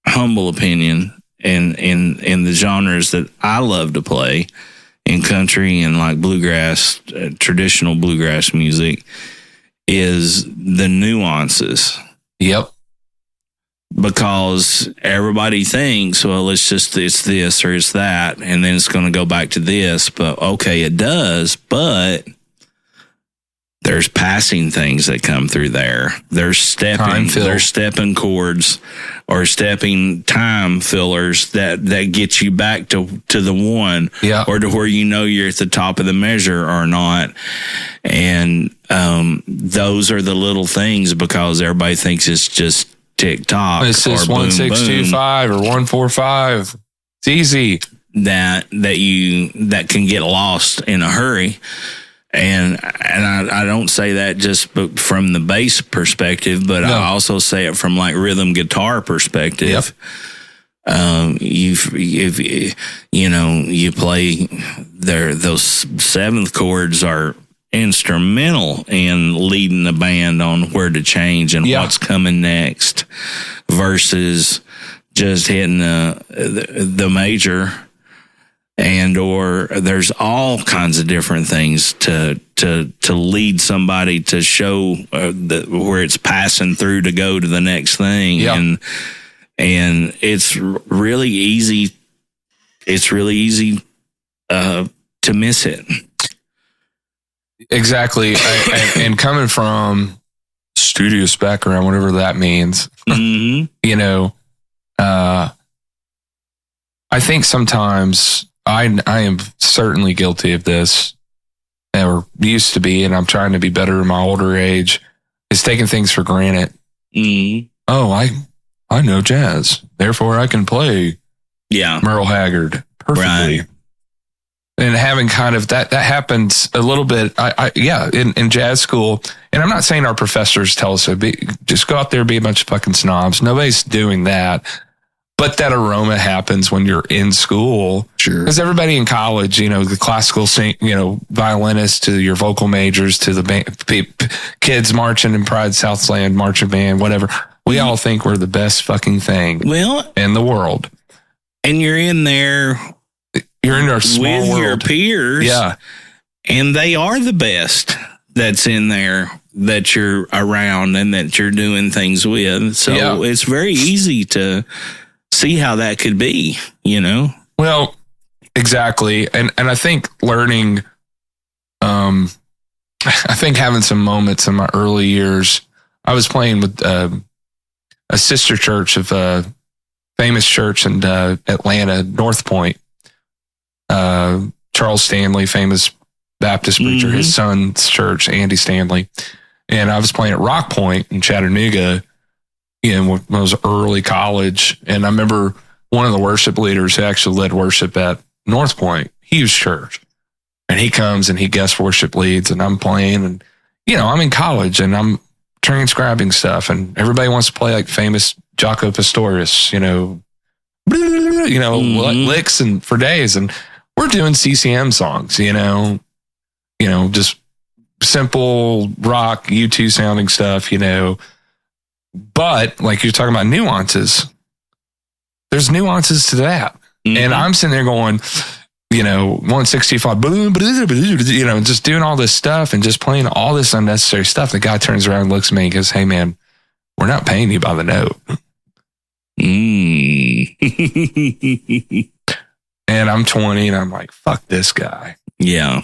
humble opinion, and in the genres that I love to play, in country and bluegrass, traditional bluegrass music, is the nuances. Yep. because everybody thinks, well, it's this or it's that, and then it's going to go back to this. But okay, it does, but there's passing things that come through there. There's stepping chords or stepping time fillers that get you back to the one, or to where you know you're at the top of the measure or not. And those are the little things, because everybody thinks it's just tick-tock. It's just 1625 or 145. It's easy. That can get lost in a hurry. And I don't say that just from the bass perspective, but I also say it from like rhythm guitar perspective. You play there, those seventh chords are instrumental in leading the band on where to change and what's coming next, versus just hitting the major. And or there's all kinds of different things to lead somebody to show where it's passing through to go to the next thing. And it's really easy. It's really easy to miss it. Exactly. And coming from studious background, whatever that means, I think sometimes I am certainly guilty of this, or used to be, and I'm trying to be better in my older age, is taking things for granted. Oh, I know jazz, therefore I can play Merle Haggard perfectly. Right. And having kind of that happens a little bit, in jazz school. And I'm not saying our professors tell us just go out there and be a bunch of fucking snobs. Nobody's doing that. But that aroma happens when you're in school. Sure. Because everybody in college, the classical violinists to your vocal majors to the kids marching in Pride Southland marching band, whatever. We all think we're the best fucking thing in the world. And you're in there. You're in our small with world. Your peers. Yeah. And they are the best that's in there that you're around and that you're doing things with. So it's very easy to see how that could be, Well, exactly. And I think learning, I think having some moments in my early years, I was playing with a sister church of a famous church in Atlanta, North Point. Charles Stanley, famous Baptist preacher, his son's church, Andy Stanley. And I was playing at Rock Point in Chattanooga, when I was early college. And I remember one of the worship leaders who actually led worship at North Point, huge church. And he comes and he guest worship leads, and I'm playing, and, I'm in college and I'm transcribing stuff, and everybody wants to play like famous Jaco Pastorius, licks and for days. And we're doing CCM songs, just simple rock, U2 sounding stuff, But like you're talking about nuances, there's nuances to that. And I'm sitting there going, 165, just doing all this stuff and just playing all this unnecessary stuff. The guy turns around and looks at me and goes, "Hey man, we're not paying you by the note." And I'm 20 and I'm like, fuck this guy. Yeah.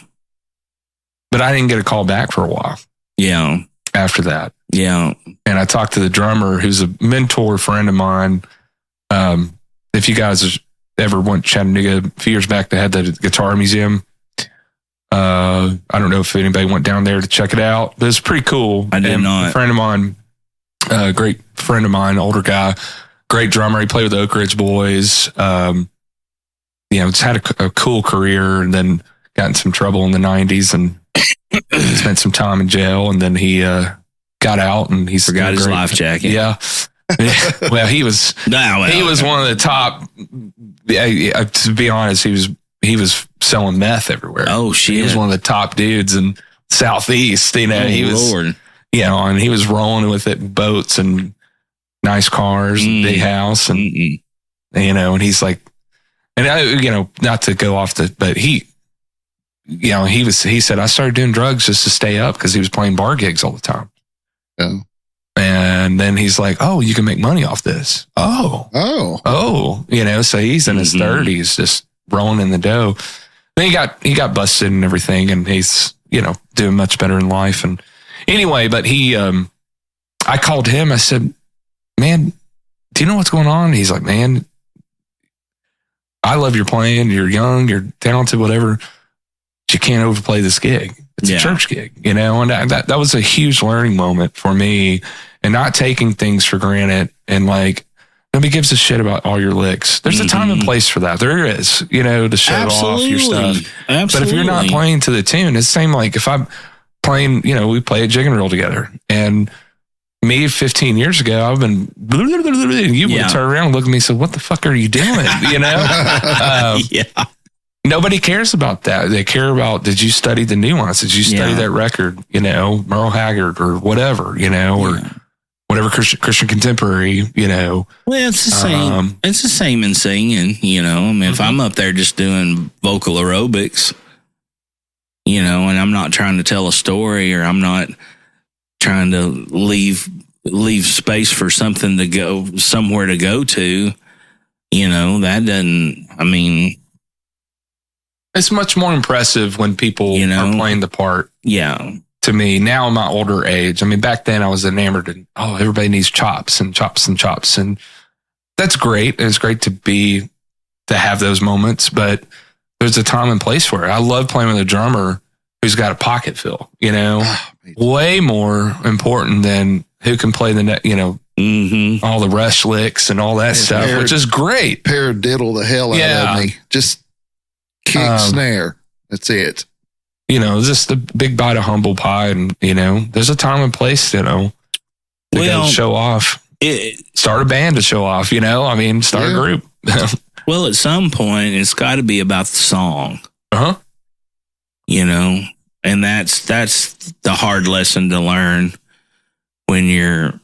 But I didn't get a call back for a while. Yeah. After that. Yeah. And I talked to the drummer, who's a mentor friend of mine. If you guys ever went to Chattanooga, a few years back, they had the guitar museum. I don't know if anybody went down there to check it out, but it's pretty cool. I did not. A friend of mine, great friend of mine, older guy, great drummer. He played with the Oak Ridge Boys. It's had a cool career, and then got in some trouble in the 90s and spent some time in jail. And then he got out, and he forgot his life jacket. Yeah. Well, he was one of the top. To be honest, he was selling meth everywhere. Oh shit! He was one of the top dudes in Southeast. He was, Lord. And he was rolling with it in boats and nice cars, and big house, and and he's like, and not to go off but he said, I started doing drugs just to stay up because he was playing bar gigs all the time. Yeah. And then he's like, oh, you can make money off this. Oh, you know, so he's in his 30s, just rolling in the dough. Then he got busted and everything, and he's, you know, doing much better in life. And anyway, but I called him. I said, man, do you know what's going on? He's like, man, I love your playing. You're young, you're talented, whatever. But you can't overplay this gig. It's a church gig, you know, and that was a huge learning moment for me, and not taking things for granted. And like, nobody gives a shit about all your licks. There's a time and place for that. There is, you know, to show off your stuff. Absolutely. But if you're not playing to the tune, it's the same like if I'm playing, you know, we play a jig and reel together, and me 15 years ago, I've been, and you would turn around and look at me and say, what the fuck are you doing? You know? Nobody cares about that. They care about, did you study the nuance? Did you study that record? You know, Merle Haggard or whatever, you know, or whatever Christian contemporary, you know. Well, it's the same. It's the same in singing, you know. I mean, if I'm up there just doing vocal aerobics, you know, and I'm not trying to tell a story, or I'm not trying to leave space for something to go, somewhere to go to, you know, that doesn't, I mean, it's much more impressive when people are playing the part. Yeah. To me, now in my older age, I mean, back then I was enamored and, everybody needs chops and chops and chops. And that's great. It's great to have those moments, but there's a time and place for it. I love playing with a drummer who's got a pocket fill, you know, way more important than who can play the net, you know, all the rush licks and all that stuff, which is great. Paradiddle the hell out of me. Just kick, snare. That's it. You know, just a big bite of humble pie, and you know, there's a time and place, you know, to show off. Start a band to show off, you know. I mean, start a group. Well, at some point, it's got to be about the song. You know, and that's the hard lesson to learn when you're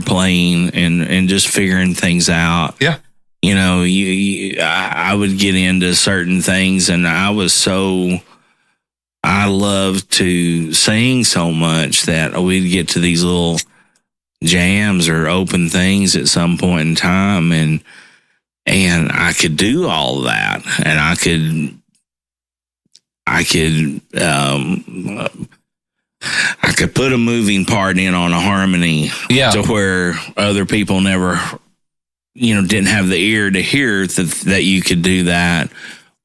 playing and just figuring things out. Yeah. You know, I would get into certain things, and I loved to sing so much that we'd get to these little jams or open things at some point in time, and I could do all that, and I could put a moving part in on a harmony to where other people never, you know, didn't have the ear to hear that you could do that.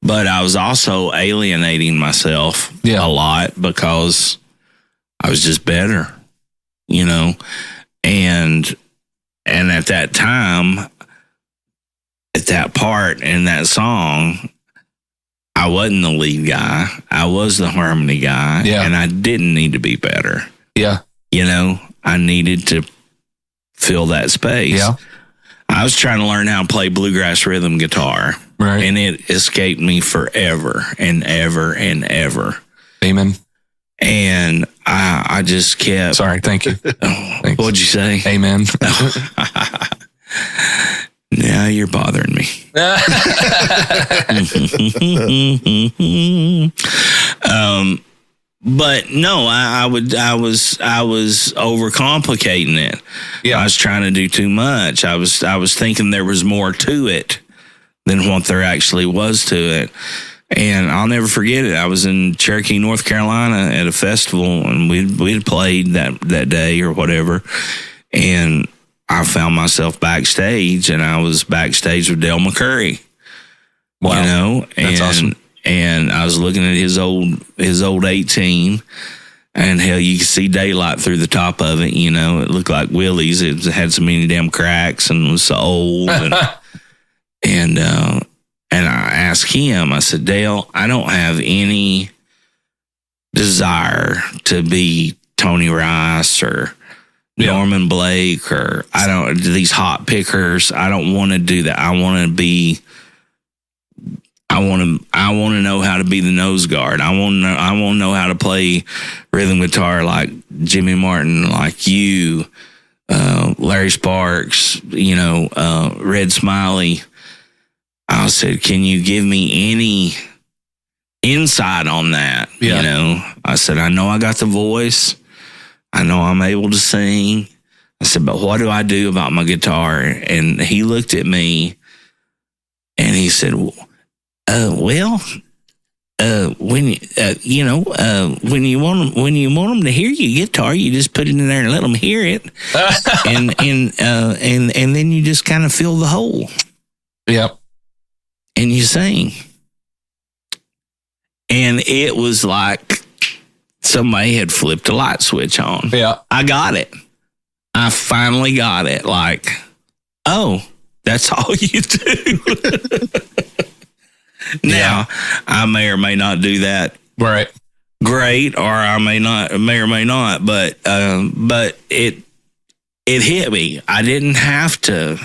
But I was also alienating myself a lot because I was just better, you know. And at that time, at that part in that song, I wasn't the lead guy. I was the harmony guy, and I didn't need to be better. Yeah. You know, I needed to fill that space. Yeah. I was trying to learn how to play bluegrass rhythm guitar, and it escaped me forever and ever and ever. Amen. And I just kept... Sorry, thank you. What'd you say? Amen. Now you're bothering me. But no, I was overcomplicating it. Yeah. I was trying to do too much. I was thinking there was more to it than what there actually was to it. And I'll never forget it. I was in Cherokee, North Carolina at a festival, and we'd played that day or whatever. And I found myself backstage, and I was backstage with Dale McCurry. Wow. You know, that's awesome. And I was looking at his old 18, and hell, you could see daylight through the top of it. You know, it looked like Willie's. It had so many damn cracks and was so old. And I asked him, I said, Dale, I don't have any desire to be Tony Rice or Norman Blake or these hot pickers. I don't want to do that. I want to know how to be the nose guard. I want to know how to play rhythm guitar like Jimmy Martin, like you, Larry Sparks, you know, Red Smiley. I said, can you give me any insight on that? You know, I said, I know I got the voice. I know I'm able to sing. I said, but what do I do about my guitar? And he looked at me and he said, when you want them to hear your guitar, you just put it in there and let them hear it, and then you just kind of fill the hole. Yep. And you sing. And it was like somebody had flipped a light switch on. Yeah. I got it. I finally got it. Like, oh, that's all you do. Now, I may or may not do that right great, or I may or may not, but it hit me. I didn't have to.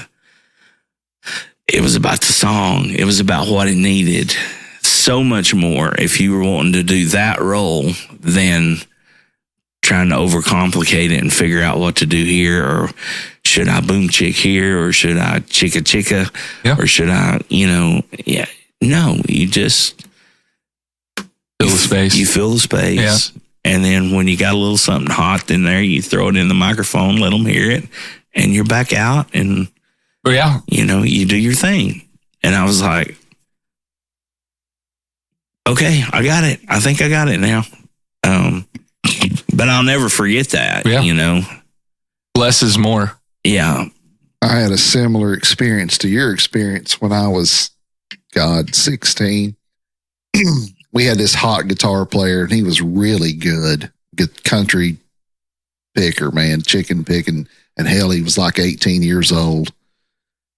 It was about the song. It was about what it needed. So much more if you were wanting to do that role than trying to overcomplicate it and figure out what to do here, or should I boom chick here, or should I chicka chicka, or should I, no, you just fill the space. You fill the space, and then when you got a little something hot in there, you throw it in the microphone, let them hear it, and you're back out, and you do your thing. And I was like, okay, I got it. I think I got it now. But I'll never forget that. Less is more. Yeah. I had a similar experience to your experience when I was 16. We had this hot guitar player, and he was really good country picker, man, chicken picking. And hell, he was like 18 years old.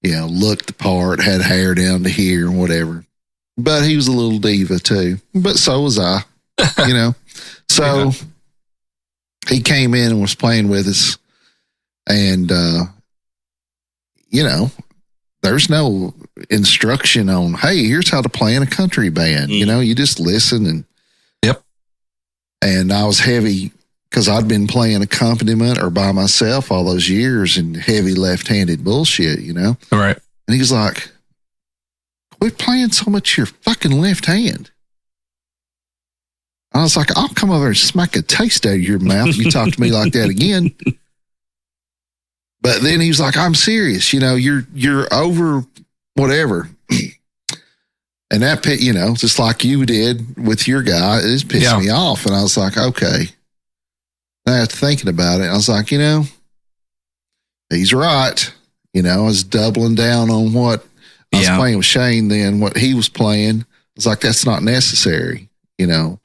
Looked the part, had hair down to here and whatever. But he was a little diva too. But so was I, So he came in and was playing with us. And, there's no instruction on, hey, here's how to play in a country band. You just listen and. Yep. And I was heavy because I'd been playing accompaniment or by myself all those years and heavy left-handed bullshit, All right. And he's like, quit playing so much your fucking left hand. I was like, I'll come over and smack a taste out of your mouth if you talk to me like that again. But then he was like, I'm serious. You're over whatever. And that, just like you did with your guy, it just pissed me off. And I was like, okay. And I was thinking about it. I was like, he's right. I was doubling down on what I was playing with Shane then, what he was playing. I was like, that's not necessary, Yeah.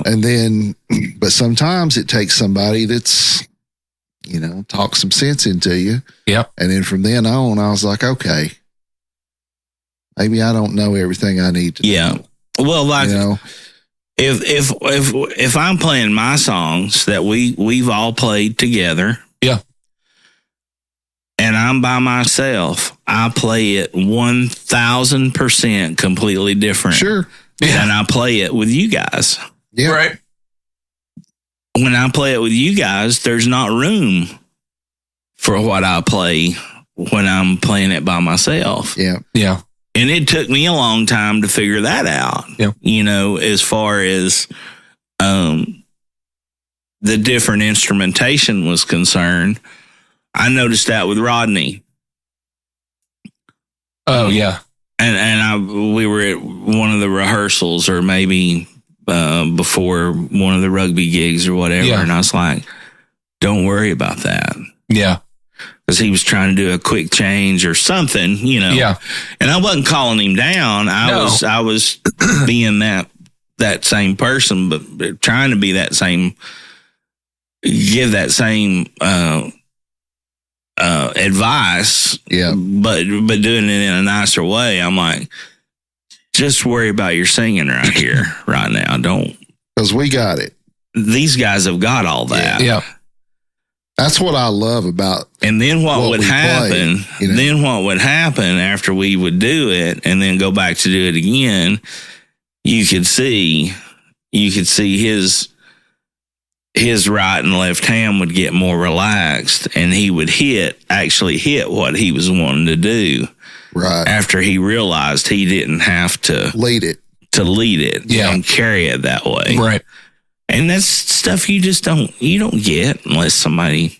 And then, but sometimes it takes somebody that's, talk some sense into you. Yep. And then from then on, I was like, okay, maybe I don't know everything I need to know. Well, like, if I'm playing my songs that we've all played together. Yeah. And I'm by myself, I play it 1,000% completely different. Sure. Than I play it with you guys. Yeah. Right. When I play it with you guys, there's not room for what I play when I'm playing it by myself. Yeah. Yeah. And it took me a long time to figure that out. Yeah. As far as the different instrumentation was concerned. I noticed that with Rodney. Oh, yeah. And we were at one of the rehearsals, or maybe before one of the rugby gigs or whatever. Yeah. And I was like, don't worry about that. Yeah. Because he was trying to do a quick change or something, Yeah. And I wasn't calling him down. I was being that same person, but trying to be that same, give that same advice. Yeah. But doing it in a nicer way. I'm like, just worry about your singing right here, right now. Don't. Because we got it. These guys have got all that. Yeah. That's what I love about. And then what would happen? Play, Then what would happen after we would do it and then go back to do it again? You could see his right and left hand would get more relaxed, and he would actually hit what he was wanting to do. Right. After he realized he didn't have to lead it and carry it that way. Right. And that's stuff you don't get unless somebody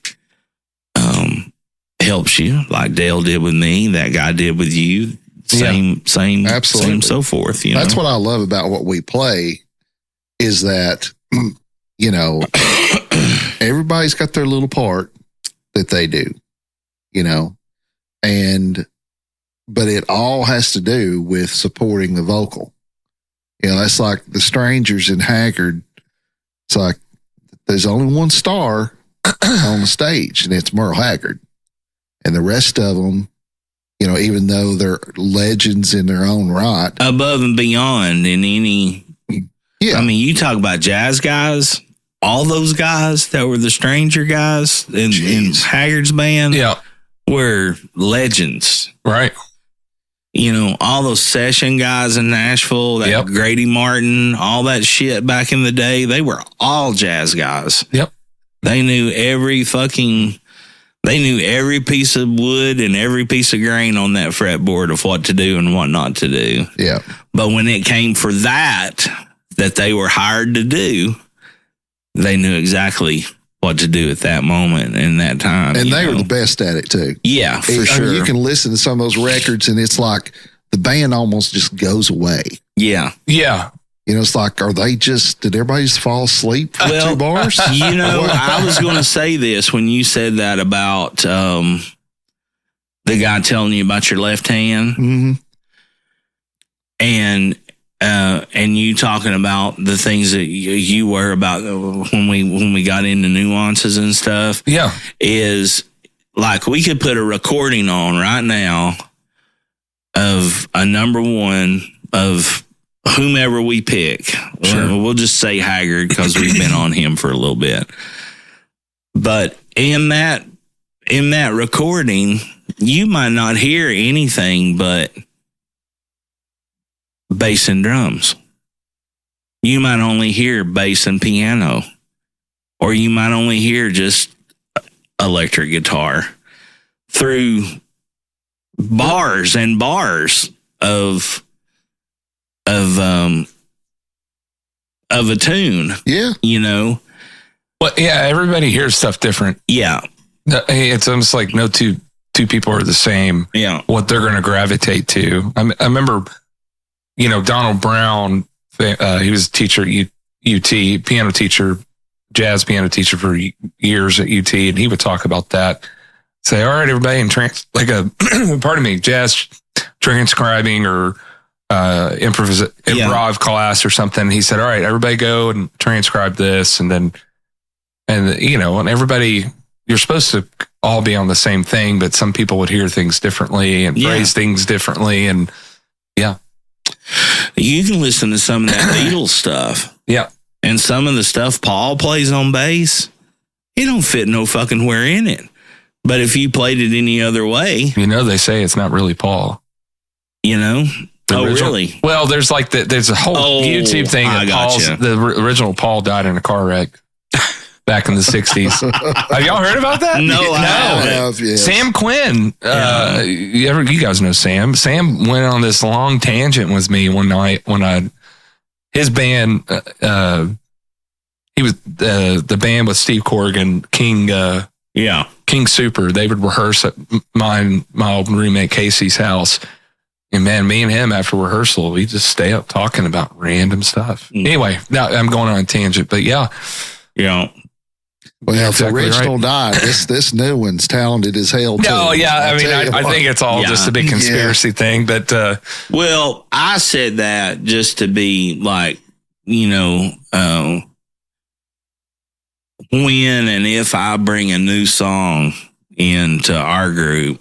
helps you, like Dale did with me, that guy did with you. Same, absolutely. Same, so forth. You That's know? what I love about what we play is that, you know, everybody's got their little part that they do, you know, but it all has to do with supporting the vocal. You know, that's like the Strangers in Haggard. It's like there's only one star on the stage, and it's Merle Haggard. And the rest of them, you know, even though they're legends in their own right, above and beyond in any. Yeah, I mean, you talk about jazz guys. All those guys that were the Stranger guys in Haggard's band, were legends, right? You know, all those session guys in Nashville, that Grady Martin, all that shit back in the day, they were all jazz guys. Yep, they knew every piece of wood and every piece of grain on that fretboard of what to do and what not to do. Yeah. But when it came for that they were hired to do, they knew exactly what to do at that moment and that time. And they were the best at it too. Yeah, for sure. I mean, you can listen to some of those records and it's like the band almost just goes away. Yeah. Yeah. You know, it's like, did everybody just fall asleep for 2 bars? You know, I was going to say this when you said that about the guy telling you about your left hand. Mm-hmm. And you talking about the things that you were about when we got into nuances and stuff. Yeah. Is like we could put a recording on right now of a number one of whomever we pick. Sure. We'll just say Haggard because we've been on him for a little bit. But in that recording, you might not hear anything but bass and drums. You might only hear bass and piano, or you might only hear just electric guitar through bars and bars of a tune. Yeah. You know? Well, yeah, everybody hears stuff different. Yeah. It's almost like no two people are the same. Yeah. What they're going to gravitate to. I remember, you know, Donald Brown, he was a teacher at UT, piano teacher, jazz piano teacher for years at UT, and he would talk about that. Say, all right, everybody, in jazz transcribing or improv class or something. He said, all right, everybody go and transcribe this. And you know, and everybody, you're supposed to all be on the same thing, but some people would hear things differently and phrase things differently. And you can listen to some of that Beatles stuff. Yeah. And some of the stuff Paul plays on bass, it don't fit no fucking where in it. But if you played it any other way, you know, they say it's not really Paul. You know? Really? Well, there's like there's a whole YouTube thing that the original Paul died in a car wreck back in the 60s. Have y'all heard about that? No, I have. Yes. Sam Quinn. You guys know Sam. Sam went on this long tangent with me one night when his band, he was the band with Steve Corrigan, King Super. They would rehearse at my old roommate Casey's house. And man, me and him after rehearsal, we just stay up talking about random stuff. Anyway, now I'm going on a tangent, but yeah. Well, if the original died, this new one's talented as hell too. No, yeah, I think it's all just a big conspiracy thing. But well, I said that just to be like, you know, when and if I bring a new song into our group,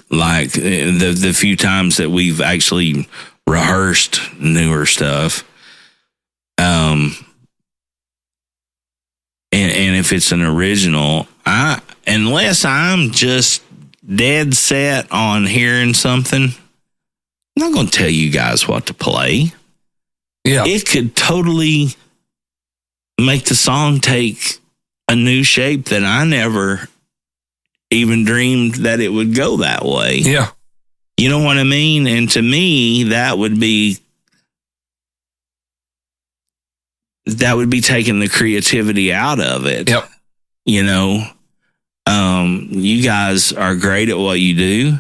like the few times that we've actually rehearsed newer stuff, and if it's an original, unless I'm just dead set on hearing something, I'm not going to tell you guys what to play. Yeah, it could totally make the song take a new shape that I never even dreamed that it would go that way. Yeah. You know what I mean? And to me, that would be that would be taking the creativity out of it. Yep. You know, you guys are great at what you do.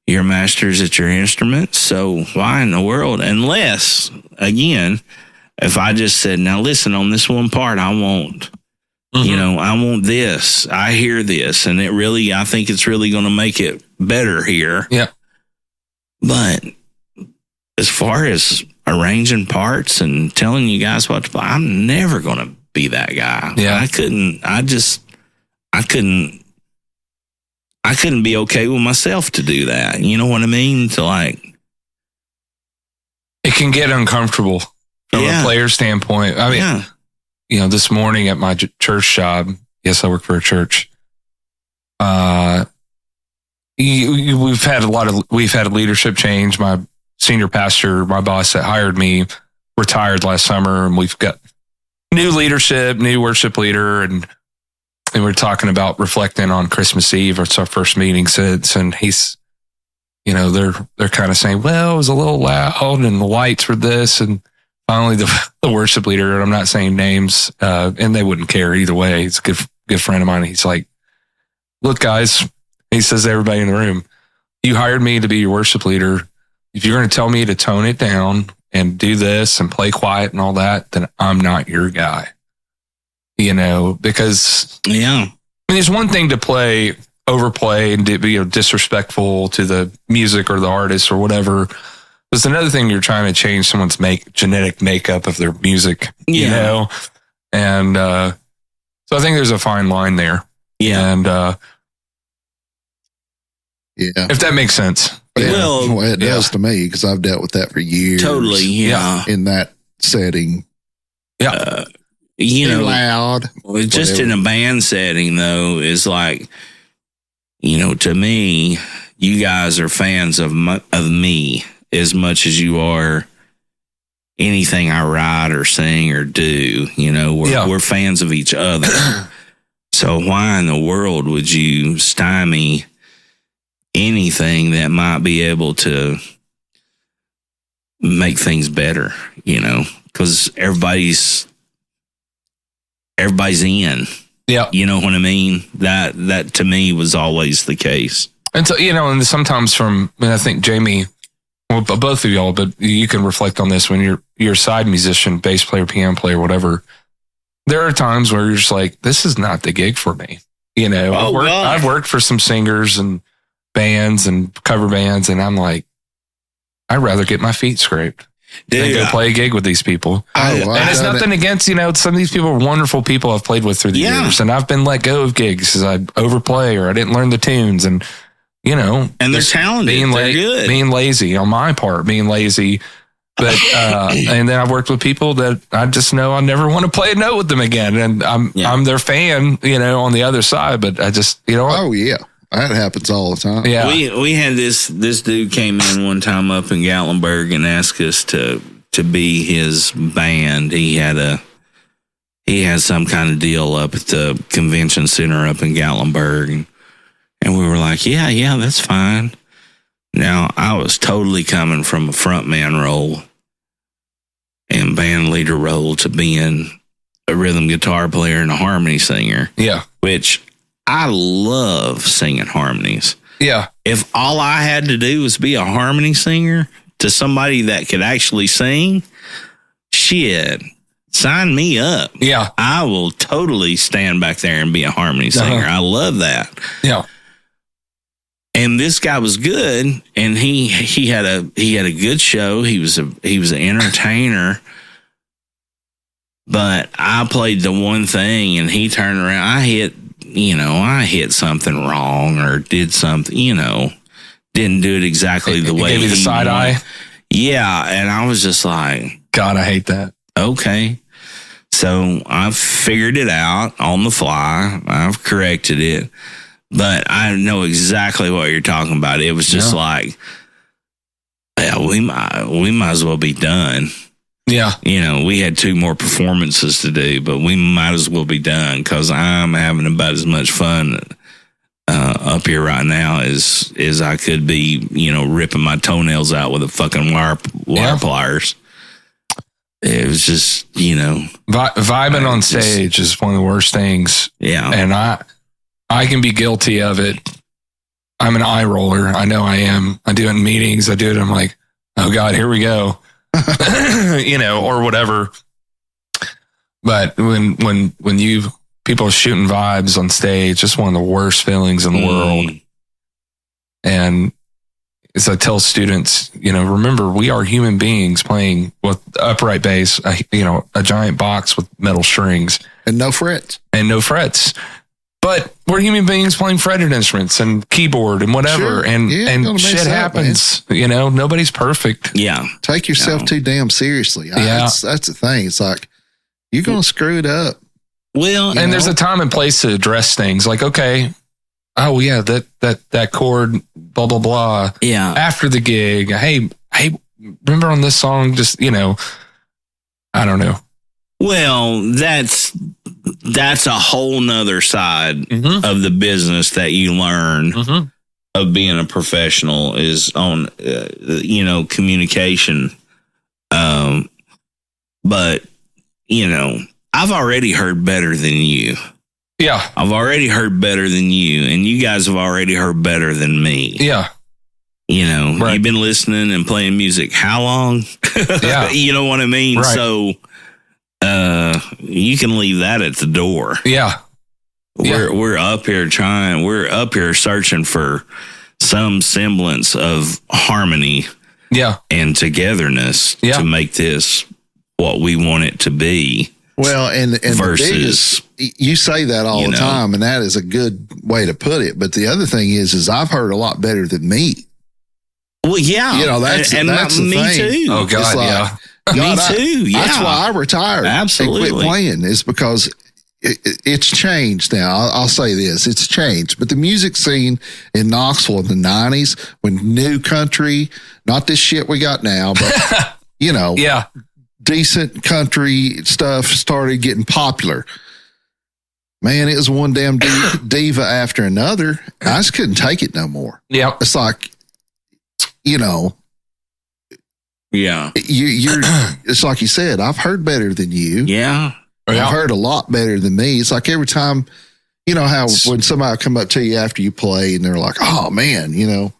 You're masters at your instruments. So why in the world, unless, again, if I just said, now listen, on this one part, I want, you know, I want this. I hear this. And I think it's really going to make it better here. Yeah. But as far as arranging parts and telling you guys what to play, I'm never going to be that guy. Yeah. I couldn't be okay with myself to do that. You know what I mean? To like, it can get uncomfortable from a player standpoint. I mean, you know, this morning at my church job, yes, I work for a church. We've had a leadership change. My senior pastor, my boss that hired me, retired last summer, and we've got new leadership, new worship leader, and we're talking about reflecting on Christmas Eve. It's our first meeting since, and he's, you know, they're kind of saying, well, it was a little loud and the lights were this, and finally the worship leader, and I'm not saying names, and they wouldn't care either way. He's a good friend of mine. He's like, look, guys, he says to everybody in the room, you hired me to be your worship leader. If you're going to tell me to tone it down and do this and play quiet and all that, then I'm not your guy. You know, because I mean, it's one thing to overplay and be disrespectful to the music or the artist or whatever. It's another thing you're trying to change someone's genetic makeup of their music, you know? And so I think there's a fine line there. Yeah. And if that makes sense. Well, it does to me because I've dealt with that for years. Totally, yeah. In that setting. Yeah. You know, loud. Just in a band setting, though, is like, you know, to me, you guys are fans of me as much as you are anything I write or sing or do. You know, we're fans of each other. So why in the world would you stymie anything that might be able to make things better? You know, because everybody's in. Yeah. You know what I mean? That to me was always the case. And so, you know, and sometimes I think Jamie, well, both of y'all, but you can reflect on this when you're a side musician, bass player, piano player, whatever. There are times where you're just like, this is not the gig for me. You know, I've worked for some singers and bands and cover bands, and I'm like, I'd rather get my feet scraped. They go play a gig with these people. And it's nothing against, you know, some of these people are wonderful people I've played with through the years. And I've been let go of gigs because I overplay or I didn't learn the tunes. And, you know. And they're talented. They're good. Being lazy on my part, being lazy. But, and then I've worked with people that I just know I never want to play a note with them again. And I'm their fan, you know, on the other side. But I just, you know. Oh, yeah. That happens all the time. Yeah. We had this dude came in one time up in Gatlinburg and asked us to be his band. He had some kind of deal up at the convention center up in Gatlinburg. And we were like, yeah, that's fine. Now, I was totally coming from a frontman role and band leader role to being a rhythm guitar player and a harmony singer. Yeah. Which I love singing harmonies. Yeah. If all I had to do was be a harmony singer to somebody that could actually sing, shit, sign me up. Yeah. I will totally stand back there and be a harmony singer. I love that. Yeah. And this guy was good, and he had a good show. He was an entertainer. But I played the one thing, and he turned around. I hit something wrong or did something, you know, didn't do it exactly the way he gave you the side eye. Yeah, and I was just like, God, I hate that. Okay. So I figured it out on the fly. I've corrected it. But I know exactly what you're talking about. It was just like, yeah, we might as well be done. Yeah. You know, we had 2 more performances to do, but we might as well be done because I'm having about as much fun up here right now as I could be, you know, ripping my toenails out with a fucking wire pliers. it was just, vibing on stage is one of the worst things. Yeah. And I can be guilty of it. I'm an eye roller. I know I am. I do it in meetings. I do it. I'm like, oh God, here we go. Or whatever. But when people are shooting vibes on stage, it's one of the worst feelings in the world. And as I tell students, remember, we are human beings playing with upright bass, a giant box with metal strings. And no frets. But we're human beings playing fretted instruments and keyboard and whatever. Sure. And shit happens. Nobody's perfect. Yeah. Take yourself too damn seriously. Yeah. That's the thing. It's like, you're going to screw it up. Well, and there's a time and place to address things like, okay, oh yeah, that chord, blah, blah, blah. Yeah. After the gig, hey, remember on this song, just, I don't know. Well, that's a whole nother side of the business that you learn of being a professional is on, communication. But, I've already heard better than you. Yeah. I've already heard better than you, and you guys have already heard better than me. Yeah. Right. You've been listening and playing music how long? Yeah. You know what I mean? Right. So you can leave that at the door. Yeah. We're up here searching for some semblance of harmony and togetherness to make this what we want it to be. Well, and versus, you say that all the time, and that is a good way to put it. But the other thing is I've heard a lot better than me. Well, yeah. That's me the thing. too. Oh, God, like, me too. Yeah. That's why I retired. Absolutely. And quit playing is because it's changed now. I'll say this. It's changed. But the music scene in Knoxville in the 90s, when new country, not this shit we got now, but, yeah, decent country stuff started getting popular. Man, it was one damn diva after another. I just couldn't take it no more. Yeah. It's like, yeah. You're it's like you said, I've heard better than you. Yeah. I've heard a lot better than me. It's like every time, how when somebody come up to you after you play and they're like, oh man,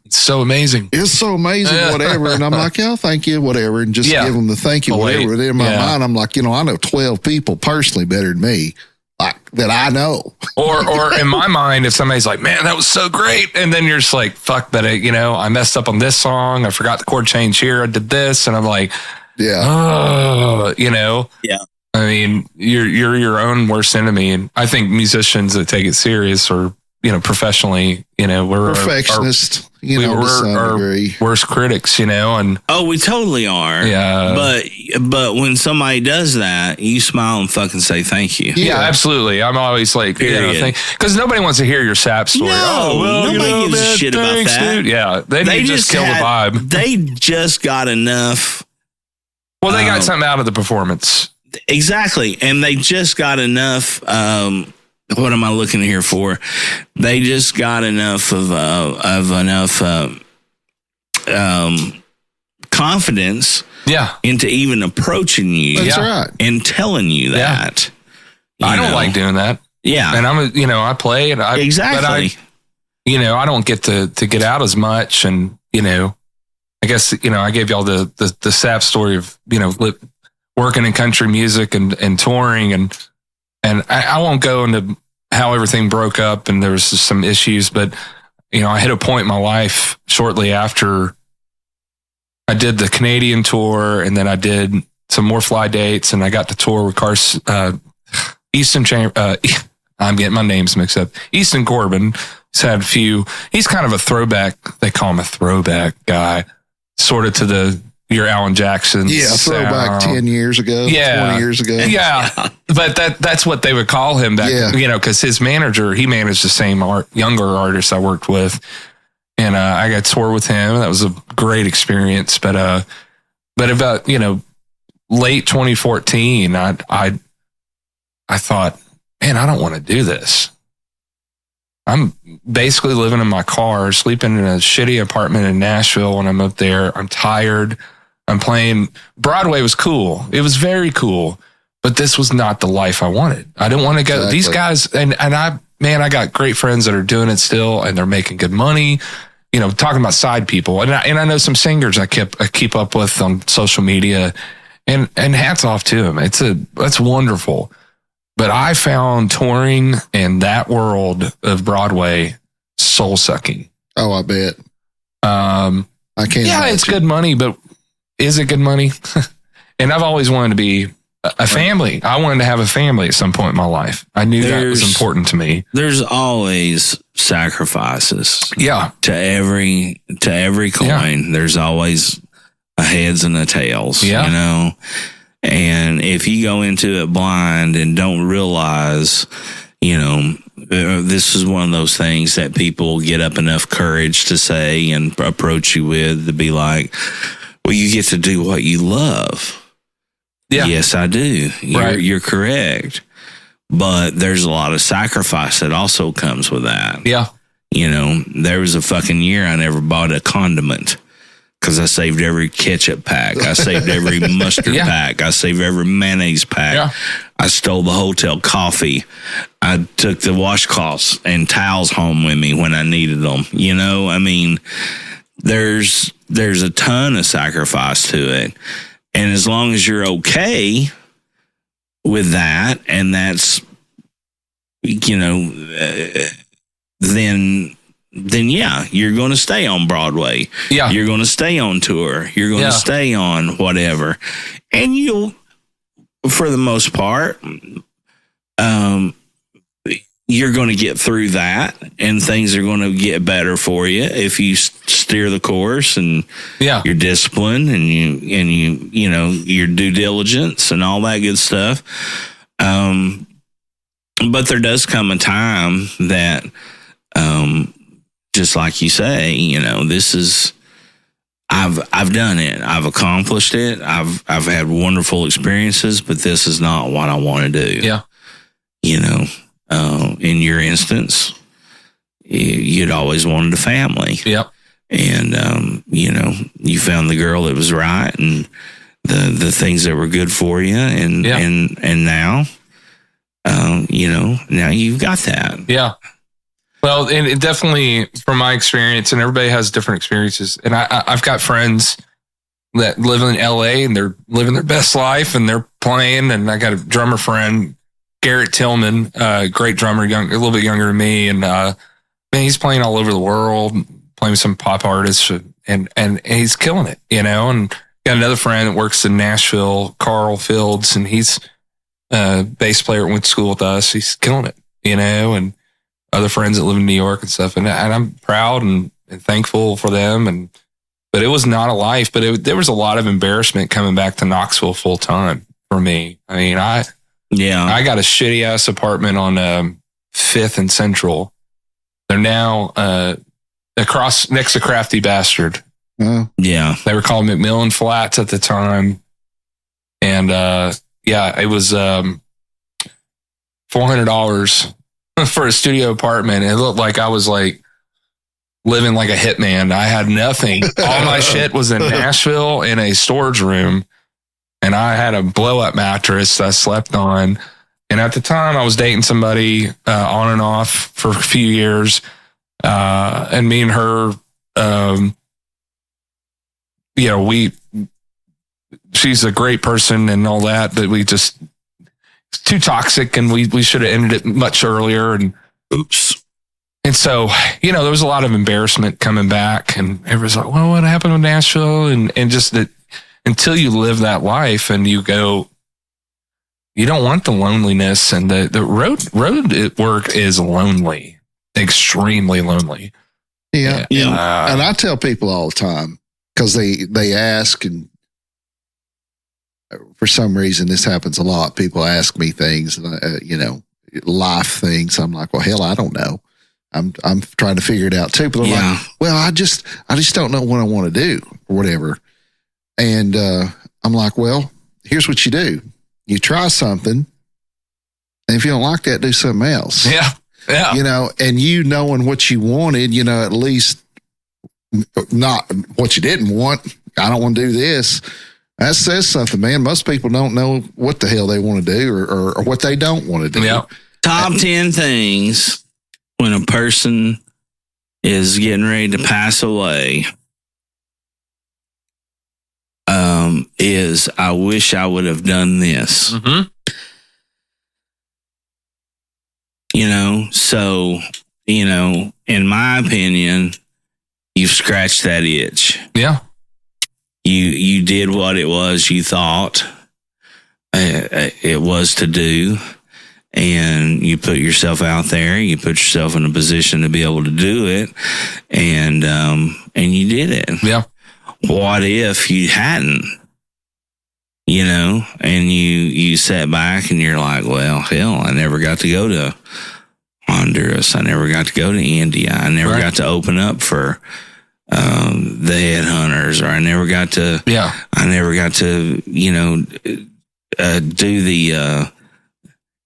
it's so amazing. It's so amazing, whatever. And I'm like, oh, thank you, whatever. And just give them the thank you, whatever. And in my mind, I'm like, I know 12 people personally better than me, like that I know. Or in my mind, if somebody's like, man, that was so great. And then you're just like, fuck, but I messed up on this song. I forgot the chord change here. I did this. And I'm like, yeah. Yeah. I mean, you're your own worst enemy. And I think musicians that take it serious or, professionally, we're perfectionists, we're our worst critics, and we totally are. Yeah. But when somebody does that, you smile and fucking say thank you. Yeah, absolutely. I'm always like, because nobody wants to hear your sap story. No, nobody gives a shit about that. Dude. Yeah. They just kill the vibe. They just got enough. Well, they got something out of the performance. Exactly. And they just got enough. What am I looking here for? They just got enough of confidence into even approaching you. That's right. And telling you that. I don't like doing that. Yeah. And I play and exactly. But I don't get to get out as much. And, I guess, I gave y'all the sap story of, working in country music and touring and I won't go into how everything broke up and there was some issues, but I hit a point in my life shortly after I did the Canadian tour and then I did some more fly dates and I got to tour with Easton Chamber. I'm getting my names mixed up. Easton Corbin. He's had a few. He's kind of a throwback. They call him a throwback guy, sort of to your Alan Jackson. Yeah, throwback 10 years ago, 20 years ago. Yeah. But that's what they would call him back, because his manager, he managed the same younger artists I worked with. And I got to tour with him. That was a great experience. But about, late 2014, I thought, man, I don't want to do this. I'm basically living in my car, sleeping in a shitty apartment in Nashville when I'm up there. I'm tired. I'm playing. Broadway was cool. It was very cool, but this was not the life I wanted. I didn't want to go. Exactly. These guys, and I got great friends that are doing it still, and they're making good money. Talking about side people, and I know some singers I keep up with on social media, and hats off to them. That's wonderful. But I found touring and that world of Broadway soul sucking. Oh, I bet. I can't. Yeah, it's good money, but is it good money? And I've always wanted to be a family. I wanted to have a family at some point in my life. I knew that was important to me. There's always sacrifices. Yeah. To every coin, yeah. There's always a heads and a tails. Yeah. And if you go into it blind and don't realize, this is one of those things that people get up enough courage to say and approach you with, to be like, well, you get to do what you love. Yeah. Yes, I do. You're correct. But there's a lot of sacrifice that also comes with that. Yeah. There was a fucking year I never bought a condiment because I saved every ketchup pack. I saved every mustard pack. I saved every mayonnaise pack. Yeah. I stole the hotel coffee. I took the washcloths and towels home with me when I needed them. There's a ton of sacrifice to it. And as long as you're okay with that, and that's, then yeah, you're going to stay on Broadway. Yeah. You're going to stay on tour. You're going to stay on whatever. And you'll, for the most part, you're going to get through that, and things are going to get better for you if you steer the course and your discipline and your due diligence and all that good stuff. But there does come a time that, just like you say, this is, I've done it. I've accomplished it. I've had wonderful experiences, but this is not what I want to do. Yeah. In your instance, you'd always wanted a family. Yep. And, you found the girl that was right and the things that were good for you. And, and now, now you've got that. Yeah. Well, and it definitely, from my experience, and everybody has different experiences. And I've got friends that live in LA and they're living their best life and they're playing. And I got a drummer friend, Garrett Tillman, great drummer, a little bit younger than me. And, man, he's playing all over the world, playing with some pop artists and he's killing it, and got another friend that works in Nashville, Carl Fields, and he's a bass player that went to school with us. He's killing it, and other friends that live in New York and stuff. And I'm proud and thankful for them. But it was not a life, but there was a lot of embarrassment coming back to Knoxville full time for me. I mean, I got a shitty ass apartment on 5th and Central. They're now next to Crafty Bastard. Yeah. They were called McMillan Flats at the time. And it was $400 for a studio apartment. It looked like I was like living like a hitman. I had nothing. All my shit was in Nashville in a storage room. And I had a blow-up mattress I slept on. And at the time, I was dating somebody on and off for a few years. And me and her, she's a great person and all that, but it's too toxic, and we should have ended it much earlier. And oops. And so, there was a lot of embarrassment coming back, and everyone's like, well, what happened with Nashville? And just that, until you live that life and you go, you don't want the loneliness, and the road work is lonely, extremely lonely. Yeah. And I tell people all the time, because they ask, and for some reason this happens a lot. People ask me things, life things. I'm like, well, hell, I don't know. I'm trying to figure it out too. But I'm like, well, I just don't know what I want to do or whatever. And I'm like, well, here's what you do. You try something, and if you don't like that, do something else. Yeah. Yeah. And knowing what you wanted, at least not what you didn't want. I don't want to do this. That says something, man. Most people don't know what the hell they want to do or what they don't want to do. Yeah. Top 10 things when a person is getting ready to pass away is I wish I would have done this. Mm-hmm. So, in my opinion, you've scratched that itch. Yeah. You did what it was you thought it was to do, and you put yourself out there. You put yourself in a position to be able to do it, and you did it. Yeah. What if you hadn't? And you sat back and you're like, well, hell, I never got to go to Honduras. I never got to go to India. I never got to open up for the headhunters, or I never got to, do the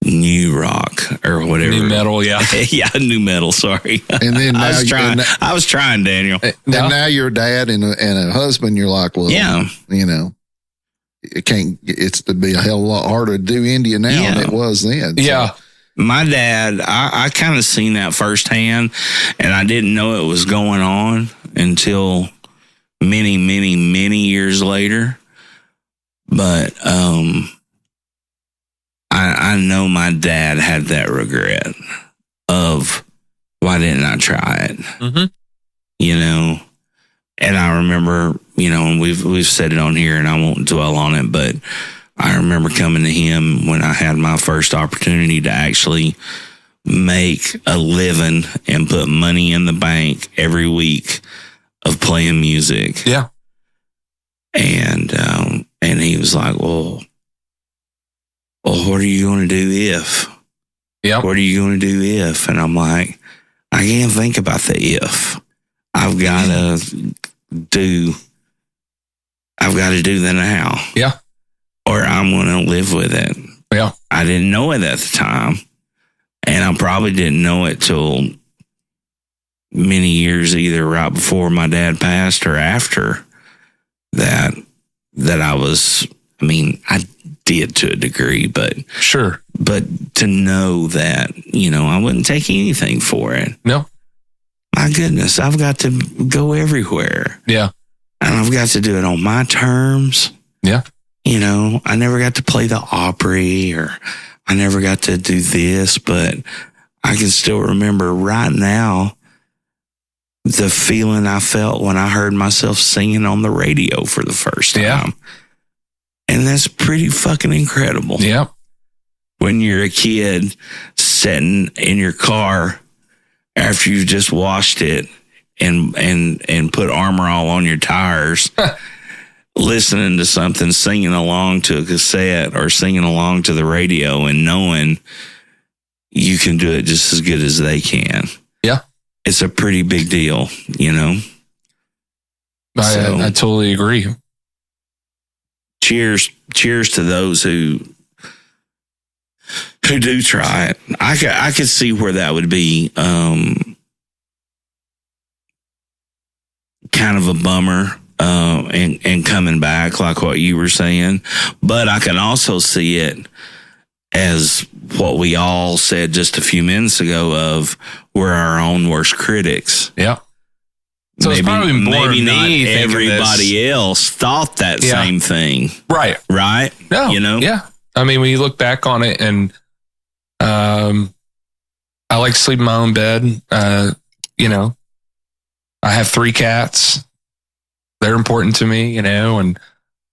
new rock or whatever. New metal, yeah. Yeah, new metal, sorry. And then now I was trying, Daniel. And now you're a dad and a husband. You're like, well, it can't. It's to be a hell of a lot harder to do India now than it was then. Yeah. So. My dad, I kind of seen that firsthand, and I didn't know it was going on until many, many, many years later. But I know my dad had that regret of why didn't I try it? Mm-hmm. And I remember, and we've said it on here, and I won't dwell on it, but I remember coming to him when I had my first opportunity to actually make a living and put money in the bank every week of playing music. Yeah. And he was like, well, what are you going to do if? Yeah. What are you going to do if? And I'm like, I can't think about the if. I've got to do the now. Yeah. Or I'm going to live with it. Yeah. I didn't know it at the time. And I probably didn't know it till many years, either right before my dad passed or after that I did to a degree, but sure. But to know that, I wouldn't take anything for it. No. My goodness, I've got to go everywhere. Yeah. And I've got to do it on my terms. Yeah. I never got to play the Opry, or I never got to do this, but I can still remember right now the feeling I felt when I heard myself singing on the radio for the first time. Yeah. And that's pretty fucking incredible. Yeah. When you're a kid sitting in your car after you've just washed it and put Armor All on your tires, listening to something, singing along to a cassette or singing along to the radio, and knowing you can do it just as good as they can. Yeah. It's a pretty big deal, I totally agree. Cheers to those who do try it. I could see where that would be kind of a bummer, and coming back, like what you were saying. But I can also see it as what we all said just a few minutes ago of we're our own worst critics. Yeah. So maybe, it's probably more maybe not me everybody else thought that same thing. Right. No. Yeah. I mean, when you look back on it, and I like to sleep in my own bed. I have 3 cats. They're important to me, and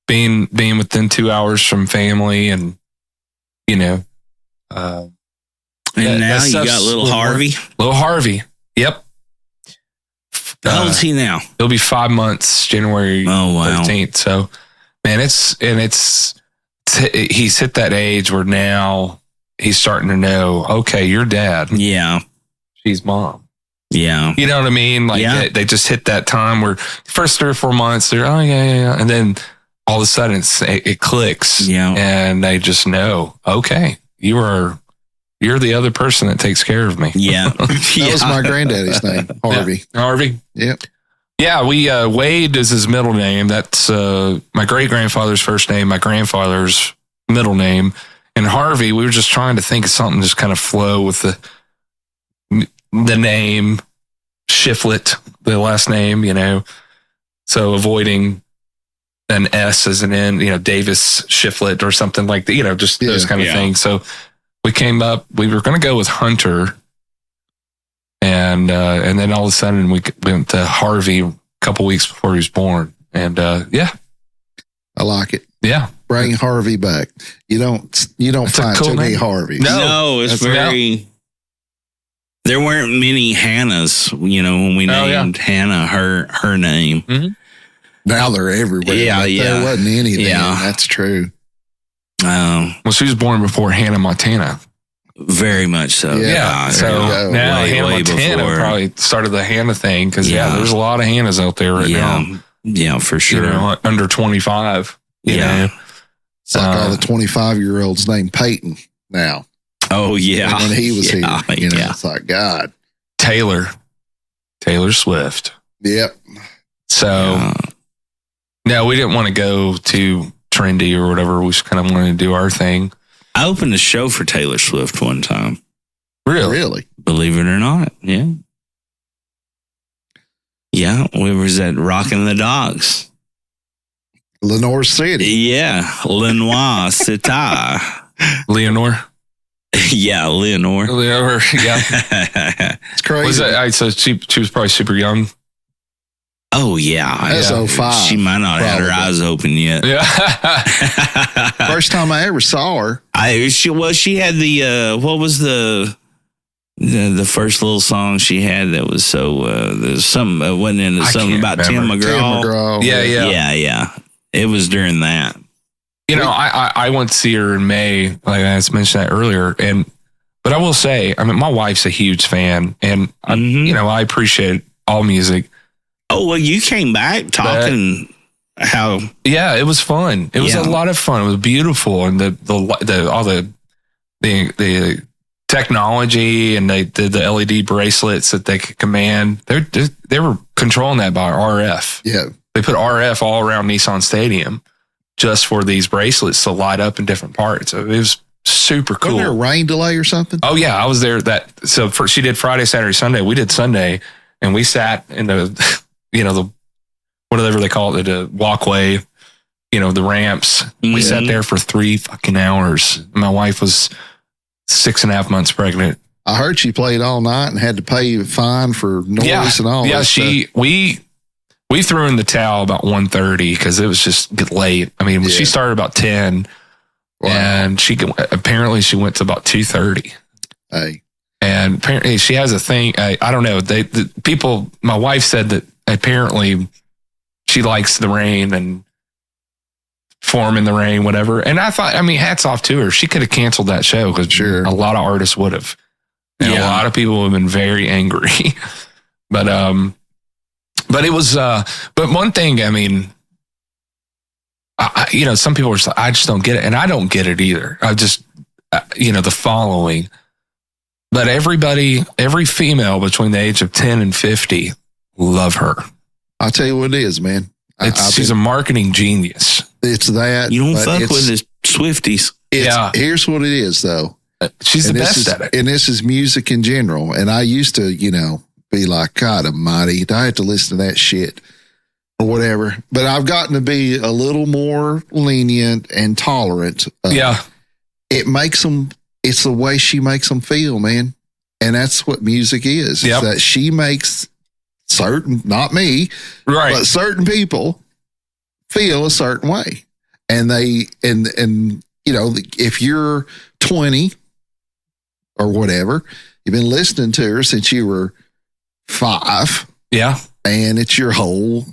being within 2 hours from family, and and now you got little Harvey. Little Harvey. Yep. How old's he now? He'll be 5 months, January 13th. So, man, he's hit that age where now he's starting to know, okay, you're dad. Yeah. She's mom. Yeah. You know what I mean? Like they just hit that time where the first 3 or 4 months, they're, oh, yeah. And then all of a sudden it clicks. Yeah. And they just know, okay, you're the other person that takes care of me. Yeah. That was my granddaddy's name, Harvey. Yeah. Harvey. Yep. Yeah, we Wade is his middle name. That's my great grandfather's first name, my grandfather's middle name, and Harvey. We were just trying to think of something just kind of flow with the name Shifflett, the last name, So avoiding an S as an N, Davis Shifflett or something like that, just those kind of things. So we came up. We were going to go with Hunter. And then all of a sudden we went to Harvey a couple weeks before he was born. And I like it. Yeah. Bring Harvey back. You don't find too many Harveys. No, it's very. There weren't many Hannahs, when we named Hannah her name. Mm-hmm. Now they're everywhere. Yeah. There wasn't any then. That's true. Well, she was born before Hannah Montana. Very much so. Yeah. So now Hannah Montana probably started the Hannah thing because there's a lot of Hannahs out there right now. Yeah, for sure. Under 25. You know. It's like all the 25-year-olds named Peyton now. Oh yeah. And when he was here, it's like God. Taylor Swift. Yep. So no, we didn't want to go too trendy or whatever. We just kind of wanted to do our thing. I opened a show for Taylor Swift one time. Really? Believe it or not. Yeah. Yeah. We was at Rockin' the Dogs. Lenoir City. Yeah. Lenoir City. Leonore. Yeah. Leonore. Yeah. It's crazy. Was that, so she was probably super young. Oh, yeah. That's 05. She might not have had her eyes open yet. Yeah. First time I ever saw her. She had the, what was the first little song she had that was so, there's something, wasn't it something about Tim McGraw? Yeah. It was during that. I went to see her in May, like I mentioned that earlier. But I will say, my wife's a huge fan and, I appreciate all music. Oh, well, you came back talking how. Yeah, it was fun. It was a lot of fun. It was beautiful. And all the technology and they did the LED bracelets that they could command. They were controlling that by RF. Yeah. They put RF all around Nissan Stadium just for these bracelets to light up in different parts. It was super cool. Wasn't there a rain delay or something? Oh, yeah. I was there. She did Friday, Saturday, Sunday. We did Sunday, and we sat in the whatever they call it, the walkway, the ramps. Mm-hmm. We sat there for 3 fucking hours. My wife was 6.5 months pregnant. I heard she played all night and had to pay a fine for noise and all that stuff. We threw in the towel about 1:30 because it was just late. She started about 10 and she went to about 2:30. Hey. And apparently she has a thing. I don't know. My wife said that apparently she likes the rain and perform in the rain, whatever. And I thought, hats off to her. She could have canceled that show because a lot of artists would have. And a lot of people have been very angry. But it was, but one thing, some people are just like, I just don't get it. And I don't get it either. I just, the following. But every female between the age of 10 and 50 love her. I'll tell you what it is, man. She's a marketing genius. It's that. You don't fuck with the Swifties. Here's what it is, though. She's the best at it. And this is music in general. And I used to, be like, God almighty, I have to listen to that shit or whatever. But I've gotten to be a little more lenient and tolerant. It makes them, it's the way she makes them feel, man. And that's what music is. Yep. Is that she makes not me, right, but certain people feel a certain way. And if you're 20 or whatever, you've been listening to her since you were 5. Yeah. And it's your whole,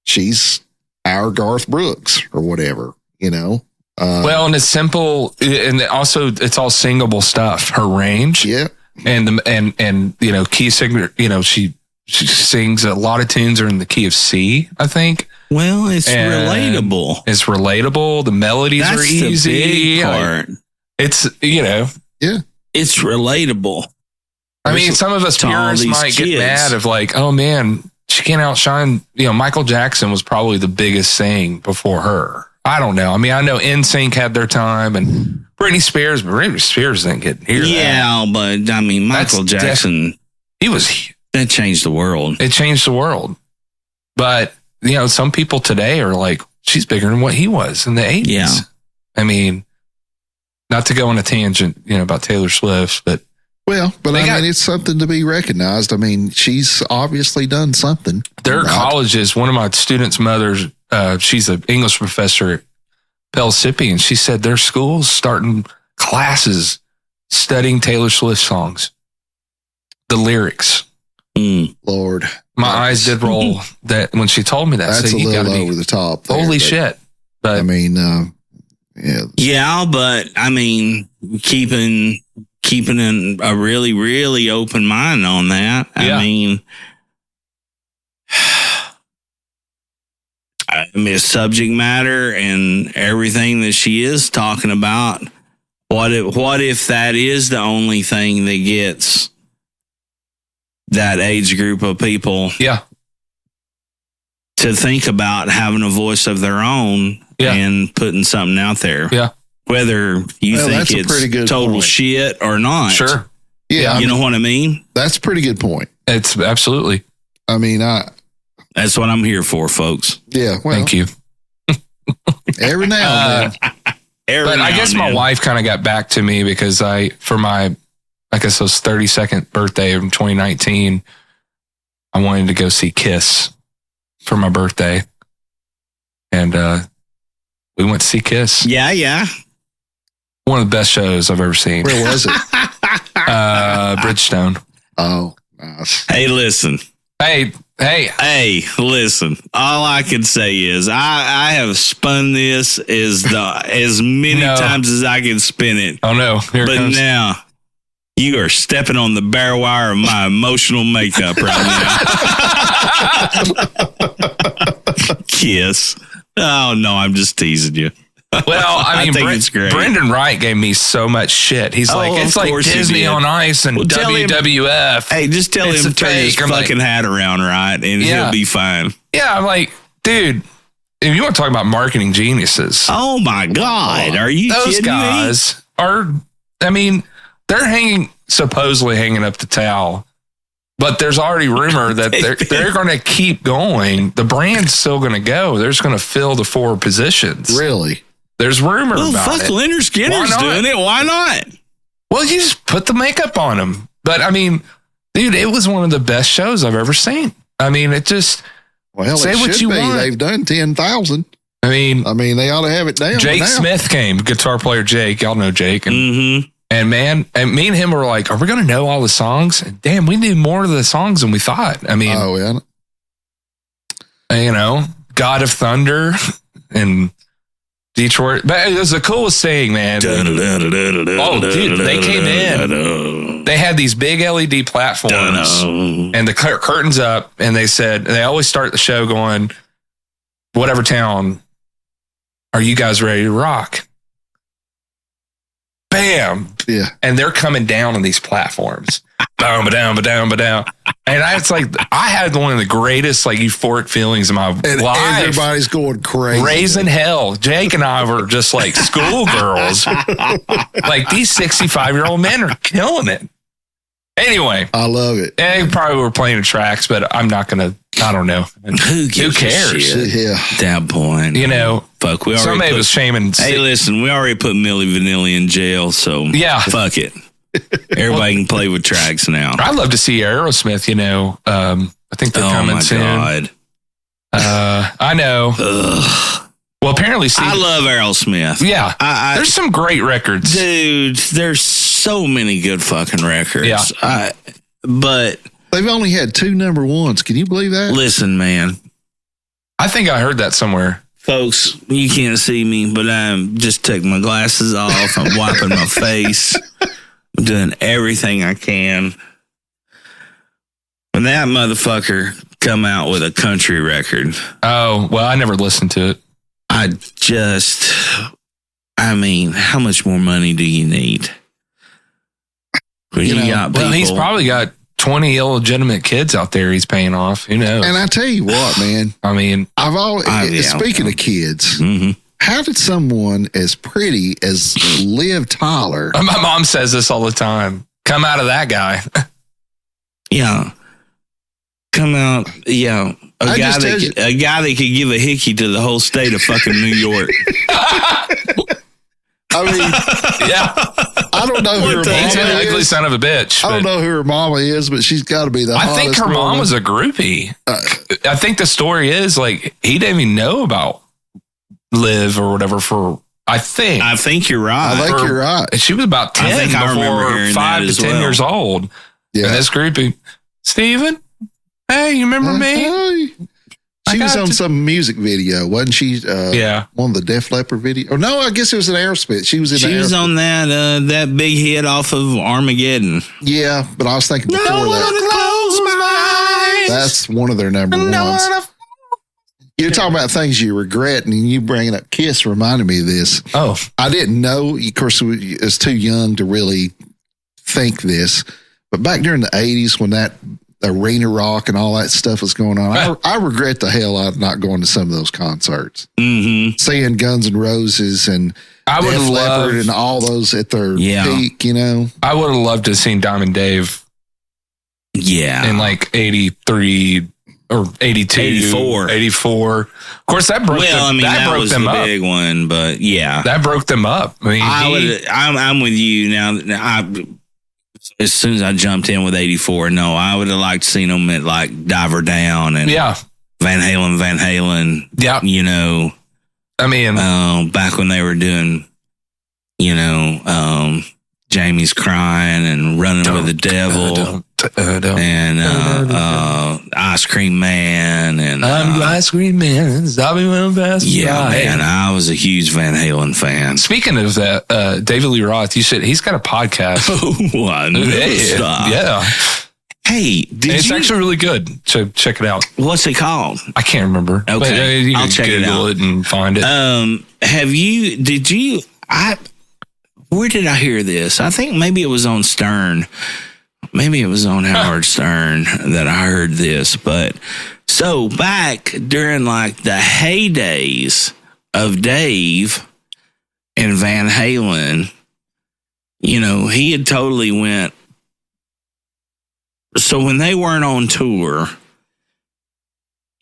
she's our Garth Brooks or whatever, well, and it's simple. And also it's all singable stuff, her range. Yeah. And key signature, she sings a lot of tunes are in the key of C, I think. Well, it's relatable. It's relatable. The melodies are easy. The big part. It's, Yeah. It's relatable. Some of us parents might get mad of like, oh man, she can't outshine, Michael Jackson was probably the biggest thing before her. I don't know. I mean, I know NSYNC had their time and Britney Spears, but Britney Spears didn't get here. Yeah, but I mean, Michael Jackson, that changed the world. It changed the world. But, some people today are like, she's bigger than what he was in the 80s. Yeah. I mean, not to go on a tangent, about Taylor Swift, but. Well, but I mean, it's something to be recognized. I mean, she's obviously done something. There are colleges. One of my students' mothers, she's an English professor at Pellissippi, and she said their schools starting classes studying Taylor Swift songs, the lyrics. Lord, my eyes did roll that when she told me that. That's a little over the top. Holy shit! But I mean, yeah, but I mean, keeping a really, really open mind on that. I mean, subject matter and everything that she is talking about. What if that is the only thing that gets that age group of people to think about having a voice of their own and putting something out there? Yeah. Whether you think it's total shit or not. Sure. Yeah. You know what I mean? That's a pretty good point. It's absolutely. I mean, that's what I'm here for, folks. Yeah. Well, thank you. Every now and then. But I guess my wife kind of got back to me because for my, I guess it was 32nd birthday of 2019, I wanted to go see Kiss for my birthday. And we went to see Kiss. Yeah. One of the best shows I've ever seen. Where was it? Bridgestone. Oh, nice. Hey, listen. Hey, listen. All I can say is I have spun this as many times as I can spin it. Oh, no. Here but now you are stepping on the bare wire of my emotional makeup right now. Kiss. Oh, no, I'm just teasing you. Well, I mean, it's great. Brendan Wright gave me so much shit. He's it's like Disney on Ice and WWF. Hey, just tell him to turn his fucking hat around, right? And he'll be fine. Yeah, I'm like, dude, if you want to talk about marketing geniuses. Oh, my God. Are you those kidding guys me? Are, I mean, they're supposedly hanging up the towel. But there's already rumor that they're going to keep going. The brand's still going to go. They're just going to fill the 4 positions. Really? There's rumor about it. Fuck, Leonard Skinner's doing it. Why not? Well, you just put the makeup on him. But, I mean, dude, it was one of the best shows I've ever seen. I mean, it just... Well, say what you want. They've done 10,000. I mean, they ought to have it down. Jake Smith came, guitar player Jake. Y'all know Jake. And, and man, and me and him were like, are we going to know all the songs? And damn, we knew more of the songs than we thought. I mean, God of Thunder and Detroit. But it was the coolest thing, man. Oh, dude, they came in. They had these big LED platforms and the curtains up. And they said, they always start the show going, whatever town, are you guys ready to rock? Bam. Yeah. And they're coming down on these platforms. Down. And it's like, I had one of the greatest euphoric feelings in my life. Everybody's going crazy. Raising hell. Jake and I were just like schoolgirls. Like these 65-year-old men are killing it. Anyway. I love it. And they probably were playing the tracks, but I'm not going to, I don't know. Who cares? Yeah. At that point. Fuck, somebody was shaming. Hey, listen, we already put Milli Vanilli in jail, so fuck it. Everybody can play with tracks now. I'd love to see Aerosmith, I think they're coming soon. God. I know. Ugh. Well, apparently, I love Aerosmith. Yeah. There's some great records. Dude, there's so many good fucking records. Yeah. But they've only had 2 number ones. Can you believe that? Listen, man. I think I heard that somewhere. Folks, you can't see me, but I'm just taking my glasses off. I'm wiping my face. I'm doing everything I can. When that motherfucker come out with a country record. Oh, well, I never listened to it. How much more money do you need? When you got people, he's probably got 20 illegitimate kids out there he's paying off. Who knows? And I tell you what, man. I mean, I've always, speaking of kids, how did someone as pretty as Liv Tyler? My mom says this all the time. Come out of that guy. Yeah. Come out. Yeah. A guy that could give a hickey to the whole state of fucking New York. I mean, yeah. I don't know who her mama He's an ugly is. son of a bitch. I don't know who her mama is, but she's got to be the hottest. I think her mom woman. was a groupie. I think the story is like he didn't even know about Liv or whatever for. I think you're right. I think you're right. She was about 10 I think I remember before hearing 5 that to as 10 well. years old. Yeah. And this groupie, Steven, hey, you remember me? Hey. She was on some music video, wasn't she? Yeah. One of the Def Leppard video. Oh, no, I guess it was an Aerosmith. She was in She was Aerosmith. on that big hit off of Armageddon. Yeah, but I was thinking before that. That's one of their number ones. You're talking about things you regret, and you bringing up Kiss reminded me of this. Oh. I didn't know. Of course, I was too young to really think this. But back during the 80s when that arena rock and all that stuff was going on, I regret the hell out of not going to some of those concerts. Mm-hmm. Seeing Guns N' Roses and I would Def have Leppard loved, and all those at their peak, you know. I would have loved to have seen Diamond Dave in like 83 or 82, 84. Of course, that broke them, that was them the up. big one, but yeah. That broke them up. I mean, I'm with you now. As soon as I jumped in with 84, no, I would have liked to seen them at like Diver Down and Van Halen. Yeah. You know, I mean, back when they were doing, you know, Jamie's Crying and Running with the Devil and Ice Cream Man and I'm Ice Cream Man. Zombie went past. Yeah, man, I was a huge Van Halen fan. Speaking of that, David Lee Roth, you said he's got a podcast. Oh, I know stuff. Yeah. Hey, it's actually really good. So check it out. What's it called? I can't remember. Okay, you I'll can check Google it out and find it. Where did I hear this? I think maybe it was on Stern. Maybe it was on Howard Stern that I heard this. But so back during like the heydays of Dave and Van Halen, you know, he had totally went. So when they weren't on tour,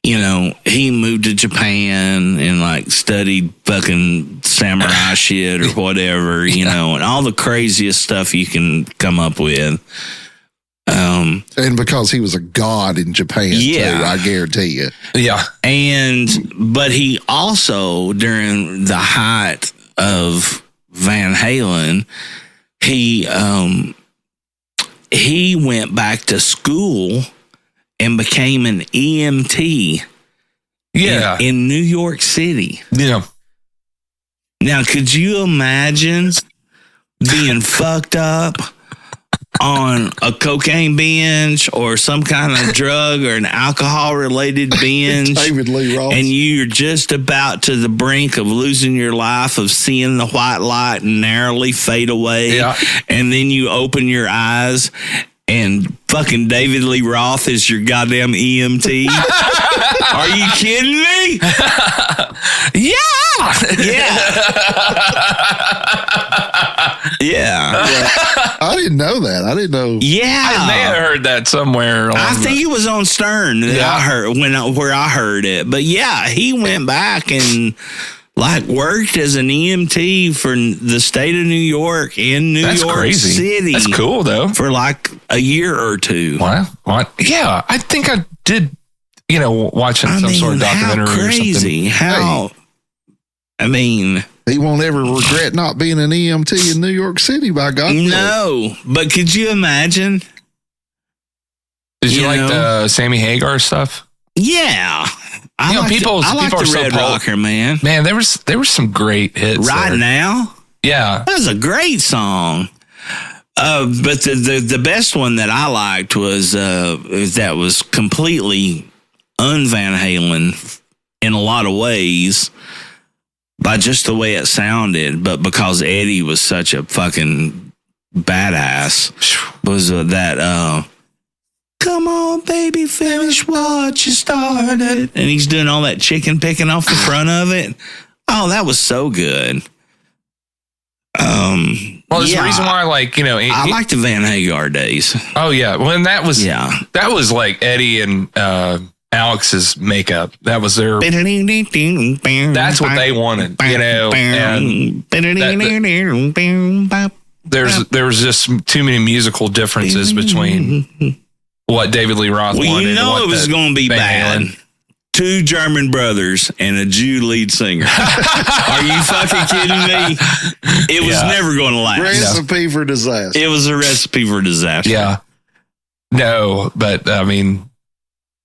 you know, he moved to Japan and like studied fucking samurai shit or whatever, you know, and all the craziest stuff you can come up with. And because he was a god in Japan, too, I guarantee you. Yeah. But he also, during the height of Van Halen, he went back to school and became an EMT in New York City. Yeah. Now, could you imagine being fucked up on a cocaine binge or some kind of drug or an alcohol-related binge? David Lee Roth. And you're just about to the brink of losing your life, of seeing the white light narrowly fade away. Yeah. And then you open your eyes and fucking David Lee Roth is your goddamn EMT. Are you kidding me? Yeah. I didn't know that. I didn't know. Yeah. I may have heard that somewhere. I think it was on Stern that I heard where I heard it. But yeah, he went back and like worked as an EMT for the state of New York in New York City. That's cool though. For like a year or two. Wow. What? Yeah, I think I did. You know, watching some sort of documentary how crazy, or something. I mean, he won't ever regret not being an EMT in New York City, by God. No, but could you imagine? Did you like the Sammy Hagar stuff? Yeah. I like people are the Red Rocker, man. Man, there was some great hits. Right Now? Yeah. That was a great song. But the best one that I liked was that was completely un-Van Halen in a lot of ways by just the way it sounded, but because Eddie was such a fucking badass, was that come on, baby, finish what you started. And he's doing all that chicken picking off the front of it. Oh, that was so good. Well, there's a reason why, like, you know, I like the Van Hagar days. Oh yeah, well, and that was like Eddie and Alex's makeup. That was their. That's what they wanted, you know. And there was just too many musical differences between what David Lee Roth wanted. Well, you know, and it was going to be bad. Two German brothers and a Jew lead singer. Are you fucking kidding me? It was never going to last. Recipe for disaster. It was a recipe for disaster. Yeah. No, but I mean,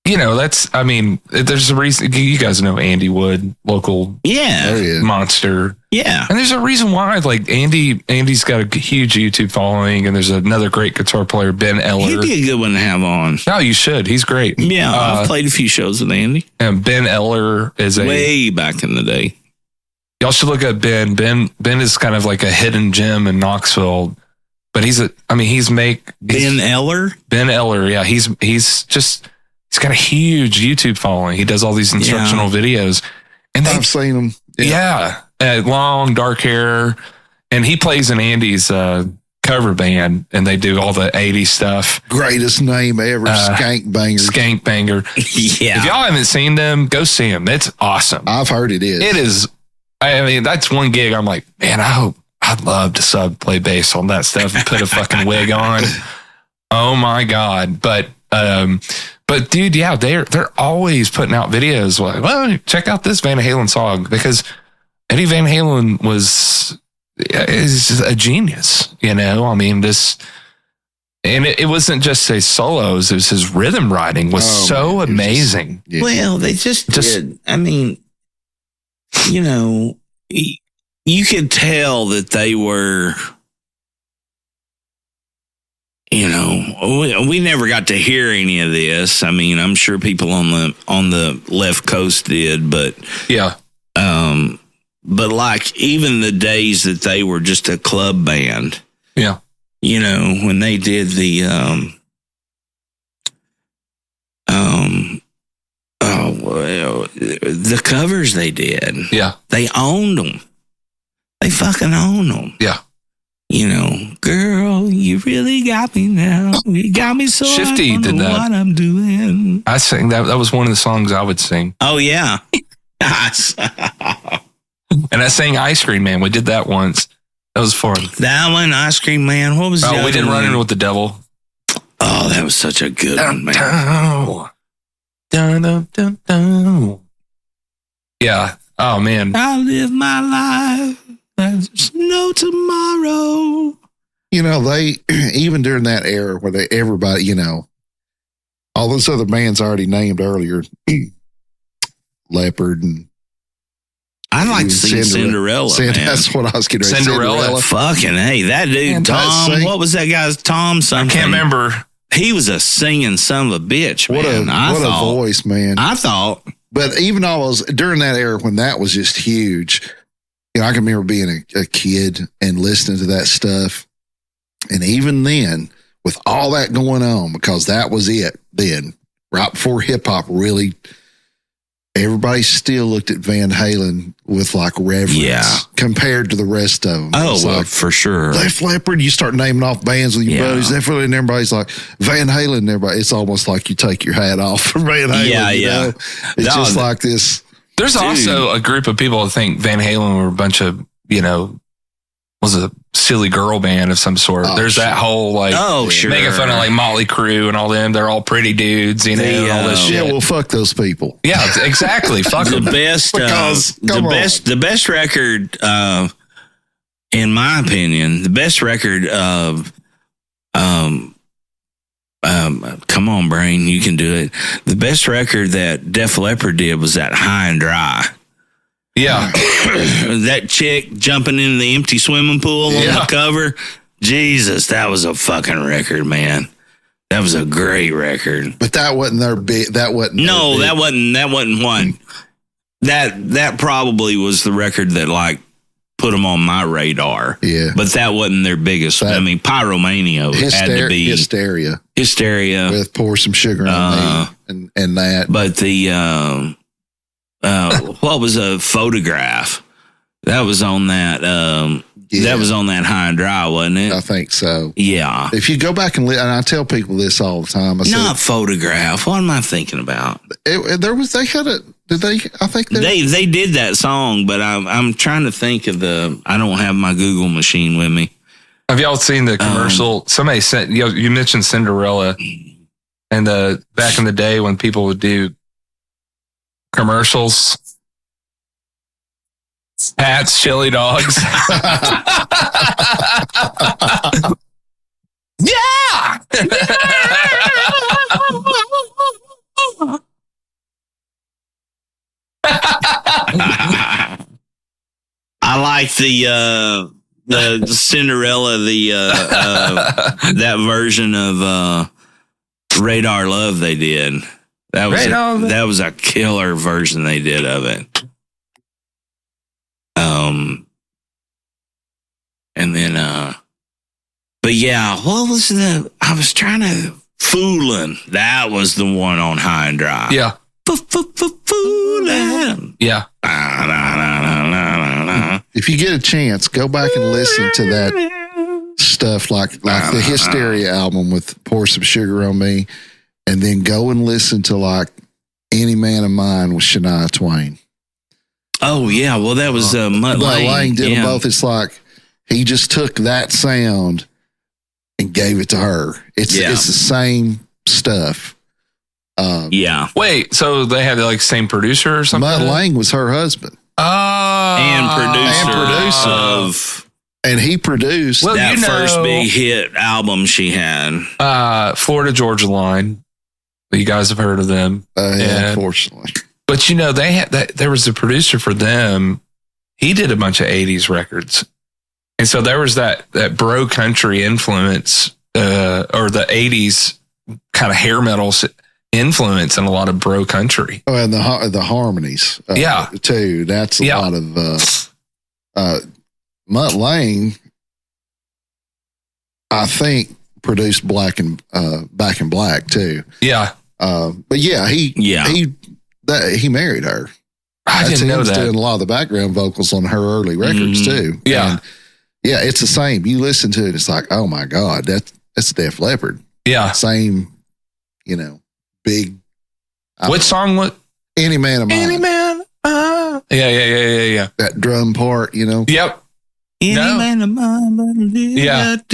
you know, there's a reason. You guys know Andy Wood, local monster. Yeah. And there's a reason why, like, Andy's got a huge YouTube following, and there's another great guitar player, Ben Eller. He'd be a good one to have on. Oh, you should. He's great. Yeah, I've played a few shows with Andy. And Ben Eller is way back in the day. Y'all should look at Ben. Ben is kind of like a hidden gem in Knoxville, but Ben Eller? Ben Eller, yeah. He's got a huge YouTube following. He does all these instructional videos. And I've seen him. Yeah. Long, dark hair. And he plays in Andy's cover band, and they do all the 80s stuff. Greatest name ever, Skank Banger. Skank Banger. Yeah. If y'all haven't seen them, go see them. It's awesome. I've heard it is. It is. I mean, that's one gig I'm like, man, I'd love to play bass on that stuff and put a fucking wig on. Oh my God. But dude, yeah, they're always putting out videos like, well, check out this Van Halen song, because Eddie Van Halen is a genius, you know. I mean, it wasn't just his solos; it was his rhythm writing was so amazing. Well, they just did. I mean, you know, you could tell that they were. You know, we never got to hear any of this. I mean, I'm sure people on the left coast did, but yeah. But like even the days that they were just a club band, yeah. You know, when they did the the covers they did, yeah, they owned them. They fucking owned them. Yeah. You know, girl, you really got me now. You got me so Shifty I don't did know that. what I'm doing. I sang that. That was one of the songs I would sing. Oh, yeah. And I sang Ice Cream Man. We did that once. That was fun. That one, Ice Cream Man. What was that? We did Running with the Devil. Oh, that was such a good one, man. Yeah. Oh, man. I live my life. There's no tomorrow. You know, they, even during that era where everybody, you know, all those other bands already named earlier, Leopard and I'd like to see Cinderella. Man. That's what I was getting ready. Cinderella. Fucking hey, that dude, man, Tom. What was that guy's Tom something? I can't remember. He was a singing son of a bitch, man. What a voice, man. I thought. But even during that era when that was just huge, you know, I can remember being a kid and listening to that stuff. And even then, with all that going on, because that was it then, right before hip hop really, everybody still looked at Van Halen with like reverence compared to the rest of them. Oh, well, like, for sure. Def Leppard, you start naming off bands with your buddies, and everybody's like, Van Halen, and everybody, it's almost like you take your hat off for Van Halen. Yeah, you know? It's just like this. There's also a group of people that think Van Halen were a bunch of, you know, was a silly girl band of some sort. There's that whole like, sure, making fun of like Motley Crue and all them. They're all pretty dudes, you know, and all this shit. Yeah, well, fuck those people. Yeah, exactly. Fuck the them. Best, the best record, in my opinion, the best record of, come on, brain, you can do it. The best record that Def Leppard did was that High and Dry. Yeah. That chick jumping into the empty swimming pool on the cover. Jesus, that was a fucking record, man. That was a great record. But that wasn't their big. That wasn't. That wasn't one. That probably was the record that like put them on my radar. Yeah. But that wasn't their biggest. I mean, Pyromania had to be Hysteria with Pour Some Sugar on Me and that. But the what was a Photograph? That was on that. That was on that High and Dry, wasn't it? I think so. Yeah. If you go back and I tell people this all the time. Not Photograph. What am I thinking about? They had a. Did they? I think they did that song, but I'm trying to think of the. I don't have my Google machine with me. Have y'all seen the commercial? Somebody sent you mentioned Cinderella, and back in the day when people would do commercials. Hats, chili dogs. Yeah. I like the Cinderella, that version of Radar Love they did. That was a killer version they did of it. And then, but yeah, what was I was trying to, Foolin'. That was the one on High and Dry. Yeah. Foolin'. Yeah. If you get a chance, go back and listen to that stuff like the Hysteria album with Pour Some Sugar on Me, and then go and listen to like Any Man of Mine with Shania Twain. Oh yeah, well that was Mutt Lang did them both. It's like he just took that sound and gave it to her. It's the same stuff. Yeah. Wait, so they had like same producer or something? Mutt Lang was her husband. Oh, and producer and he produced that first big hit album she had. Florida Georgia Line. You guys have heard of them. Yeah, unfortunately. But they had that. There was a producer for them. He did a bunch of 80s records. And so there was that bro country influence, or the 80s kind of hair metal influence in a lot of bro country. Oh, and the harmonies, too. That's a lot of Mutt Lang. I think produced Back in Black too. Yeah, but he married her. I didn't know that. Doing a lot of the background vocals on her early records too. Yeah. And it's the same. You listen to it, it's like, oh my God, that's Def Leppard. Yeah. Same, big. What song? What? Any Man of Mine. Any Man. Yeah. That drum part, Yep. Any man of mine. Yeah. I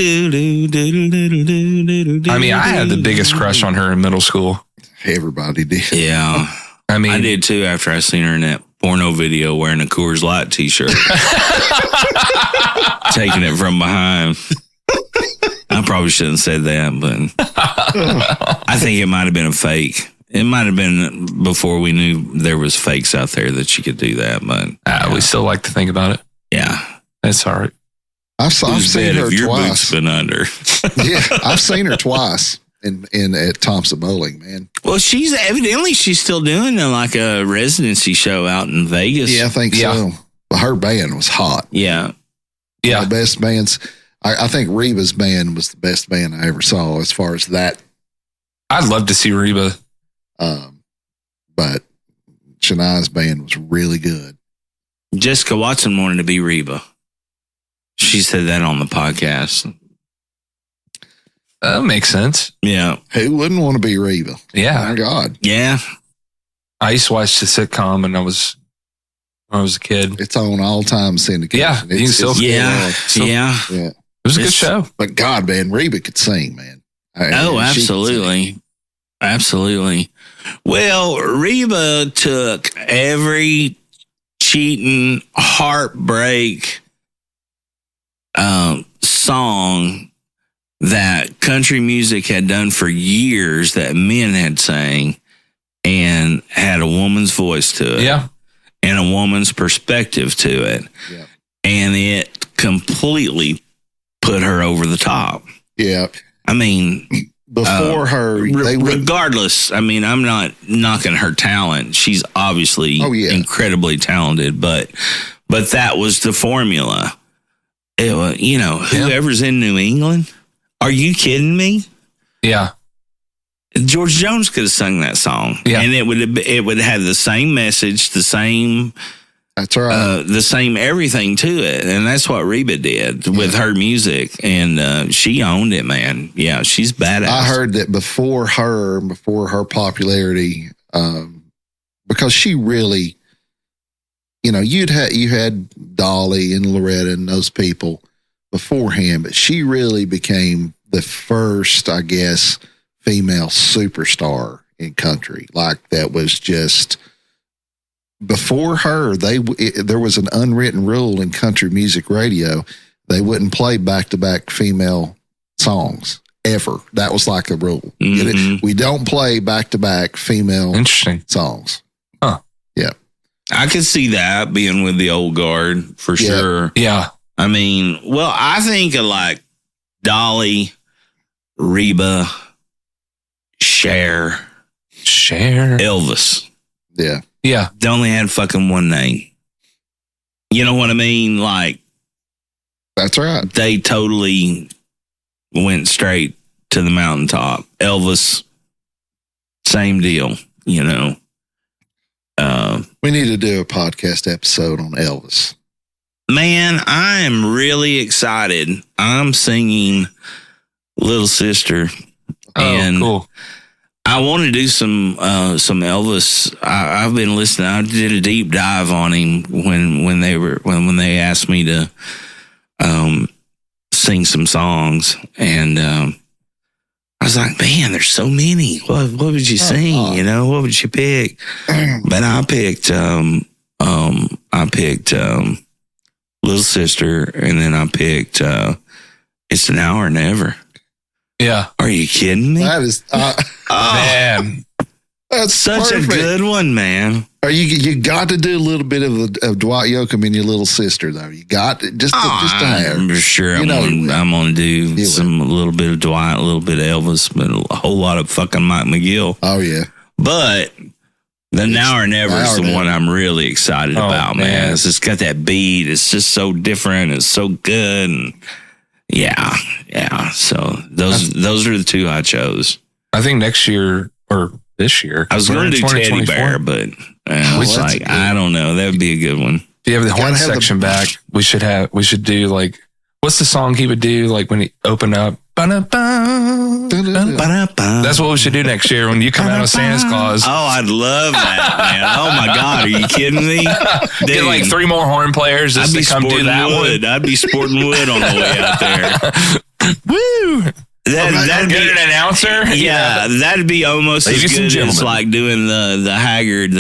mean, I had the biggest crush on her in middle school. Everybody did. Yeah. I mean, I did too after I seen her in that porno video wearing a Coors Light t-shirt. Taking it from behind. I probably shouldn't have said that, but I think it might have been a fake. It might have been before we knew there was fakes out there that you could do that, but we still like to think about it. Yeah. That's all right. I've seen her your twice. Boots been under. Yeah, I've seen her twice in at Thompson Bowling, man. Well, she's still doing like a residency show out in Vegas. Yeah, I think so. But her band was hot. Yeah. The best bands. I think Reba's band was the best band I ever saw as far as that. I'd love to see Reba. But Shania's band was really good. Jessica Watson wanted to be Reba. She said that on the podcast. That makes sense. Yeah. Who wouldn't want to be Reba? Yeah. My God. Yeah. I used to watch the sitcom when I was a kid. It's on all-time syndication. Yeah. You can still Yeah. It was a good show. But God, man, Reba could sing, man. Absolutely. Absolutely. Well, Reba took every cheating, heartbreak song that country music had done for years that men had sang and had a woman's voice to it. Yeah. And a woman's perspective to it. Yeah. And it completely put her over the top. Yeah. I mean, before her, regardless, I mean, I'm not knocking her talent. She's obviously incredibly talented, but But that was the formula. It was, whoever's in New England. Are you kidding me? Yeah. George Jones could have sung that song, and it would have the same message, the same. That's right. The same everything to it, and that's what Reba did with her music, and she owned it, man. Yeah, she's badass. I heard that before her popularity, because she really, you had Dolly and Loretta and those people beforehand, but she really became the first, I guess, female superstar in country. Like, that was just, before her, there was an unwritten rule in country music radio. They wouldn't play back-to-back female songs ever. That was like a rule. Mm-hmm. We don't play back-to-back female Interesting songs. Huh. Yeah. I could see that being with the old guard for sure. Yeah. I mean, well, I think of like Dolly, Reba, Cher, Elvis. Yeah. Yeah. They only had fucking one name. You know what I mean? Like, that's right. They totally went straight to the mountaintop. Elvis, same deal, We need to do a podcast episode on Elvis. Man, I am really excited. I'm singing Little Sister. And cool. I want to do some Elvis. I've been listening. I did a deep dive on him when they asked me to sing some songs, and I was like, man, there's so many. What would you sing? What would you pick? But I picked Little Sister, and then I picked It's Now or Never. Yeah. Are you kidding me? That is, man, that's such perfect. a good one, man. You got to do a little bit of Dwight Yoakam in your Little Sister, though. You got to, just to have. I'm sure I'm gonna do a little bit of Dwight, a little bit of Elvis, but a whole lot of fucking Mike McGill. Oh yeah. But the Now or Never is the one I'm really excited about, man. It's just got that beat. It's just so different. It's so good. And yeah. So those are the two I chose. I think next year or this year, I was going to do Teddy Bear, but I was like, I don't know. That would be a good one. If you have the horn section back, we should do like, what's the song he would do like when he opened up? That's what we should do next year when you come out of Santa's Claus. Oh, I'd love that, man. Oh my God, are you kidding me? Dude, get like 3 more horn players just to come do that wood. I'd be sporting wood on the way out there. Woo! That'd get an announcer. Yeah, that'd be almost as good as like doing the Haggard,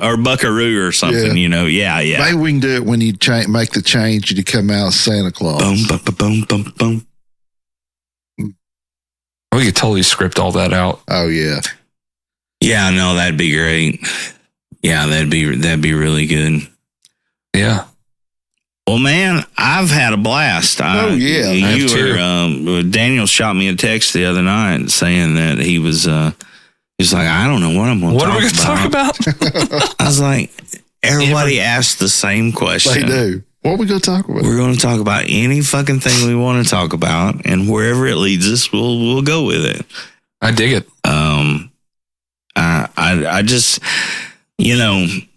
or Buckaroo or something. Yeah. Maybe we can do it when you make the change and you come out as Santa Claus. Boom, boom, boom, boom. We could totally script all that out. Oh yeah. Yeah, no, that'd be great. Yeah, that'd be really good. Yeah. Well, man, I've had a blast. Daniel shot me a text the other night saying that he was like, I don't know what I'm going to talk about. What are we going to talk about? I was like, everybody asked the same question. They do. What are we going to talk about? We're going to talk about any fucking thing we want to talk about, and wherever it leads us, we'll go with it. I dig it. I just, we've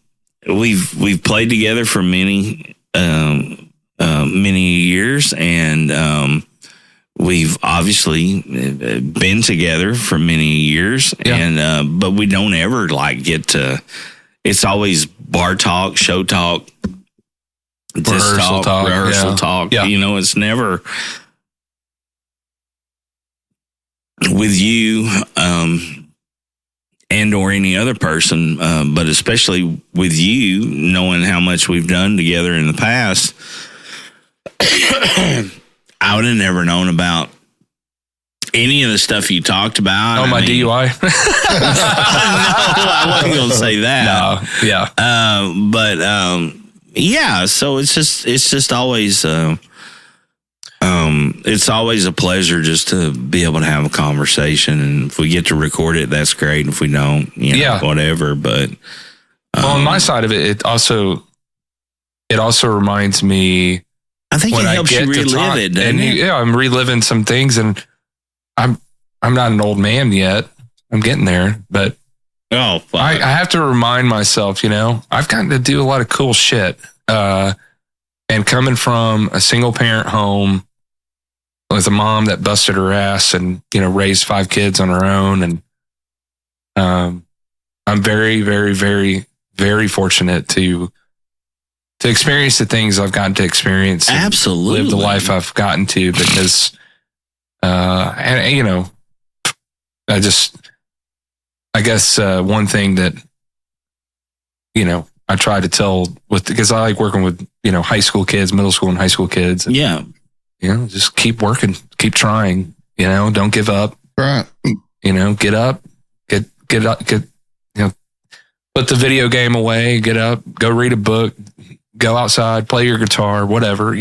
played together for many years, and we've obviously been together for many years, and but we don't ever like get to. It's always bar talk, show talk, rehearsal talk. Yeah. It's never with you and or any other person, but especially with you, knowing how much we've done together in the past. I would have never known about any of the stuff you talked about. Oh, my DUI? No, I wasn't going to say that. No, yeah. Yeah, so it's just always it's always a pleasure just to be able to have a conversation, and if we get to record it, that's great. If we don't, whatever. But On my side of it, it also reminds me. I think it helps you relive it, doesn't it? Yeah, I'm reliving some things, and I'm not an old man yet. I'm getting there, but I have to remind myself, I've gotten to do a lot of cool shit. And coming from a single parent home with a mom that busted her ass and, raised 5 kids on her own. And I'm very, very, very, very fortunate to experience the things I've gotten to experience. Absolutely. Live the life I've gotten to because, I guess one thing that, I try to tell because I like working with, high school kids, middle school and high school kids. And, yeah. Just keep working, keep trying, don't give up. Right. Get up, get up, put the video game away, get up, go read a book, go outside, play your guitar, whatever,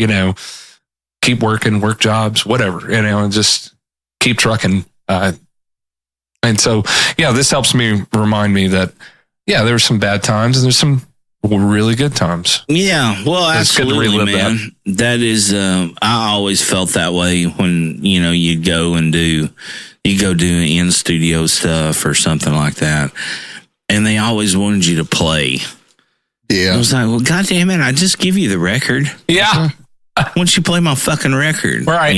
keep working, work jobs, whatever, and just keep trucking. And so, this helps me remind me that, there were some bad times and there's some really good times. Yeah, well, it's absolutely, man. That is, I always felt that way when, you'd go do in studio stuff or something like that. And they always wanted you to play. Yeah. I was like, well, goddamn it, I just give you the record. Yeah. Why don't you play my fucking record? Right.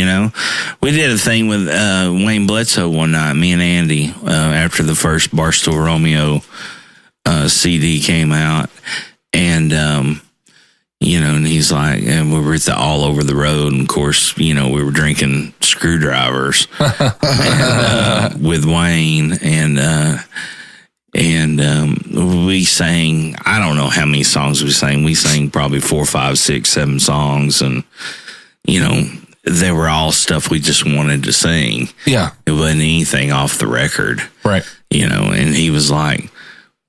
We did a thing with Wayne Bledsoe one night, me and Andy, after the first Barstool Romeo CD came out. And, and he's like, and we were at the All Over the Road. And of course, we were drinking screwdrivers with Wayne. And we sang, I don't know how many songs we sang. We sang probably 4, 5, 6, 7 songs. And, they were all stuff we just wanted to sing. Yeah. It wasn't anything off the record. Right. And he was like,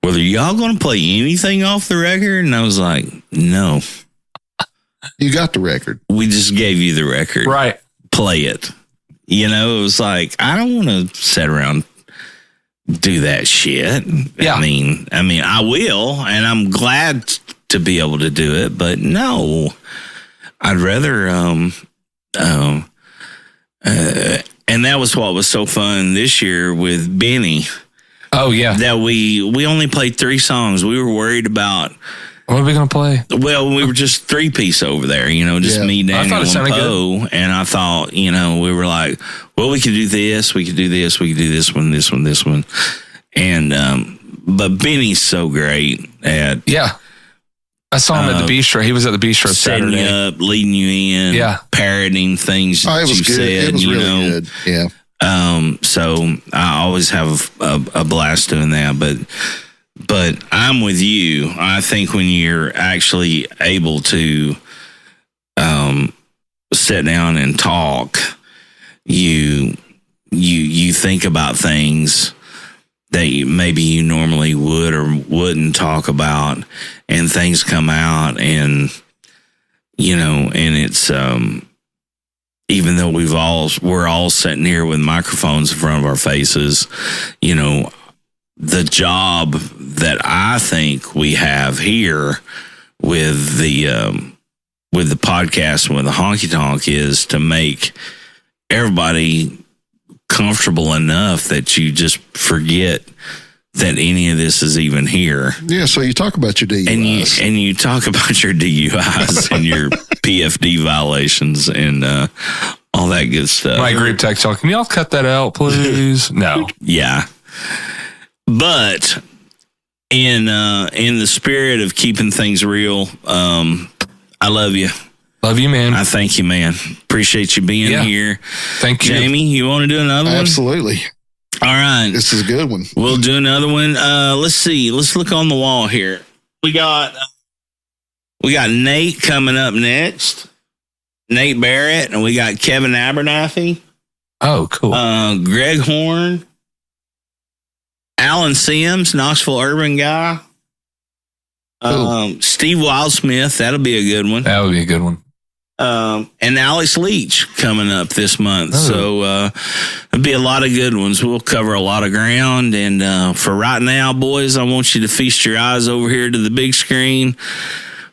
well, are y'all going to play anything off the record? And I was like, no. You got the record. We just gave you the record. Right. Play it. It was like, I don't want to sit around do that shit. Yeah. I mean, I will, and I'm glad to be able to do it, but no. I'd rather, and that was what was so fun this year with Benny. Oh, yeah. That we only played 3 songs. We were worried about... What are we going to play? Well, we were just 3-piece over there, just me, Daniel, and Poe. And I thought, we were like, well, we could do this, we could do this, we could do this one, this one, this one. And, but Benny's so great at... Yeah. I saw him at the bistro. He was at the bistro setting Saturday. you up, leading you in, parroting things that you good. said. It was really good. Yeah. So I always have a blast doing that, but I'm with you. I think when you're actually able to sit down and talk, you think about things that maybe you normally would or wouldn't talk about, and things come out, and and it's even though we're all sitting here with microphones in front of our faces, the job that I think we have here with the podcast and with the honky tonk is to make everybody comfortable enough that you just forget that any of this is even here. Yeah, so you talk about your DUIs. And you talk about your DUIs and your PFD violations and all that good stuff. My group text, can y'all cut that out, please? No. Yeah. But in the spirit of keeping things real, I love you. Love you, man. I thank you, man. Appreciate you being here. Thank you. Jamie, you want to do another one? Absolutely. All right. This is a good one. We'll do another one. Let's see. Let's look on the wall here. We got Nate coming up next. Nate Barrett. And we got Kevin Abernathy. Oh, cool. Greg Horn. Alan Sims, Knoxville Urban guy. Steve Wildsmith. That'll be a good one. That would be a good one. and Alex Leach coming up this month. So it'll be a lot of good ones. We'll cover a lot of ground. And for right now, boys, I want you to feast your eyes over here to the big screen.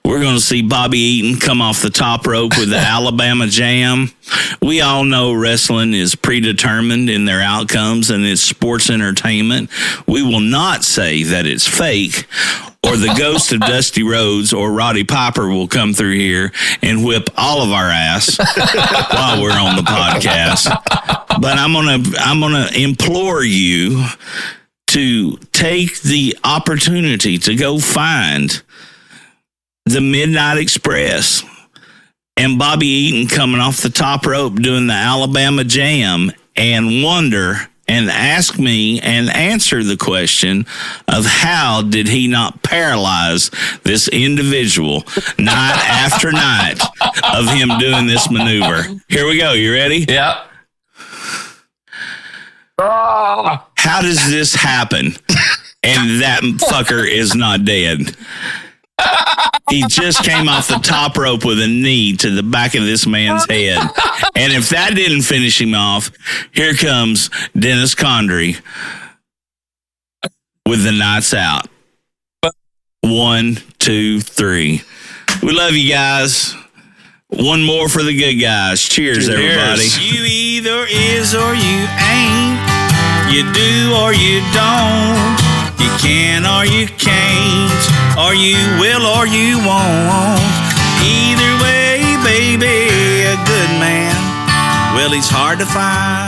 We're going to see Bobby Eaton come off the top rope with the Alabama Jam. We all know wrestling is predetermined in their outcomes and it's sports entertainment. We will not say that it's fake, or the ghost of Dusty Rhodes or Roddy Piper will come through here and whip all of our ass while we're on the podcast. But I'm gonna implore you to take the opportunity to go find the Midnight Express and Bobby Eaton coming off the top rope doing the Alabama Jam and wonder and ask me and answer the question of how did he not paralyze this individual night after night of him doing this maneuver. Here we go. You ready? Yeah. How does this happen? And that fucker is not dead. He just came off the top rope with a knee to the back of this man's head. And if that didn't finish him off, here comes Dennis Condrey with the Nights Out. 1, 2, 3. We love you guys. One more for the good guys. Cheers, everybody. You either is or you ain't. You do or you don't. You can or you can't, or you will or you won't. Either way, baby, a good man, well, he's hard to find.